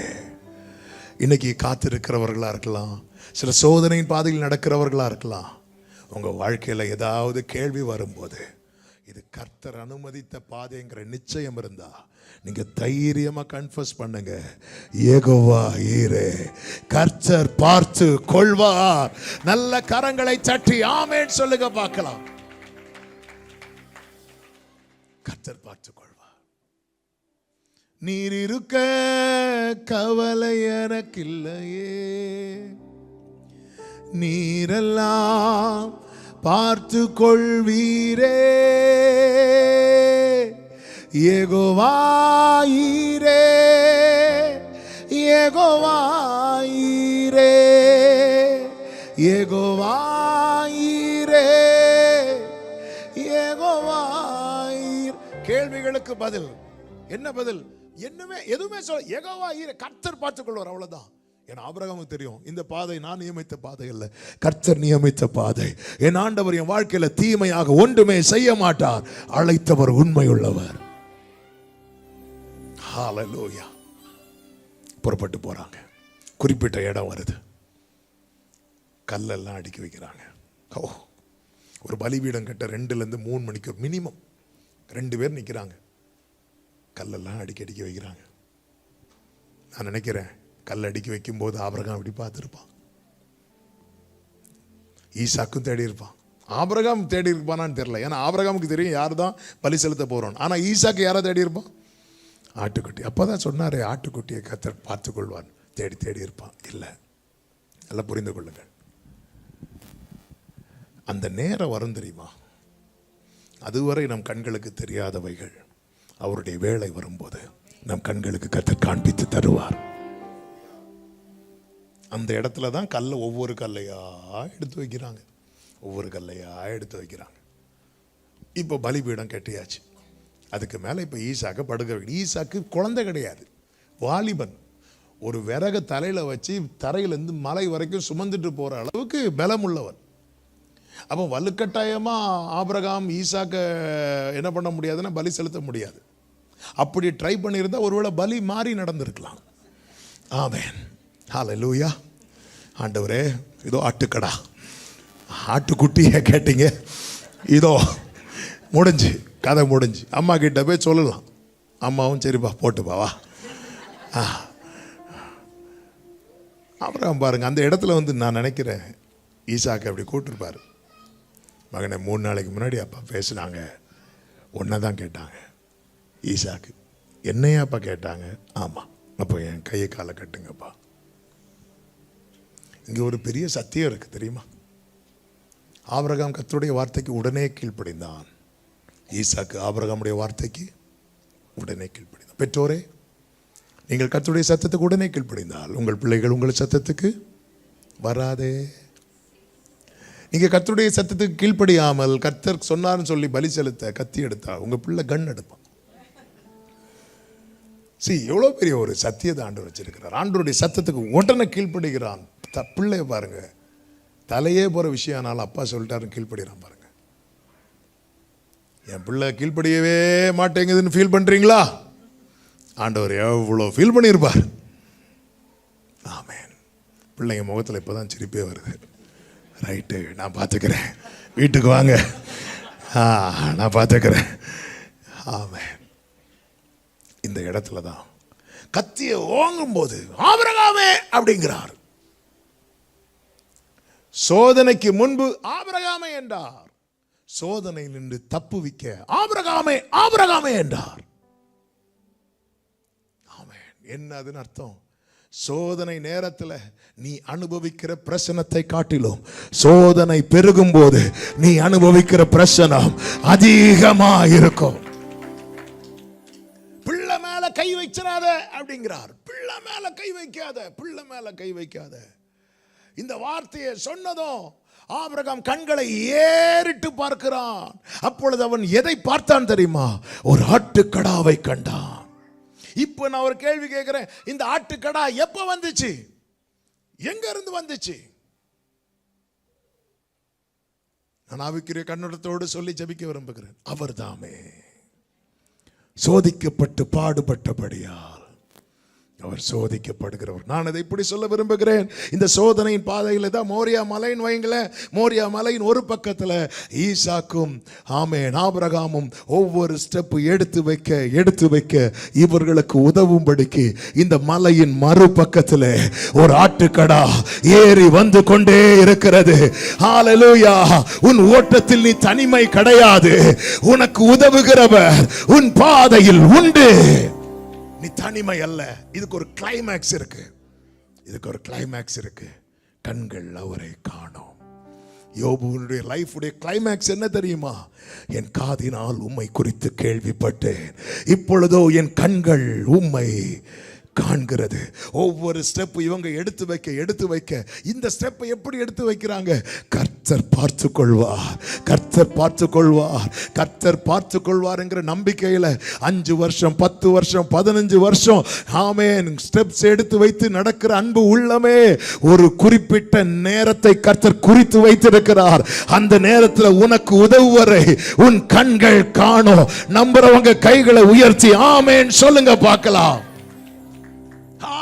இன்னைக்கு காத்திருக்கிறவர்களாக இருக்கலாம், சில சோதனையின் பாதையில் நடக்கிறவர்களாக இருக்கலாம். உங்கள் வாழ்க்கையில் ஏதாவது கேள்வி வரும்போது இது கர்த்தர் அனுமதித்த பாதைங்கிற நிச்சயம் இருந்தா நீங்க தைரியமா கன்ஃபஸ் பண்ணுங்க, யெகோவா ஈரே, கர்த்தர் பார்த்து கொள்வார். நல்ல கரங்களை தட்டி ஆமென் சொல்லுங்க பார்க்கலாம். கர்த்தர் பார்த்து கொள்வார். நீர் இருக்க கவலை எனக்கில்லையே, நீரெல்லாம் பார்த்து கொள்வீரே. யெகோவாயீரே, யெகோவாயீரே, யெகோவாயீரே, யெகோவாயீர். கேள்விகளுக்கு பதில் என்ன? பதில் என்னமே எதுவுமே சொல்ல. யெகோவாயீரே, கர்த்தர் பார்த்துக் கொள்வார், அவ்வளவுதான். என் ஆபிரகாமுக்கு தெரியும், இந்த பாதை நான் நியமித்த பாதை அல்ல, கர்த்தர் நியமித்த பாதை. என் ஆண்டவர் என் வாழ்க்கையில தீமையாக ஒன்றுமே செய்ய மாட்டார். அழைத்தவர் உண்மையுள்ளவர். ஹல்லேலூயா. புறப்பட்டு போறாங்க. குறிப்பிட்ட இடம் வருது. கல்லெல்லாம் அடுக்கி வைக்கிறாங்க. ஒரு பலிபீடம் கட்ட 2-3 மணிக்கு மினிமம் 2 பேர் நிற்கிறாங்க. கல்லெல்லாம் அடுக்கி வைக்கிறாங்க. நான் நினைக்கிறேன், கல் அடுக்கி வைக்கும் போது ஆபிரகாம் அப்படி பார்த்துருப்பான். ஈசாக்கும் தேடி இருப்பான். ஆபிரகாம் தேடி இருப்பானான்னு தெரியல. ஏன்னா ஆபிரகாமுக்கு தெரியும் யார் தான் பலி செலுத்த போறோம். ஆனா ஈசாக்கு யாரை தேடி இருப்பான்? ஆட்டுக்குட்டி. அப்பதான் சொன்னாரு, ஆட்டுக்குட்டியை கர்த்தர் பார்த்து கொள்வான். தேடி இருப்பான். இல்லை, எல்லாம் புரிந்து கொள்ளுங்கள். அந்த நேரம் வரும் தெரியுமா? அதுவரை நம் கண்களுக்கு தெரியாதவைகள் அவருடைய வேலை வரும்போது நம் கண்களுக்கு கர்த்தர் காண்பித்து தருவார். அந்த இடத்துல தான் கல்லை ஒவ்வொரு கல்லையா எடுத்து வைக்கிறாங்க. ஒவ்வொரு கல்லையா எடுத்து வைக்கிறாங்க. இப்போ பலிபீடம் கட்டியாச்சு. அதுக்கு மேலே இப்போ ஈசாக்கு படுக்க வைக்கணும். ஈசாக்கு குழந்தை கிடையாது, வாலிபன். ஒரு விறகு தலையில் வச்சு தரையிலேருந்து மலை வரைக்கும் சுமந்துட்டு போகிற அளவுக்கு பலம் உள்ளவன். அப்போ வலுக்கட்டாயமாக ஆபிரகாம் ஈசாக்க என்ன பண்ண முடியாதுன்னா பலி செலுத்த முடியாது. அப்படி ட்ரை பண்ணியிருந்தால் ஒருவேளை பலி மாறி நடந்திருக்கலாம். ஆமென். ஹல்லேலூயா. ஆண்டவரே, இதோ ஆட்டுக்கடா, ஆட்டுக்குட்டியை கேட்டீங்க, இதோ முடிஞ்சு, கதை முடிஞ்சு. அம்மா கிட்ட போய் சொல்லலாம். அம்மாவும் சரிப்பா போட்டுப்பா வா. அப்புறம் பாருங்க, அந்த இடத்துல வந்து நான் நினைக்கிறேன் ஈசாக்கு அப்படி கூப்பிட்டுருப்பாரு. மகனை 3 நாளைக்கு முன்னாடி அப்பா பேசினாங்க, ஒன்றை தான் கேட்டாங்க. ஈசாக்கு, என்னையா அப்பா கேட்டாங்க? ஆமாம். அப்போ என் கையை காலை கட்டுங்கப்பா. இங்கே ஒரு பெரிய சத்தியம் இருக்குது தெரியுமா? ஆபிரகாம் கர்த்தருடைய வார்த்தைக்கு உடனே கீழ்ப்படிந்தான். ஈசாக்கு ஆபிரகாமுடைய வார்த்தைக்கு உடனே கீழ்ப்படிந்தான். பெற்றோரே, நீங்கள் கர்த்தருடைய சத்தத்துக்கு உடனே கீழ்ப்படிந்தால் உங்கள் பிள்ளைகள் உங்கள் சத்தத்துக்கு வராதே. நீங்கள் கர்த்தருடைய சத்தத்துக்கு கீழ்ப்படியாமல் கர்த்தர் சொன்னார்னு சொல்லி பலி செலுத்த கத்தி எடுத்தா உங்கள் பிள்ளை கண் எடுப்பான். எவ்வளோ பெரிய ஒரு சத்தியத்தை ஆண்டவர் வச்சிருக்கிறார். ஆண்டவருடைய சத்தத்துக்கு உடனே கீழ்ப்படுகிறான். பிள்ளைய பாருங்க, தலையே போகிற விஷயம் ஆனாலும் அப்பா சொல்லிட்டாருன்னு கீழ்ப்படுகிறான் பாருங்க. என் பிள்ளை கீழ்ப்படியவே மாட்டேங்குதுன்னு ஃபீல் பண்ணுறீங்களா? ஆண்டவர் எவ்வளோ ஃபீல் பண்ணியிருப்பார். ஆமென். பிள்ளைங்க முகத்தில் இப்போ தான் சிரிப்பே வருது. ரைட்டு, நான் பார்த்துக்கிறேன், வீட்டுக்கு வாங்க, நான் பார்த்துக்கிறேன். ஆமென். இந்த இடத்துல தான் கத்தியை ஓங்கும் போது ஆபிரகாமே அப்படிங்கிறார். சோதனைக்கு முன்பு ஆபிரகாமே என்றார். சோதனை நின்று தப்புவிக்க ஆபிரகாமே ஆபிரகாமே என்றார். ஆமென். என்ன அதுன்னு அர்த்தம்? சோதனை நேரத்தில் நீ அனுபவிக்கிற பிரசனத்தை காட்டிலும் சோதனை பெருகும் போது நீ அனுபவிக்கிற பிரசனம் அதிகமா இருக்கும். பிள்ளை மேல கை வைச்சிடாத அப்படிங்கிறார். பிள்ளை மேல கை வைக்காத, பிள்ளை மேல கை வைக்காத. இந்த வார்த்தையை சொன்னதும் ஆபிரகாம் கண்களை ஏறிட்டு பார்க்கிறான். அப்பொழுது அவன் எதை பார்த்தான் தெரியுமா? ஒரு ஆட்டுக்கடாவை கண்டான். இப்ப நான் ஒரு கேள்வி கேட்கிறேன், இந்த ஆட்டுக்கடா எப்ப வந்துச்சு? எங்க இருந்து வந்துச்சு? நான் ஆவிக்குரிய கண்ணோட்டத்தோடு சொல்லி ஜெபிக்க விரும்புகிறேன். அவர் தாமே சோதிக்கப்பட்டு பாடுபட்டபடியால் அவர் சோதிக்கப்படுகிறவர். நான் அதை இப்படி சொல்ல விரும்புகிறேன். இந்த சோதனையின் பாதையில் தான் மோரியா மலையின் வைங்களேன். மோரியா மலையின் ஒரு பக்கத்தில் ஈசாக்கும் ஆமென் ஆபிரகாமும் ஒவ்வொரு ஸ்டெப் எடுத்து வைக்க இவர்களுக்கு உதவும்படிக்கு இந்த மலையின் மறுபக்கத்தில் ஒரு ஆட்டுக்கடா ஏறி வந்து கொண்டே இருக்கிறது. ஹல்லேலூயா. உன் ஓட்டத்தில் நீ தனிமை கிடையாது. உனக்கு உதவுகிறவர் உன் பாதையில் உண்டு. நீ தனிமை அல்ல. இதுக்கு ஒரு கிளைமேக்ஸ் இருக்கு. கண்கள் அவரை காணும். யோபுனுடைய லைஃபுடைய கிளைமேக்ஸ் என்ன தெரியுமா? என் காதினால் உம்மை குறித்து கேள்விப்பட்டேன், இப்பொழுதோ என் கண்கள் உம்மை காண்கிறது. ஒவ்வொரு ஸ்டெப் இவங்க எடுத்து வைக்க இந்த ஸ்டெப்பை எப்படி எடுத்து வைக்கிறாங்க? கர்த்தர் பார்த்து கொள்வார், கர்த்தர் பார்த்து கொள்வார், கர்த்தர் பார்த்து கொள்வார் என்கிற நம்பிக்கையில் 5 வருஷம் 10 வருஷம் 15 வருஷம் ஆமென் ஸ்டெப்ஸ் எடுத்து வைத்து நடக்கிற அன்பு உள்ளமே, ஒரு குறிப்பிட்ட நேரத்தை கர்த்தர் குறித்து வைத்திருக்கிறார். அந்த நேரத்தில் உனக்கு உதவுவரை உன் கண்கள் காணும். நம்புறவங்க கைகளை உயர்த்தி ஆமென் சொல்லுங்க பார்க்கலாம்.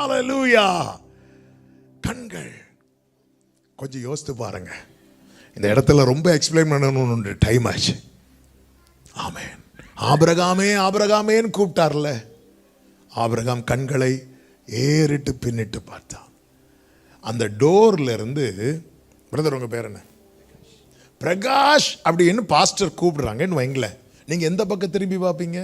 ஹalleluya. கண்கள் கொஞ்சம் யோசித்து பாருங்க. இந்த இடத்துல ரொம்ப எக்ஸ்பிளைன் பண்ணணும்னு டைம் ஆச்சு. ஆமென். ஆபிரகாமே ஆபிரகாமேன்னு கூப்பிட்டார்ல, ஆபிரகாம் கண்களை ஏறிட்டு பின்னிட்டு பார்த்தான். அந்த டோர்ல இருந்து, பிரதர் உங்க பேர் என்ன? பிரகாஷ் அப்படின்னு பாஸ்டர் கூப்பிடுறாங்கன்னு வைங்கள, நீங்க எந்த பக்கம் திரும்பி பார்ப்பீங்க?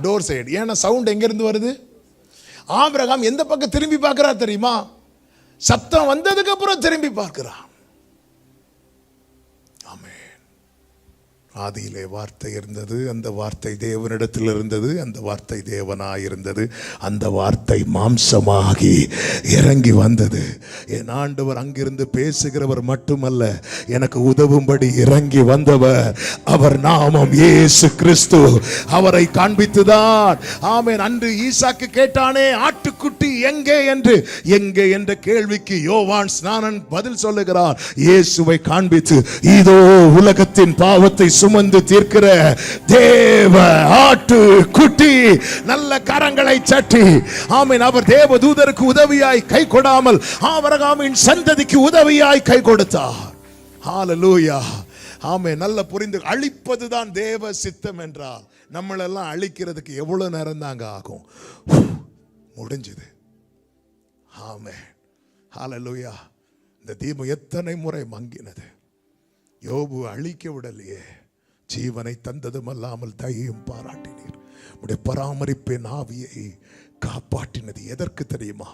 Door side. ஏன்னா சவுண்ட் எங்க இருந்து வருது? ஆபிரகாம் எந்த பக்கம் திரும்பி பார்க்கிறார் தெரியுமா? சத்தம் வந்ததுக்கு அப்புறம் திரும்பி பார்க்கிறான். ஆமென். ஆதியிலே வார்த்தை இருந்தது, அந்த வார்த்தை தேவனிடத்தில் இருந்தது, அந்த வார்த்தை தேவனாய் இருந்தது, அந்த வார்த்தை மாம்சமாகி இறங்கி வந்தது. என் ஆண்டவர் அங்கிருந்து பேசுகிறவர் மட்டுமல்ல, எனக்கு உதவும்படி இறங்கி வந்தவர். அவர் நாமம் இயேசு கிறிஸ்து. அவரை காண்பித்துதான் ஆமென். அன்று ஈசாக்கு கேட்டானே, ஆட்டுக்குட்டி எங்கே என்று, எங்கே என்ற கேள்விக்கு யோவான் ஸ்நானன் பதில் சொல்லுகிறார். இயேசுவை காண்பித்து, இதோ உலகத்தின் பாவத்தை சுமந்து தீர்க்கிற தேவ ஆட்டு குட்டி, நல்ல கரங்களை சட்டி ஆமென். அவர் தேவ தூதருக்கு உதவியாய் கை கொடாமல் ஆபிரகாமின் சந்ததிக்கு உதவியாய் கை கொடுத்தார். ஹalleluya. ஆமென். நல்ல புரிந்து அழிப்பதுதான் தேவ சித்தம் என்றால் நம்மளெல்லாம் அழிக்கிறதுக்கு எவ்வளவு நேரம் தாங்க ஆகும்? முடிஞ்சது. ஆமென். ஹalleluya. இந்த தீபம் எத்தனை முறை மங்கினது. யோபு அழிக்க விடலையே, ஜீவனை தந்ததும் அல்லாமல் தயையும் பாராட்டினீர். உடைய பராமரிப்பின் ஆவியை காப்பாற்றினது எதற்கு தெரியுமா?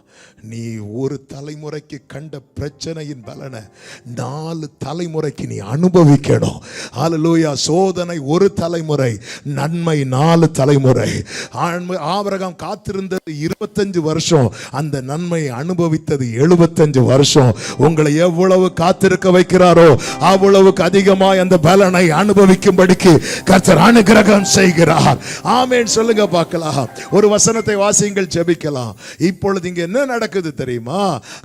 நீ ஒரு தலைமுறைக்கு கண்ட பிரச்சனையின் பலனை 4 தலைமுறைக்கு நீ அனுபவிக்கணும். ஹalleluya. சோதனை ஒரு தலைமுறை, நன்மை 4 தலைமுறை. ஆபிரகாம் காத்திருந்தது 25 வருஷம், அந்த நன்மையை அனுபவித்தது 75 வருஷம். உங்களை எவ்வளவு காத்திருக்க வைக்கிறாரோ அவ்வளவுக்கு அதிகமாய் அந்த பலனை அனுபவிக்கும்படிக்கு கர்த்தர் அனுக்கிரகம் செய்கிறார். ஆமென் சொல்லுங்க பார்க்கலாம். ஒரு வசனத்தை வாசிங்க, ஜெபிக்கலாம். இப்பொழுது இங்க என்ன நடக்குது தெரியுமா?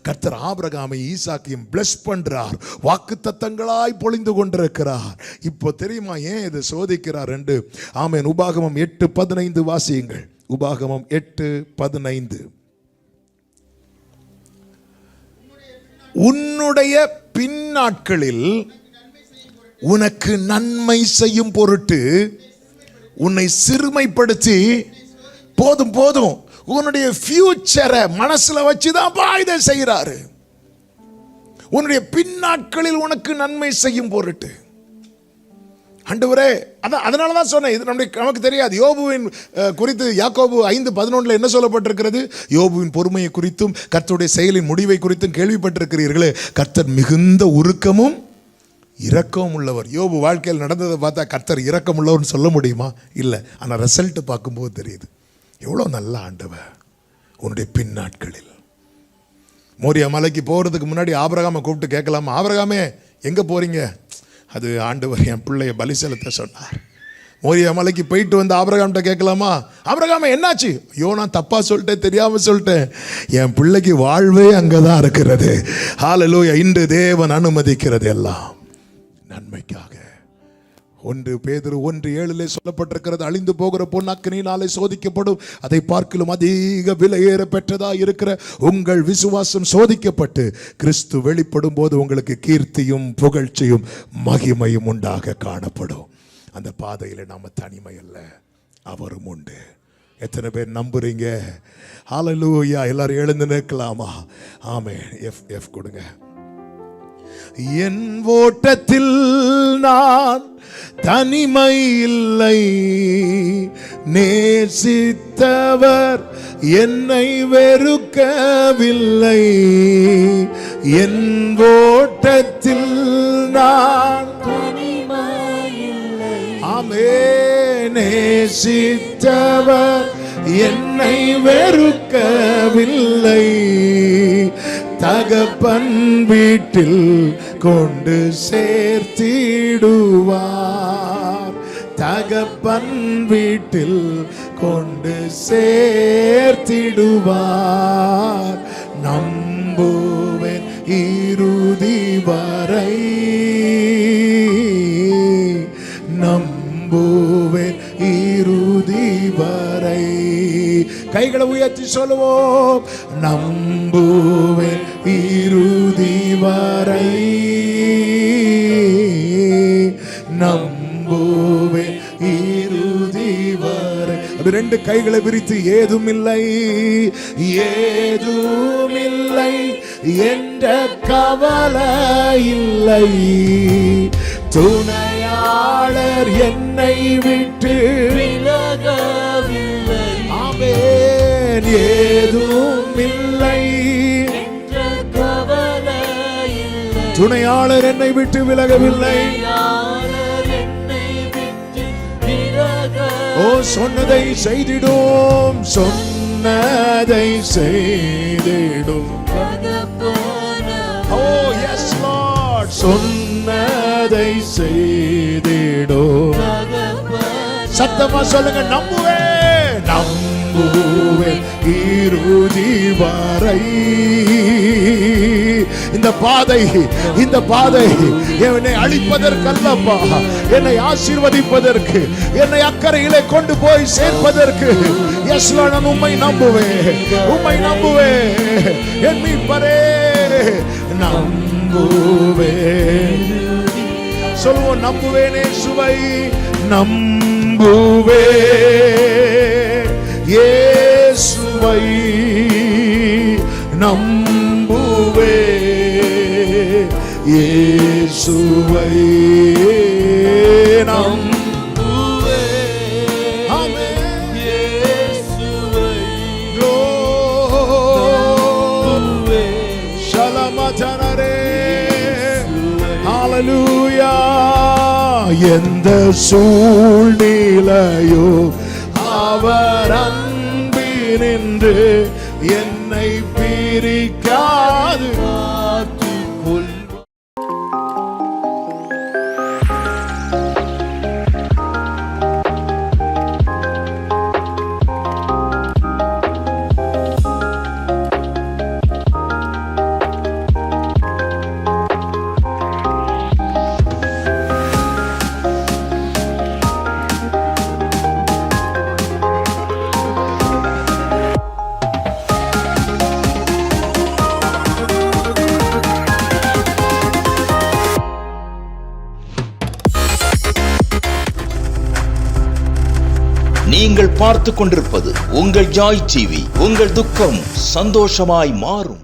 கர்த்தர் ஆபிரகாமை ஈசாக்கையும் பிளஸ் பண்றார், வாக்குத்தத்தங்களாய் பொழிந்து கொண்டிருக்கிறார். இப்போ தெரியுமா ஏன் இதை சோதிக்கிறார் என்று? ஆமென். உபாகமம் 8:15 வாசியுங்கள். உபாகமம் 8:15. உன்னுடைய பின்னாட்களில் உனக்கு நன்மை செய்யும் பொருட்டு உன்னை சிறுமைப்படுத்தி, போதும் போதும், உன்னுடைய ஃபியூச்சரை மனசுல வச்சுதான் இதை செய்யறாரு. உன்னுடைய பின்னாட்களில் உனக்கு நன்மை செய்யும் பொருட்டு. ஆண்டவரே, அதனாலதான் சொன்னேன், இது நமக்கு தெரியாது. யோபுவின் குறித்து யாக்கோபு 5:11 என்ன சொல்லப்பட்டிருக்கிறது? யோபுவின் பொறுமையை குறித்தும் கர்த்தருடைய செயலின் முடிவை குறித்தும் கேள்விப்பட்டிருக்கிறீர்களே. கர்த்தர் மிகுந்த உருக்கமும் இரக்கம் உள்ளவர். யோபு வாழ்க்கையில் நடந்ததை பார்த்தா கர்த்தர் இரக்கம் உள்ளவர்னு சொல்ல முடியுமா? இல்லை. ஆனால் ரிசல்ட் பார்க்கும்போது தெரியுது எவ்வளோ நல்ல ஆண்டவர். உன்னுடைய பின்னாட்களில் மோரியா மலைக்கு போகிறதுக்கு முன்னாடி ஆபிரகாமை கூப்பிட்டு கேட்கலாமா, ஆபிரகாமே எங்கே போகிறீங்க? அது ஆண்டவர் என் பிள்ளைய பலி செலுத்த சொன்னார். மோரியா மலைக்கு போயிட்டு வந்து ஆபிரகாம்கிட்ட கேட்கலாமா, ஆபிரகாமே என்னாச்சு? ஐயோ நான் தப்பாக சொல்லிட்டேன், தெரியாமல் சொல்லிட்டேன், என் பிள்ளைக்கு வாழ்வே அங்கே தான் இருக்கிறது. ஹalleluya. இன்று தேவன் அனுமதிக்கிறது எல்லாம் நன்மைக்காக. 1 பேதுரு 1:7 சொல்லப்பட்டிருக்கிறது, அழிந்து போகிற பொன் அக்கினியினாலே சோதிக்கப்படும், அதை பார்க்கிலும் அதிக விலையேற பெற்றதா இருக்கிற உங்கள் விசுவாசம் சோதிக்கப்பட்டு கிறிஸ்து வெளிப்படும் போது உங்களுக்கு கீர்த்தியும் புகழ்ச்சியும் மகிமையும் உண்டாக காணப்படும். அந்த பாதையில் நாம தனிமை அல்ல, அவரும் உண்டு. எத்தனை பேர் நம்புறீங்க? ஹalleluya. எல்லாரும் எழுந்து நிற்கலாமா? ஆமென். எஃப் கொடுங்க. என் ஓட்டத்தில் நான் தனிமை இல்லை, நேசித்தவர் என்னை வெறுக்கவில்லை, என் ஓட்டத்தில் நான் ஆமே நேசித்தவர் என்னை வெறுக்கவில்லை. தகப்பன் வீட்டில் கொண்டு சேர்த்திடுவார். தகப்பன் வீட்டில் கொண்டு சேர்த்திடுவார். நம்புவேன் இறுதி வரை, நம்புவேன் இறுதி வரை. கைகளை உயர்த்தி சொல்லுவோம். நம்புவேன் இறுதி வரை, நம்புவேன் இறுதி வரை. அப்படி ரெண்டு கைகளை விரித்து ஏதும் இல்லை, ஏதும் இல்லை என்ற கவலை இல்லை. துணையாளர் என்னை விட்டு விலகவில்லை. ஆமென். ஏதும் இல்லை என்ற கவலை இல்லை. துணையாளர் என்னை விட்டு விலகவில்லை. ஓ சொன்னதை செய்திடும், சொன்னதை செய்திடும். ஓ எஸ் லார்ட், சொன்னதை செய்திடும். சத்தமா சொல்லுங்க. நம்புவேன், நம்புவேன் இறுதி வரை. இந்த பாதை என்னை அழிப்பதற்கல்லப்பா, என்னை ஆசீர்வதிப்பதற்கு, என்னை அக்கறையிலே கொண்டு போய் சேர்ப்பதற்கு. எஸ் லார்ட், நான் உம்மை நம்புவேன், உம்மை நம்புவேன். என் மீட்பரே நம்புவேன். சொல்லுவோம். நம்புவேனே சுவை, நம்புவேன் இயேசுவை, நம்புவேன் இயேசுவை, நம்புவேன். ஆமென். இயேசுவை ஷலமதனரே. ஹalleluya. எந்த சூழ்நிலையோ அவர் அன்பினின்று என்னை பிரிக்காது காத்துக்கொள். நீங்கள் பார்த்து கொண்டிருப்பது உங்கள் ஜாய் டிவி. உங்கள் துக்கம் சந்தோஷமாய் மாறும்.